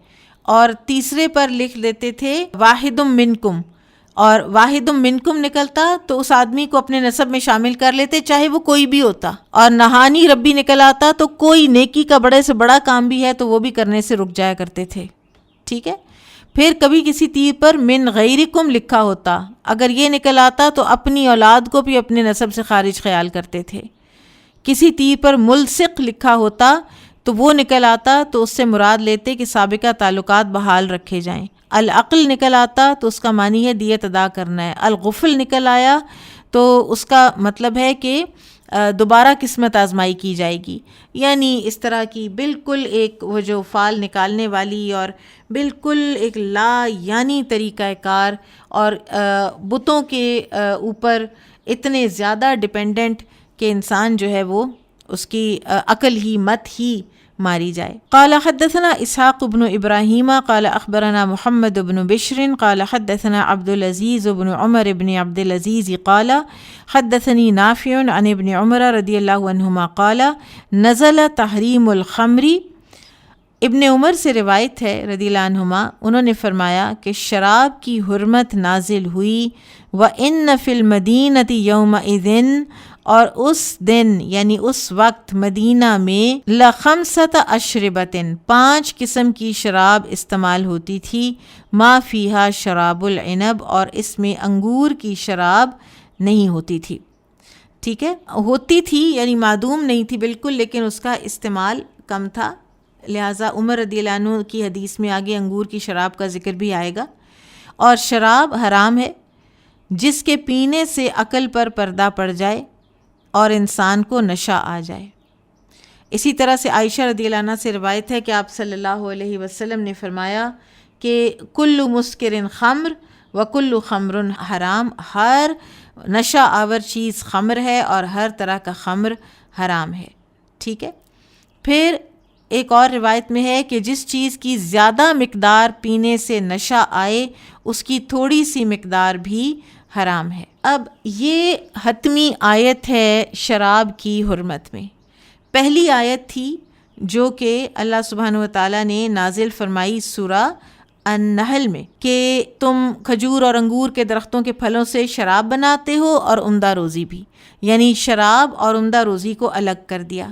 اور تیسرے پر لکھ دیتے تھے واحد منکم، اور واحد منکم نکلتا تو اس آدمی کو اپنے نسب میں شامل کر لیتے چاہے وہ کوئی بھی ہوتا، اور نہانی ربی نکل آتا تو کوئی نیکی کا بڑے سے بڑا کام بھی ہے تو وہ بھی کرنے سے رک جایا کرتے تھے۔ ٹھیک ہے، پھر کبھی کسی تیر پر من غیرکم لکھا ہوتا، اگر یہ نکل آتا تو اپنی اولاد کو بھی اپنے نسب سے خارج خیال کرتے تھے۔ کسی تیر پر ملصق لکھا ہوتا تو وہ نکل آتا تو اس سے مراد لیتے کہ سابقہ تعلقات بحال رکھے جائیں۔ العقل نکل آتا تو اس کا معنی ہے دیت ادا کرنا ہے۔ الغفل نکل آیا تو اس کا مطلب ہے کہ دوبارہ قسمت آزمائی کی جائے گی، یعنی اس طرح کی بالکل ایک وہ جو فعل نکالنے والی اور بالکل ایک لا یعنی طریقہ کار، اور بتوں کے اوپر اتنے زیادہ ڈپینڈنٹ کہ انسان جو ہے وہ اس کی عقل ہی مت ہی ماری جائے۔ قال حدثنا اسحاق بن ابراہیم قال اخبرنا محمد بن بشر قال حدثنا عبد العزیز بن عمر بن عبد العزیز قال حدثني نافع عن ابن عمر رضی اللہ عنہما قال نزل تحریم الخمر، ابن عمر سے روایت ہے رضی اللہ عنہما، انہوں نے فرمایا کہ شراب کی حرمت نازل ہوئی۔ وَإِنَّ فِي الْمَدِينَةِ يَوْمَئِذٍ، اور اس دن یعنی اس وقت مدینہ میں لَخَمْسَةَ أَشْرِبَةٍ 5 قسم کی شراب استعمال ہوتی تھی۔ ما فیہا شراب العنب، اور اس میں انگور کی شراب نہیں ہوتی تھی۔ ٹھیک ہے، ہوتی تھی یعنی معدوم نہیں تھی بالکل، لیکن اس کا استعمال کم تھا، لہٰذا عمر رضی اللہ عنہ کی حدیث میں آگے انگور کی شراب کا ذکر بھی آئے گا۔ اور شراب حرام ہے جس کے پینے سے عقل پر پردہ پڑ جائے اور انسان کو نشہ آ جائے۔ اسی طرح سے عائشہ رضی اللہ عنہ سے روایت ہے کہ آپ صلی اللہ علیہ وسلم نے فرمایا کہ کل مسکر خمر و کل خمر حرام، ہر نشہ آور چیز خمر ہے اور ہر طرح کا خمر حرام ہے۔ ٹھیک ہے، پھر ایک اور روایت میں ہے کہ جس چیز کی زیادہ مقدار پینے سے نشہ آئے اس کی تھوڑی سی مقدار بھی حرام ہے۔ اب یہ حتمی آیت ہے شراب کی حرمت میں۔ پہلی آیت تھی جو کہ اللہ سبحانہ و تعالیٰ نے نازل فرمائی سورہ النحل میں کہ تم کھجور اور انگور کے درختوں کے پھلوں سے شراب بناتے ہو اور عمدہ روزی بھی، یعنی شراب اور عمدہ روزی کو الگ کر دیا۔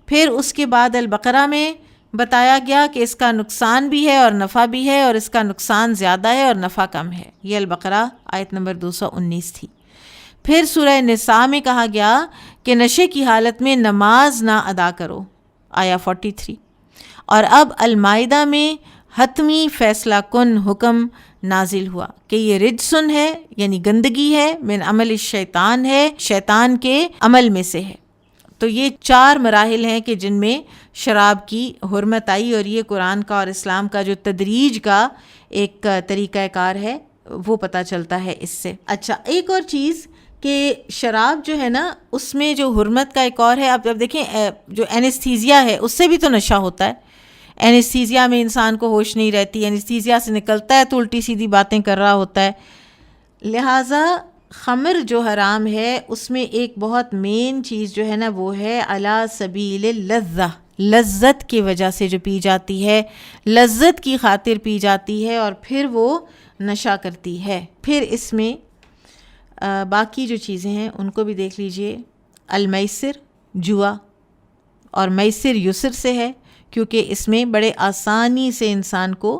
پھر اس کے بعد البقرہ میں بتایا گیا کہ اس کا نقصان بھی ہے اور نفع بھی ہے، اور اس کا نقصان زیادہ ہے اور نفع کم ہے۔ یہ البقرہ آیت نمبر 219 تھی۔ پھر سورہ نساء میں کہا گیا کہ نشے کی حالت میں نماز نہ ادا کرو، آیا 43۔ اور اب المائدہ میں حتمی فیصلہ کن حکم نازل ہوا کہ یہ رجسن ہے، یعنی گندگی ہے، من عمل الشیطان ہے، شیطان کے عمل میں سے ہے۔ تو یہ 4 مراحل ہیں کہ جن میں شراب کی حرمت آئی، اور یہ قرآن کا اور اسلام کا جو تدریج کا ایک طریقہ کار ہے وہ پتہ چلتا ہے اس سے۔ اچھا، ایک اور چیز کہ شراب جو ہے نا اس میں جو حرمت کا ایک اور ہے، اب دیکھیں جو اینستھیزیا ہے اس سے بھی تو نشہ ہوتا ہے۔ اینستھیزیا میں انسان کو ہوش نہیں رہتی، اینستھیزیا سے نکلتا ہے تو الٹی سیدھی باتیں کر رہا ہوتا ہے۔ لہٰذا خمر جو حرام ہے اس میں ایک بہت مین چیز جو ہے نا وہ ہے علی سبیل اللذہ، لذت کی وجہ سے جو پی جاتی ہے، لذت کی خاطر پی جاتی ہے اور پھر وہ نشہ کرتی ہے۔ پھر اس میں باقی جو چیزیں ہیں ان کو بھی دیکھ لیجئے۔ المیسر، جوا، اور میسر یسر سے ہے کیونکہ اس میں بڑے آسانی سے انسان کو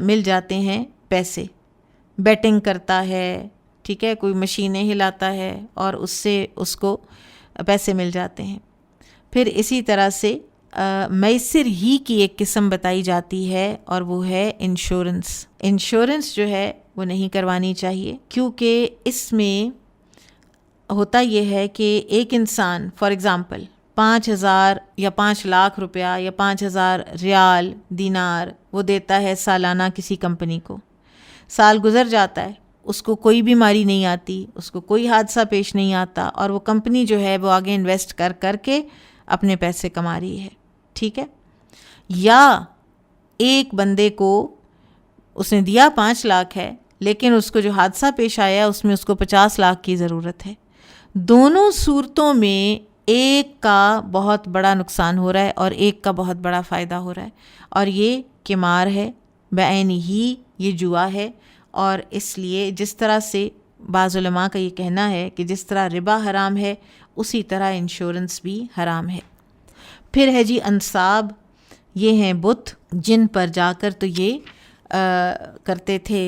مل جاتے ہیں پیسے، بیٹنگ کرتا ہے، ٹھیک ہے، کوئی مشینیں ہلاتا ہے اور اس سے اس کو پیسے مل جاتے ہیں۔ پھر اسی طرح سے میسر ہی کی ایک قسم بتائی جاتی ہے اور وہ ہے انشورنس۔ انشورنس جو ہے وہ نہیں کروانی چاہیے، کیونکہ اس میں ہوتا یہ ہے کہ ایک انسان فار ایگزامپل 5,000 یا 5 لاکھ روپیہ یا 5,000 ریال، دینار وہ دیتا ہے سالانہ کسی کمپنی کو، سال گزر جاتا ہے، اس کو کوئی بیماری نہیں آتی، اس کو کوئی حادثہ پیش نہیں آتا، اور وہ کمپنی جو ہے وہ آگے انویسٹ کر کے اپنے پیسے کما رہی ہے، ٹھیک ہے۔ یا ایک بندے کو اس نے دیا 5 لاکھ ہے، لیکن اس کو جو حادثہ پیش آیا اس میں اس کو 50 لاکھ کی ضرورت ہے۔ دونوں صورتوں میں ایک کا بہت بڑا نقصان ہو رہا ہے اور ایک کا بہت بڑا فائدہ ہو رہا ہے، اور یہ قمار ہے، بعین ہی یہ جوا ہے۔ اور اس لیے جس طرح سے بعض علماء کا یہ کہنا ہے کہ جس طرح ربا حرام ہے اسی طرح انشورنس بھی حرام ہے۔ پھر ہے جی انصاب، یہ ہیں بت جن پر جا کر تو یہ کرتے تھے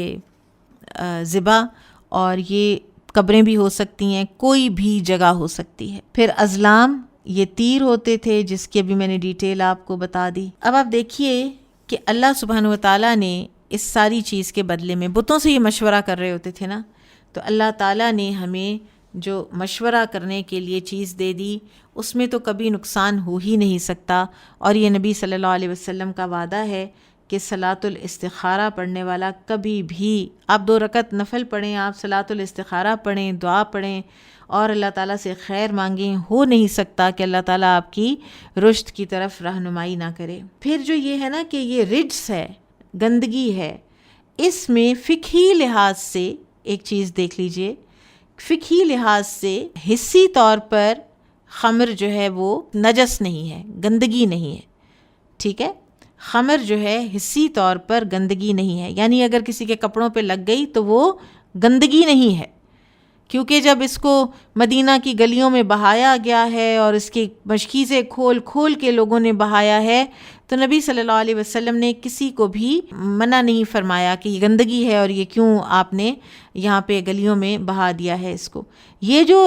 ذبح، اور یہ قبریں بھی ہو سکتی ہیں، کوئی بھی جگہ ہو سکتی ہے۔ پھر ازلام، یہ تیر ہوتے تھے جس کی ابھی میں نے ڈیٹیل آپ کو بتا دی۔ اب آپ دیکھیے کہ اللہ سبحانہ و تعالیٰ نے اس ساری چیز کے بدلے میں، بتوں سے یہ مشورہ کر رہے ہوتے تھے نا، تو اللہ تعالیٰ نے ہمیں جو مشورہ کرنے کے لیے چیز دے دی اس میں تو کبھی نقصان ہو ہی نہیں سکتا، اور یہ نبی صلی اللہ علیہ وسلم کا وعدہ ہے کہ صلاۃ الاستخارہ پڑھنے والا کبھی بھی، آپ 2 رکعت نفل پڑھیں، آپ صلاۃ الاستخارہ پڑھیں، دعا پڑھیں اور اللہ تعالیٰ سے خیر مانگیں، ہو نہیں سکتا کہ اللہ تعالیٰ آپ کی رشد کی طرف رہنمائی نہ کرے۔ پھر جو یہ ہے نا کہ یہ رجس ہے، گندگی ہے، اس میں فقہی لحاظ سے ایک چیز دیکھ لیجئے، فقہی لحاظ سے حصی طور پر خمر جو ہے وہ نجس نہیں ہے، گندگی نہیں ہے، ٹھیک ہے۔ خمر جو ہے حصی طور پر گندگی نہیں ہے، یعنی اگر کسی کے کپڑوں پہ لگ گئی تو وہ گندگی نہیں ہے، کیونکہ جب اس کو مدینہ کی گلیوں میں بہایا گیا ہے اور اس کی مشکیزیں کھول کھول کے لوگوں نے بہایا ہے، تو نبی صلی اللہ علیہ وسلم نے کسی کو بھی منع نہیں فرمایا کہ یہ گندگی ہے اور یہ کیوں آپ نے یہاں پہ گلیوں میں بہا دیا ہے اس کو۔ یہ جو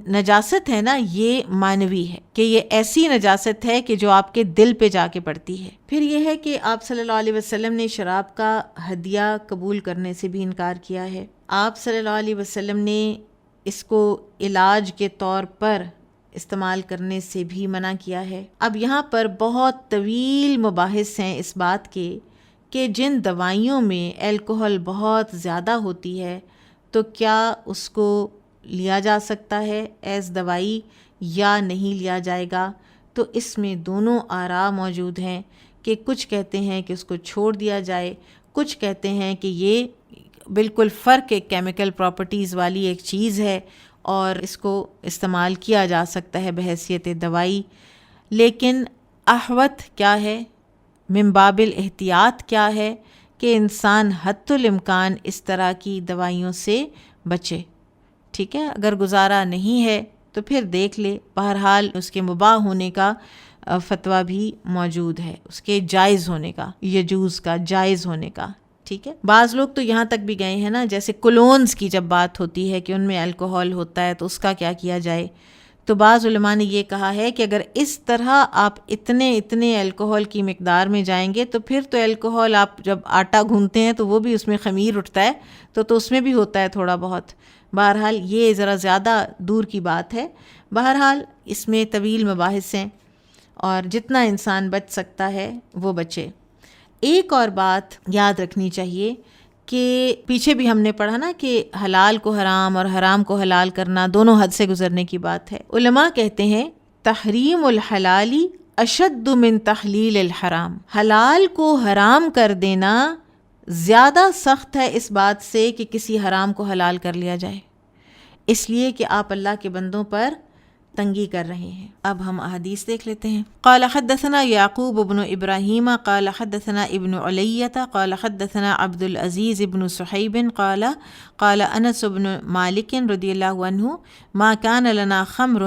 نجاست ہے نا یہ معنوی ہے، کہ یہ ایسی نجاست ہے کہ جو آپ کے دل پہ جا کے پڑتی ہے۔ پھر یہ ہے کہ آپ صلی اللہ علیہ وسلم نے شراب کا ہدیہ قبول کرنے سے بھی انکار کیا ہے۔ آپ صلی اللہ علیہ وسلم نے اس کو علاج کے طور پر استعمال کرنے سے بھی منع کیا ہے۔ اب یہاں پر بہت طویل مباحث ہیں اس بات کے کہ جن دوائیوں میں الکوہل بہت زیادہ ہوتی ہے تو کیا اس کو لیا جا سکتا ہے ایز دوائی یا نہیں لیا جائے گا، تو اس میں دونوں آراء موجود ہیں کہ کچھ کہتے ہیں کہ اس کو چھوڑ دیا جائے، کچھ کہتے ہیں کہ یہ بالکل فرق ایک کیمیکل پراپرٹیز والی ایک چیز ہے اور اس کو استعمال کیا جا سکتا ہے بحیثیت دوائی۔ لیکن احوط کیا ہے، من باب الاحتیاط کیا ہے کہ انسان حتی الامکان اس طرح کی دوائیوں سے بچے، ٹھیک ہے۔ اگر گزارا نہیں ہے تو پھر دیکھ لے، بہرحال اس کے مباح ہونے کا فتویٰ بھی موجود ہے، اس کے جائز ہونے کا، یجوز کا، جائز ہونے کا، ٹھیک ہے۔ بعض لوگ تو یہاں تک بھی گئے ہیں نا، جیسے کولونز کی جب بات ہوتی ہے کہ ان میں الکوہول ہوتا ہے تو اس کا کیا کیا جائے، تو بعض علماء نے یہ کہا ہے کہ اگر اس طرح آپ اتنے الکوہول کی مقدار میں جائیں گے تو پھر تو الکوہول آپ جب آٹا گھونتے ہیں تو وہ بھی اس میں خمیر اٹھتا ہے تو اس میں بھی ہوتا ہے تھوڑا بہت. بہرحال یہ ذرا زیادہ دور کی بات ہے. بہرحال اس میں طویل مباحث ہیں اور جتنا انسان بچ سکتا ہے وہ بچے. ایک اور بات یاد رکھنی چاہیے کہ پیچھے بھی ہم نے پڑھا نا کہ حلال کو حرام اور حرام کو حلال کرنا دونوں حد سے گزرنے کی بات ہے. علماء کہتے ہیں تحریم الحلالی اشد من تحلیل الحرام. حلال کو حرام کر دینا زیادہ سخت ہے اس بات سے کہ کسی حرام کو حلال کر لیا جائے، اس لیے کہ آپ اللہ کے بندوں پر تنگی کر رہے ہیں. اب ہم احادیث دیکھ لیتے ہیں. قال حدثنا یعقوب بن ابراہیم قال حدثنا ابن علیۃ قال حدثنا عبد العزیز بن صہیب قال قال انس بن مالک رضی اللہ عنہ ما کان لنا خمر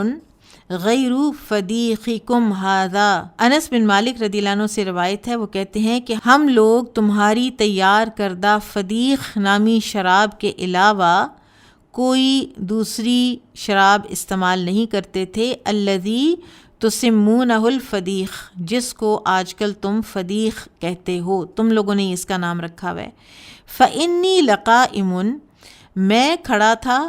غیر فدیقکم ھذا. انس بن مالک رضی اللہ عنہ سے روایت ہے، وہ کہتے ہیں کہ ہم لوگ تمہاری تیار کردہ فدیق نامی شراب کے علاوہ کوئی دوسری شراب استعمال نہیں کرتے تھے. الذی تسمونہ الفدیق، جس کو آج کل تم فدیق کہتے ہو، تم لوگوں نے اس کا نام رکھا ہوا ہے. فإنی لقائم، میں کھڑا تھا،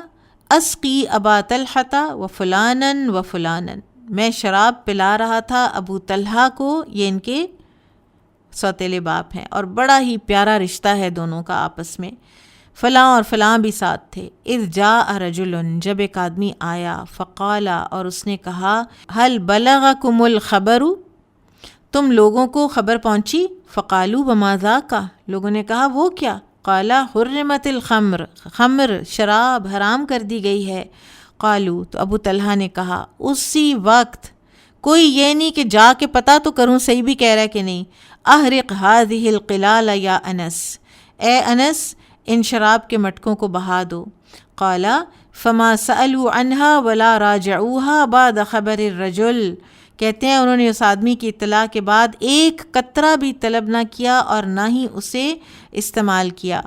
اسقی ابا طلحۃ و فلانا و فلانا، میں شراب پلا رہا تھا ابو طلحہ کو، یہ ان کے سوتیلے باپ ہیں اور بڑا ہی پیارا رشتہ ہے دونوں کا آپس میں. فلاں اور فلاں بھی ساتھ تھے. اذ جاء رجل، جب ایک آدمی آیا، فقال، اور اس نے کہا، هل بلغکم الخبر، تم لوگوں کو خبر پہنچی؟ فقالوا وما ذاک، لوگوں نے کہا وہ کیا؟ قال حرمت الخمر، خمر شراب حرام کر دی گئی ہے. قالوا، تو ابو طلحہ نے کہا اسی وقت، کوئی یہ نہیں کہ جا کے پتہ تو کروں صحیح بھی کہہ رہا ہے کہ نہیں. احرق هذه القلال یا انس، اے انس ان شراب کے مٹکوں کو بہا دو. قال فما سألوا عنها ولا راجعوها بعد خبر الرجل، کہتے ہیں انہوں نے اس آدمی کی اطلاع کے بعد ایک قطرہ بھی طلب نہ کیا اور نہ ہی اسے استعمال کیا.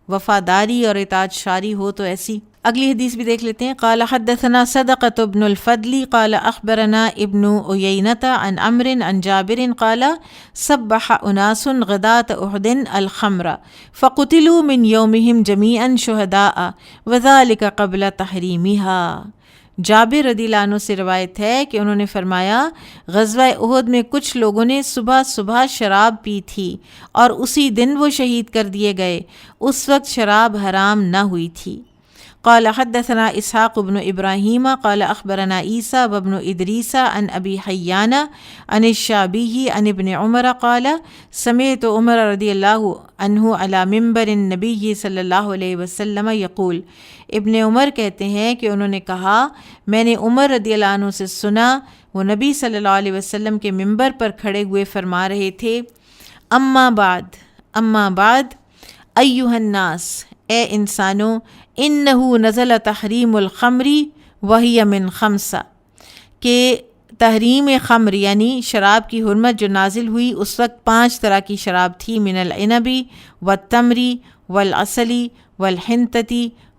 وفاداری اور اطاعت شاری ہو تو ایسی. اگلی حدیث بھی دیکھ لیتے ہیں. قال حدثنا صدقة بن الفضل قال اخبرنا ابن عیینۃ عن عمرو عن جابر قال سبح اناس غداة احد الخمر فقتلوا من يومهم جميعا شهداء وذلك قبل تحریمها. جابر رضی اللہ عنہ سے روایت ہے کہ انہوں نے فرمایا غزوہ احد میں کچھ لوگوں نے صبح صبح شراب پی تھی اور اسی دن وہ شہید کر دیے گئے، اس وقت شراب حرام نہ ہوئی تھی. قال حدثنا اسحاق بن ابراہیم قال اخبرنا عیسیٰ وابن ادریس عن ابی حیان عن الشعبی عن ابن عمر قال سمعت عمر رضی اللہ عنہ علی منبر النبی صلی اللہ علیہ وسلم یقول. ابن عمر کہتے ہیں کہ انہوں نے کہا میں نے عمر رضی اللہ عنہ سے سنا، وہ نبی صلی اللہ علیہ وسلم کے منبر پر کھڑے ہوئے فرما رہے تھے اما بعد ایھا الناس، اے انسانوں، انہ نزل تحریم الخمری وہی من خمسہ، کہ تحریم خمر یعنی شراب کی حرمت جو نازل ہوئی اس وقت 5 طرح کی شراب تھی، من العنب والتمر والعسل والحنطۃ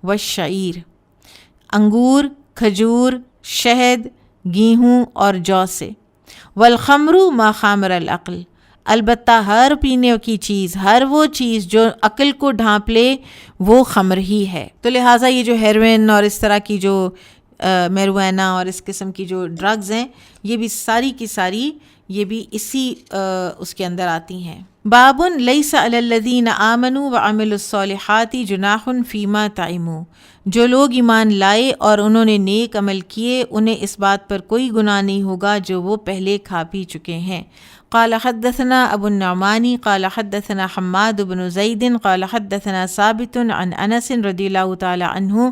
والشعیر، انگور، کھجور، شہد، گیہوں اور جو سے. والخمر ما خامر العقل، البتہ ہر پینے کی چیز، ہر وہ چیز جو عقل کو ڈھانپ لے وہ خمر ہی ہے. تو لہٰذا یہ جو ہیروئن اور اس طرح کی جو میروینا اور اس قسم کی جو ڈرگز ہیں، یہ بھی ساری کی ساری یہ بھی اسی اس کے اندر آتی ہیں. باب لیس علی الذین آمنوا وعملوا الصالحات جناح فیما طعموا، جو لوگ ایمان لائے اور انہوں نے نیک عمل کیے انہیں اس بات پر کوئی گناہ نہیں ہوگا جو وہ پہلے کھا پی چکے ہیں. قال حدثنا ابو النعمان قال حدثنا حماد بن زید قال حدثنا ثابت عن انس رضی اللہ تعالی عنہ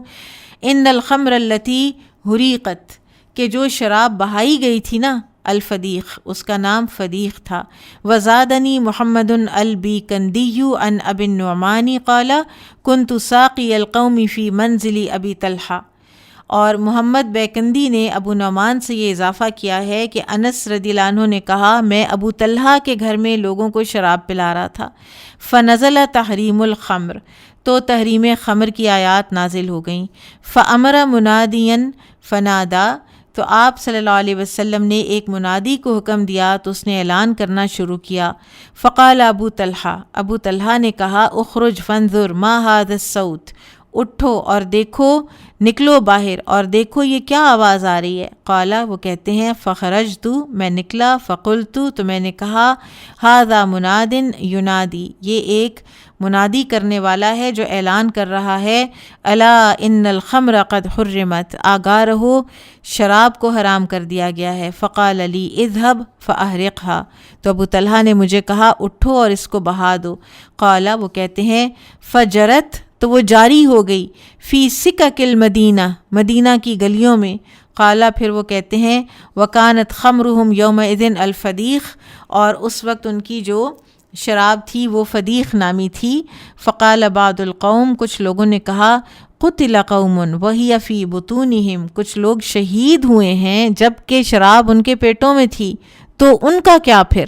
ان الخمر التي حریقت، کہ جو شراب بہائی گئی تھی نا، الفدیق، اس کا نام فدیق تھا. وزادنی محمد البیکندی عن ابی النعمان قال كنت ساقی القوم فی منزل ابی طلحہ، اور محمد بیکندی نے ابو نعمان سے یہ اضافہ کیا ہے کہ انس رضی اللہ عنہ نے کہا میں ابو طلحہ کے گھر میں لوگوں کو شراب پلا رہا تھا. فنزل تحریم الخمر، تو تحریم خمر کی آیات نازل ہو گئیں. فامر منادیا فنادا تو آپ صلی اللہ علیہ وسلم نے ایک منادی کو حکم دیا تو اس نے اعلان کرنا شروع کیا. فقال ابو طلحہ نے کہا اخرج فانظر ما هذا الصوت، اٹھو اور دیکھو، نکلو باہر اور دیکھو یہ کیا آواز آ رہی ہے. قال، وہ کہتے ہیں فخرجت، میں نکلا، فقلت، تو میں نے کہا ھذا مناد ینادی، یہ ایک منادی کرنے والا ہے جو اعلان کر رہا ہے الا ان الخمر قد حرمت، آگاہ رہو شراب کو حرام کر دیا گیا ہے. فقال لی اذهب فاحرقها، تو ابو طلحہ نے مجھے کہا اٹھو اور اس کو بہا دو. قال، وہ کہتے ہیں فجرت، تو وہ جاری ہو گئی، فی سکک المدینہ، مدینہ کی گلیوں میں. قال، پھر وہ کہتے ہیں وکانت خمرہم یومئذ الفدیخ، اور اس وقت ان کی جو شراب تھی وہ فدیخ نامی تھی. فقال بعض القوم، کچھ لوگوں نے کہا قتل قوم وہی فی بطونہم، کچھ لوگ شہید ہوئے ہیں جب کہ شراب ان کے پیٹوں میں تھی، تو ان کا کیا پھر.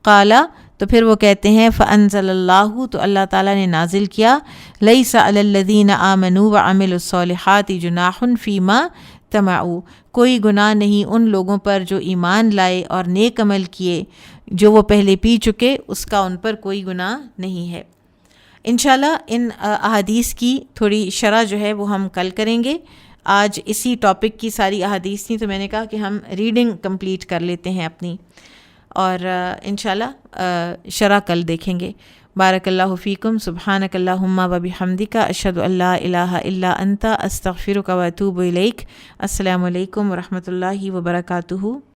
قال، تو پھر وہ کہتے ہیں فانزل اللہ، تو اللہ تعالیٰ نے نازل کیا لیس علی الذین آمنوا وعملوا الصالحات جناح فیما طمعوا، کوئی گناہ نہیں ان لوگوں پر جو ایمان لائے اور نیک عمل کیے، جو وہ پہلے پی چکے اس کا ان پر کوئی گناہ نہیں ہے. انشاءاللہ ان احادیث کی تھوڑی شرح جو ہے وہ ہم کل کریں گے. آج اسی ٹاپک کی ساری احادیث تھیں تو میں نے کہا کہ ہم ریڈنگ کمپلیٹ کر لیتے ہیں اپنی، اور انشاءاللہ شرح کل دیکھیں گے. بارک اللہ فیکم، سبحانک اللہم و بحمدک، اشہد ان لا الہ الا انت، استغفرک و اتوب الیک. السلام علیکم ورحمۃ اللہ وبرکاتہ.